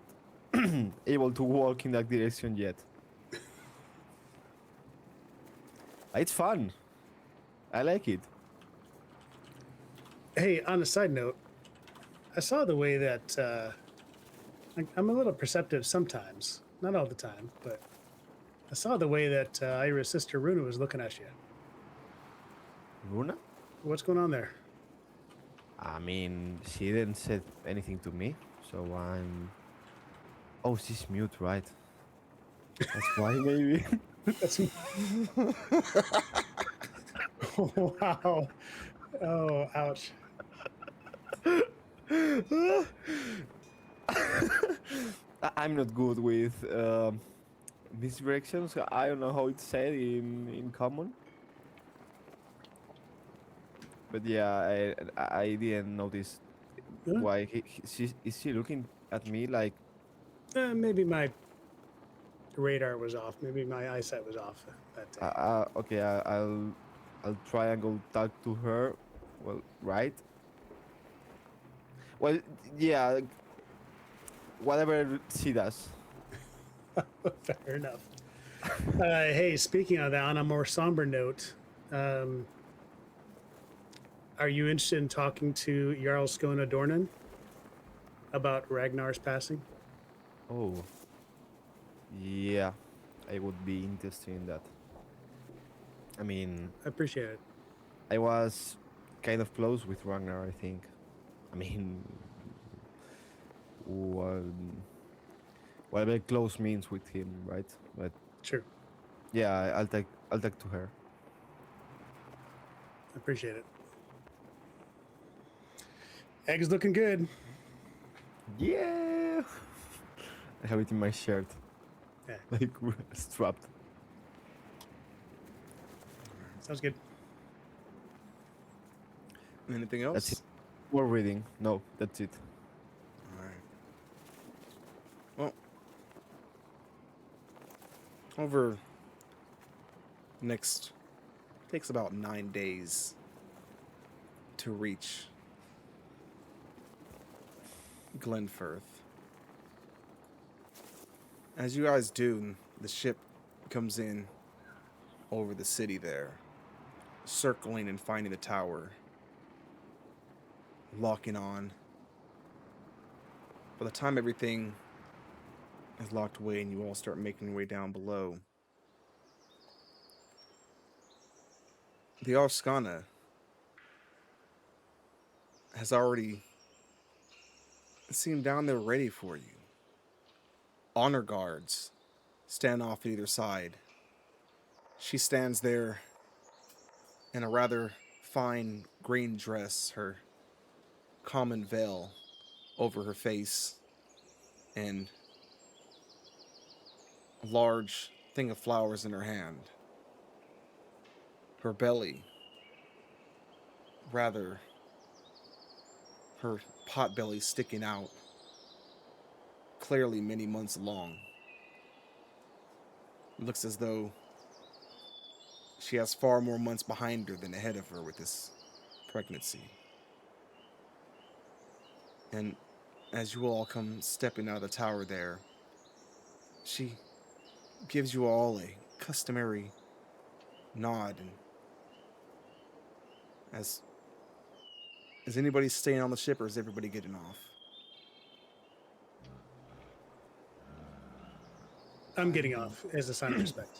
able to walk in that direction yet. It's fun. I like it. Hey, on a side note, I saw the way that I'm a little perceptive sometimes, not all the time, but I saw the way that Ira's sister Runa was looking at you. Runa? What's going on there? I mean, she didn't say anything to me, so I'm. Oh, she's mute, right? That's why, maybe. That's... Wow. Oh, ouch. I'm not good with misdirections. I don't know how it's said in common. But yeah, I didn't notice Huh? why is she looking at me like. Maybe my radar was off. Maybe my eyesight was off that day. Okay, I'll try and go talk to her. Well, right. Well, yeah. Whatever she does. Fair enough. Hey, speaking of that, on a more somber note, are you interested in talking to Jarlskona Dornan about Ragnar's passing? Oh. Yeah, I would be interested in that. I mean, I appreciate it. I was kind of close with Ragnar, I think. I mean, whatever close means with him, right? But Sure. yeah, I'll talk to her. I appreciate it. Egg's looking good. Yeah. I have it in my shirt. Yeah. Like strapped. Sounds good. Anything else? That's it. More reading. No, that's it. All right. Well, over next takes about 9 days to reach Glenfirth. As you guys do, the ship comes in over the city there, circling and finding the tower, locking on. By the time everything is locked away and you all start making your way down below, the Jarlskona has already seem down there ready for you. Honor guards stand off at either side. She stands there in a rather fine green dress, her common veil over her face, and a large thing of flowers in her hand. Her belly, rather, her pot belly sticking out, clearly many months along. It looks as though she has far more months behind her than ahead of her with this pregnancy. And as you all come stepping out of the tower there, she gives you all a customary nod. And is anybody staying on the ship, or is everybody getting off? I'm getting off as a sign of respect.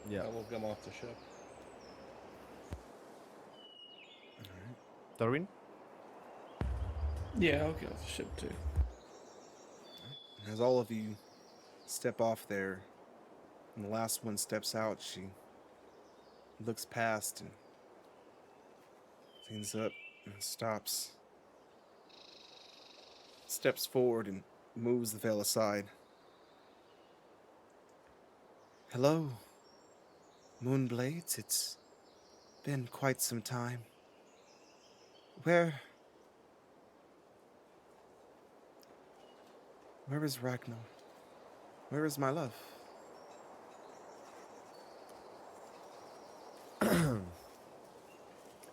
Yeah. I will come off the ship. Darwin? Yeah, I'll get off the ship too. As all of you step off there, and the last one steps out, she looks past and cleans up and stops. Steps forward and moves the veil aside. Hello, Moonblades. It's been quite some time. Where is Ragnar? Where is my love?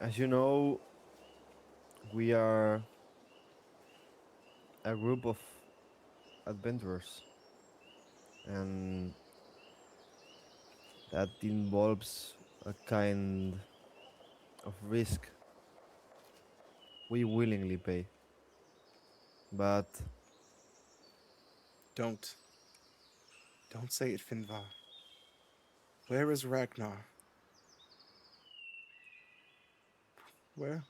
As you know, we are a group of adventurers, and that involves a kind of risk we willingly pay. But Don't say it, Finvar. Where is Ragnar? Where?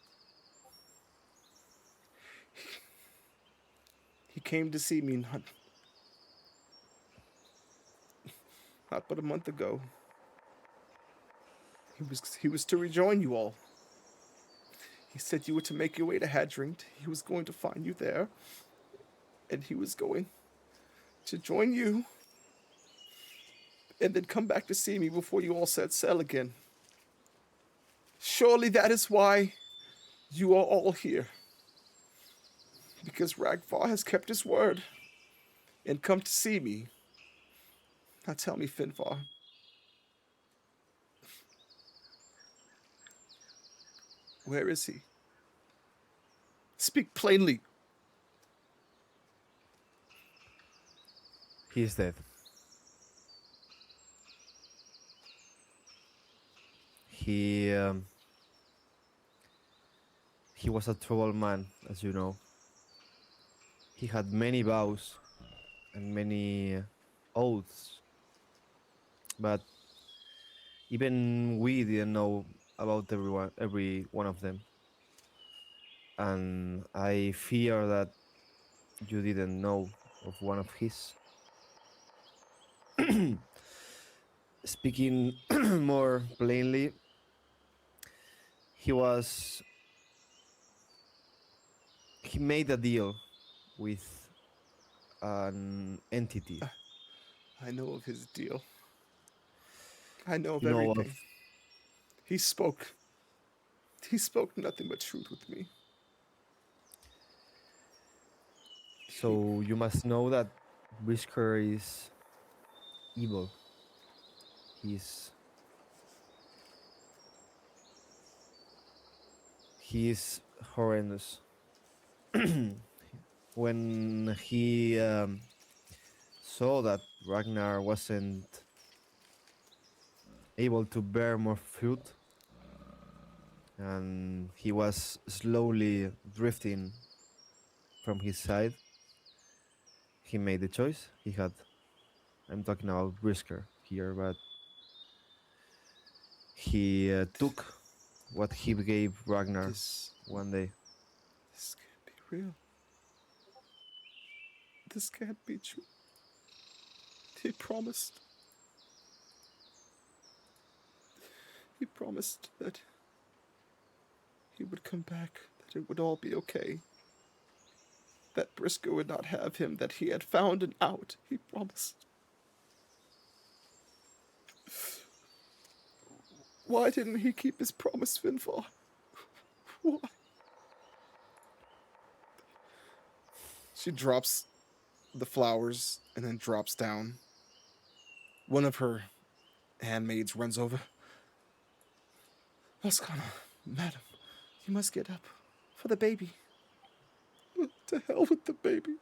He came to see me not but a month ago. He was to rejoin you all. He said you were to make your way to Hadringd. He was going to find you there, and he was going to join you, and then come back to see me before you all set sail again. Surely that is why you are all here. Because Ragnar has kept his word and come to see me. Now tell me, Finvar. Where is he? Speak plainly. he is dead. He was a troubled man, as you know. He had many vows and many oaths, but even we didn't know about every one of them. And I fear that you didn't know of one of his. Speaking more plainly, he made a deal with an entity. I know of his deal. I know of You know of- everything. He spoke nothing but truth with me. So you must know that Brisker is evil. He is horrendous. When he saw that Ragnar wasn't able to bear more fruit, and he was slowly drifting from his side, he made the choice. I'm talking about Brisker here, but he took what he gave Ragnar This one day. can't be real. this can't be true. He promised. He promised that he would come back, that it would all be okay. That Briscoe would not have him, that he had found an out. He promised. Why didn't he keep his promise, Finfar? Why? She drops the flowers and then drops down. One of her handmaids runs over. Jarlskona, madam, you must get up for the baby. To hell with the baby.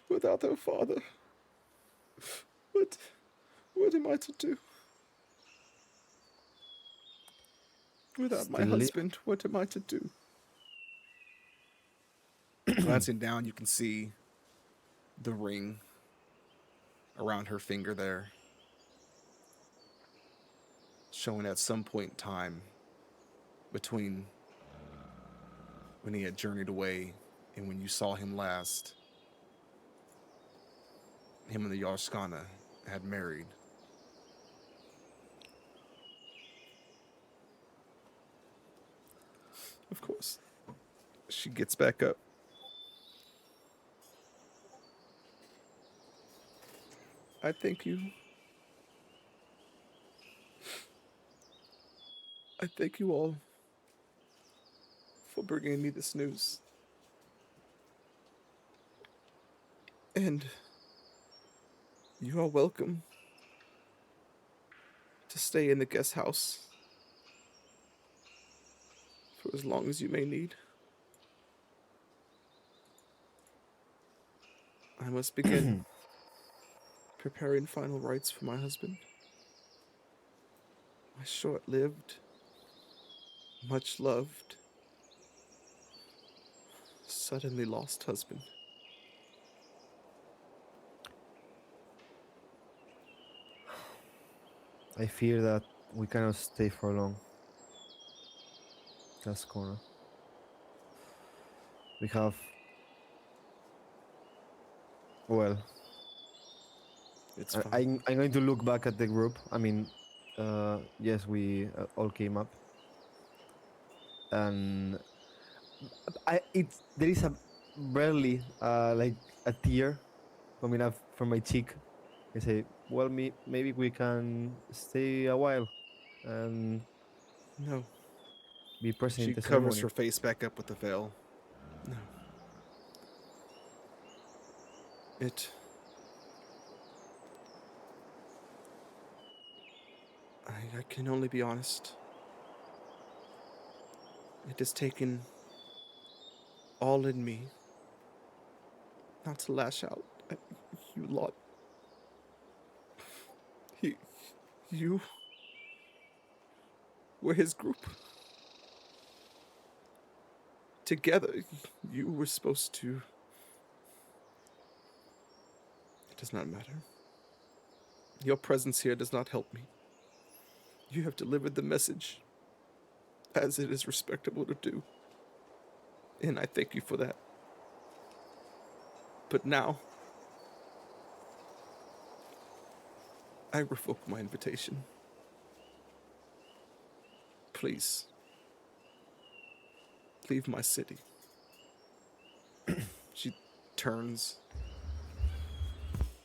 Without her father, what am I to do? Without my husband, what am I to do? Glancing down, you can see the ring around her finger there, showing at some point in time between when he had journeyed away and when you saw him last, him and the Jarlskona had married. Of course. She gets back up. I thank you. I thank you all for bringing me this news. And you are welcome to stay in the guest house for as long as you may need. I must begin preparing final rites for my husband. My short-lived, much-loved, suddenly lost husband. I fear that we cannot stay for long. Jarlskona. We have... Well... It's fine. I'm going to look back at the group. I mean, yes, we all came up. And... there is a barely like a tear coming up from my cheek. I say, well, maybe we can stay a while and No. be present She in the covers ceremony. her face back up with the veil. No. I can only be honest. It has taken all in me not to lash out at you lot. You were his group. Together, you were supposed to... It does not matter. Your presence here does not help me. You have delivered the message as it is respectable to do. And I thank you for that. But now, I revoke my invitation. Please, leave my city. She turns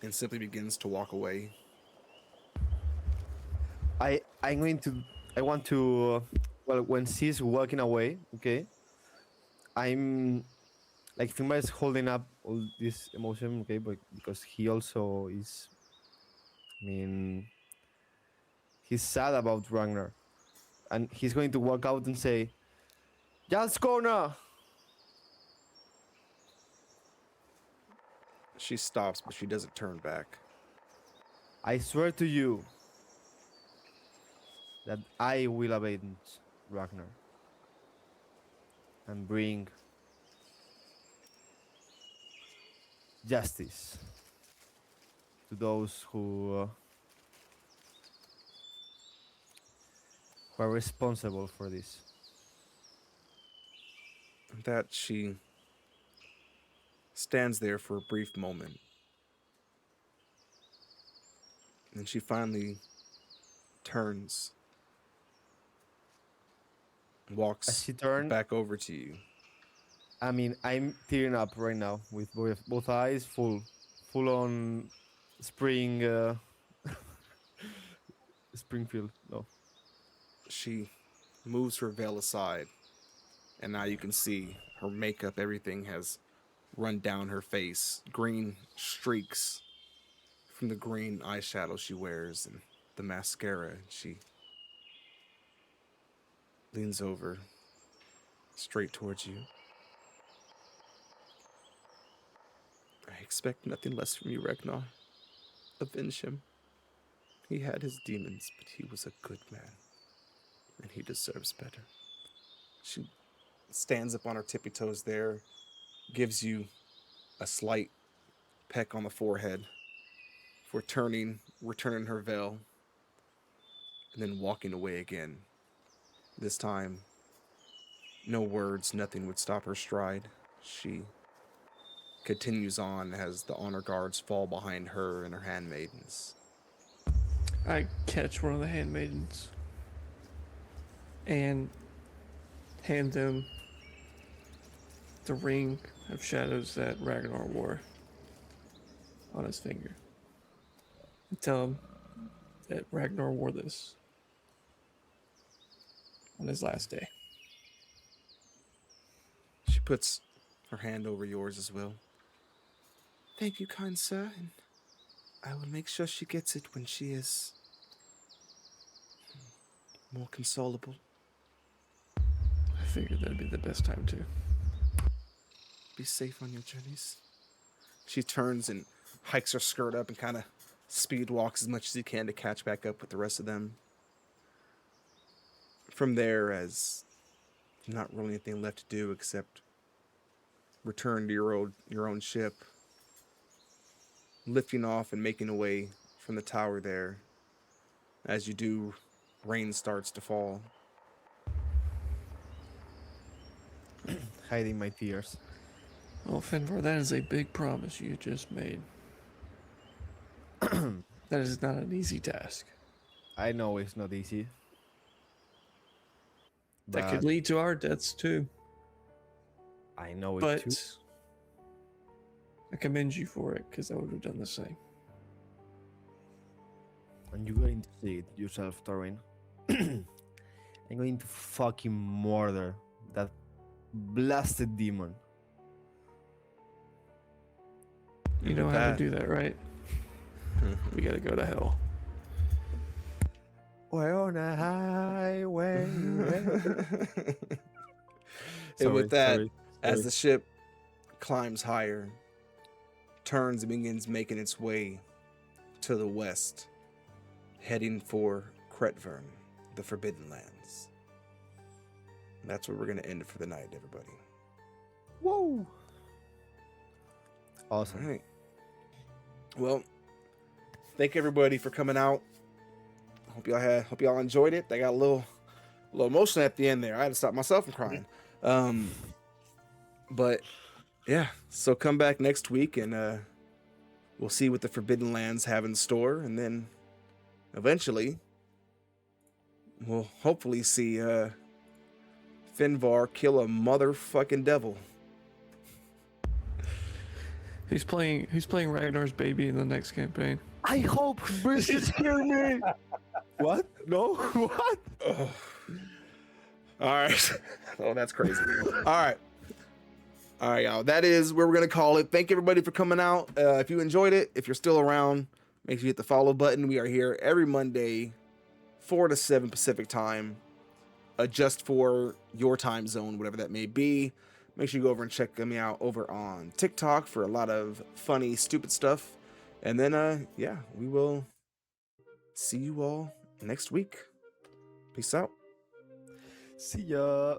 and simply begins to walk away. I want to well, when she's walking away, okay, I'm like Finbar is holding up all this emotion, okay, but because he also is, I mean, he's sad about Ragnar, and he's going to walk out and say, Jarlskona! She stops, but she doesn't turn back. I swear to you that I will avenge Ragnar and bring justice to those who are responsible for this. That she stands there for a brief moment. And she finally turns, walks As she turned, back over to you. I mean, I'm tearing up right now with both eyes full on spring, Springfield. No, She moves her veil aside, and now you can see her makeup, everything has run down her face. Green streaks from the green eyeshadow she wears and the mascara. She leans over straight towards you. I expect nothing less from you, Ragnar. Avenge him. He had his demons, but he was a good man, and he deserves better. She stands up on her tippy toes there, gives you a slight peck on the forehead for returning her veil, and then walking away again. This time, no words, nothing would stop her stride. She continues on as the honor guards fall behind her and her handmaidens. I catch one of the handmaidens and hand them the ring of shadows that Ragnar wore on his finger. And tell him that Ragnar wore this on his last day. She puts her hand over yours as well. Thank you, kind sir, and I will make sure she gets it when she is more consolable. I figured that'd be the best time to. Be safe on your journeys. She turns and hikes her skirt up and kind of speed walks as much as he can to catch back up with the rest of them. From there, as not really anything left to do except return to your own ship, lifting off and making away from the tower there. As you do, rain starts to fall. hiding my tears. Well, Finvar, that is a big promise you just made. That is not an easy task. I know it's not easy. That could but lead to our deaths too. I know it But too. I commend you for it, because I would have done the same. And you're going to see it yourself, Thorin. I'm going to fucking murder that blasted demon. You know how to do that, right? We gotta go to hell. We're on a highway. And with that, sorry. as the ship climbs higher, turns and begins making its way to the west, heading for Cretvyrn, the Forbidden Lands. And that's where we're going to end it for the night, everybody. Whoa! All Awesome. right. Well, thank everybody for coming out. Hope y'all enjoyed it. They got a little emotional at the end there. I had to stop myself from crying. But yeah, so come back next week and we'll see what the Forbidden Lands have in store, and then eventually we'll hopefully see Finvar kill a motherfucking devil. Who's playing Ragnar's baby in the next campaign? I hope British hear me. What? No? What? Oh. All right. Oh, that's crazy. All right, y'all. That is where we're going to call it. Thank everybody for coming out. If you enjoyed it, if you're still around, make sure you hit the follow button. We are here every Monday, 4 to 7 Pacific time. Adjust for your time zone, whatever that may be. Make sure you go over and check me out over on TikTok for a lot of funny, stupid stuff. And then, yeah, we will see you all next week. Peace out. See ya.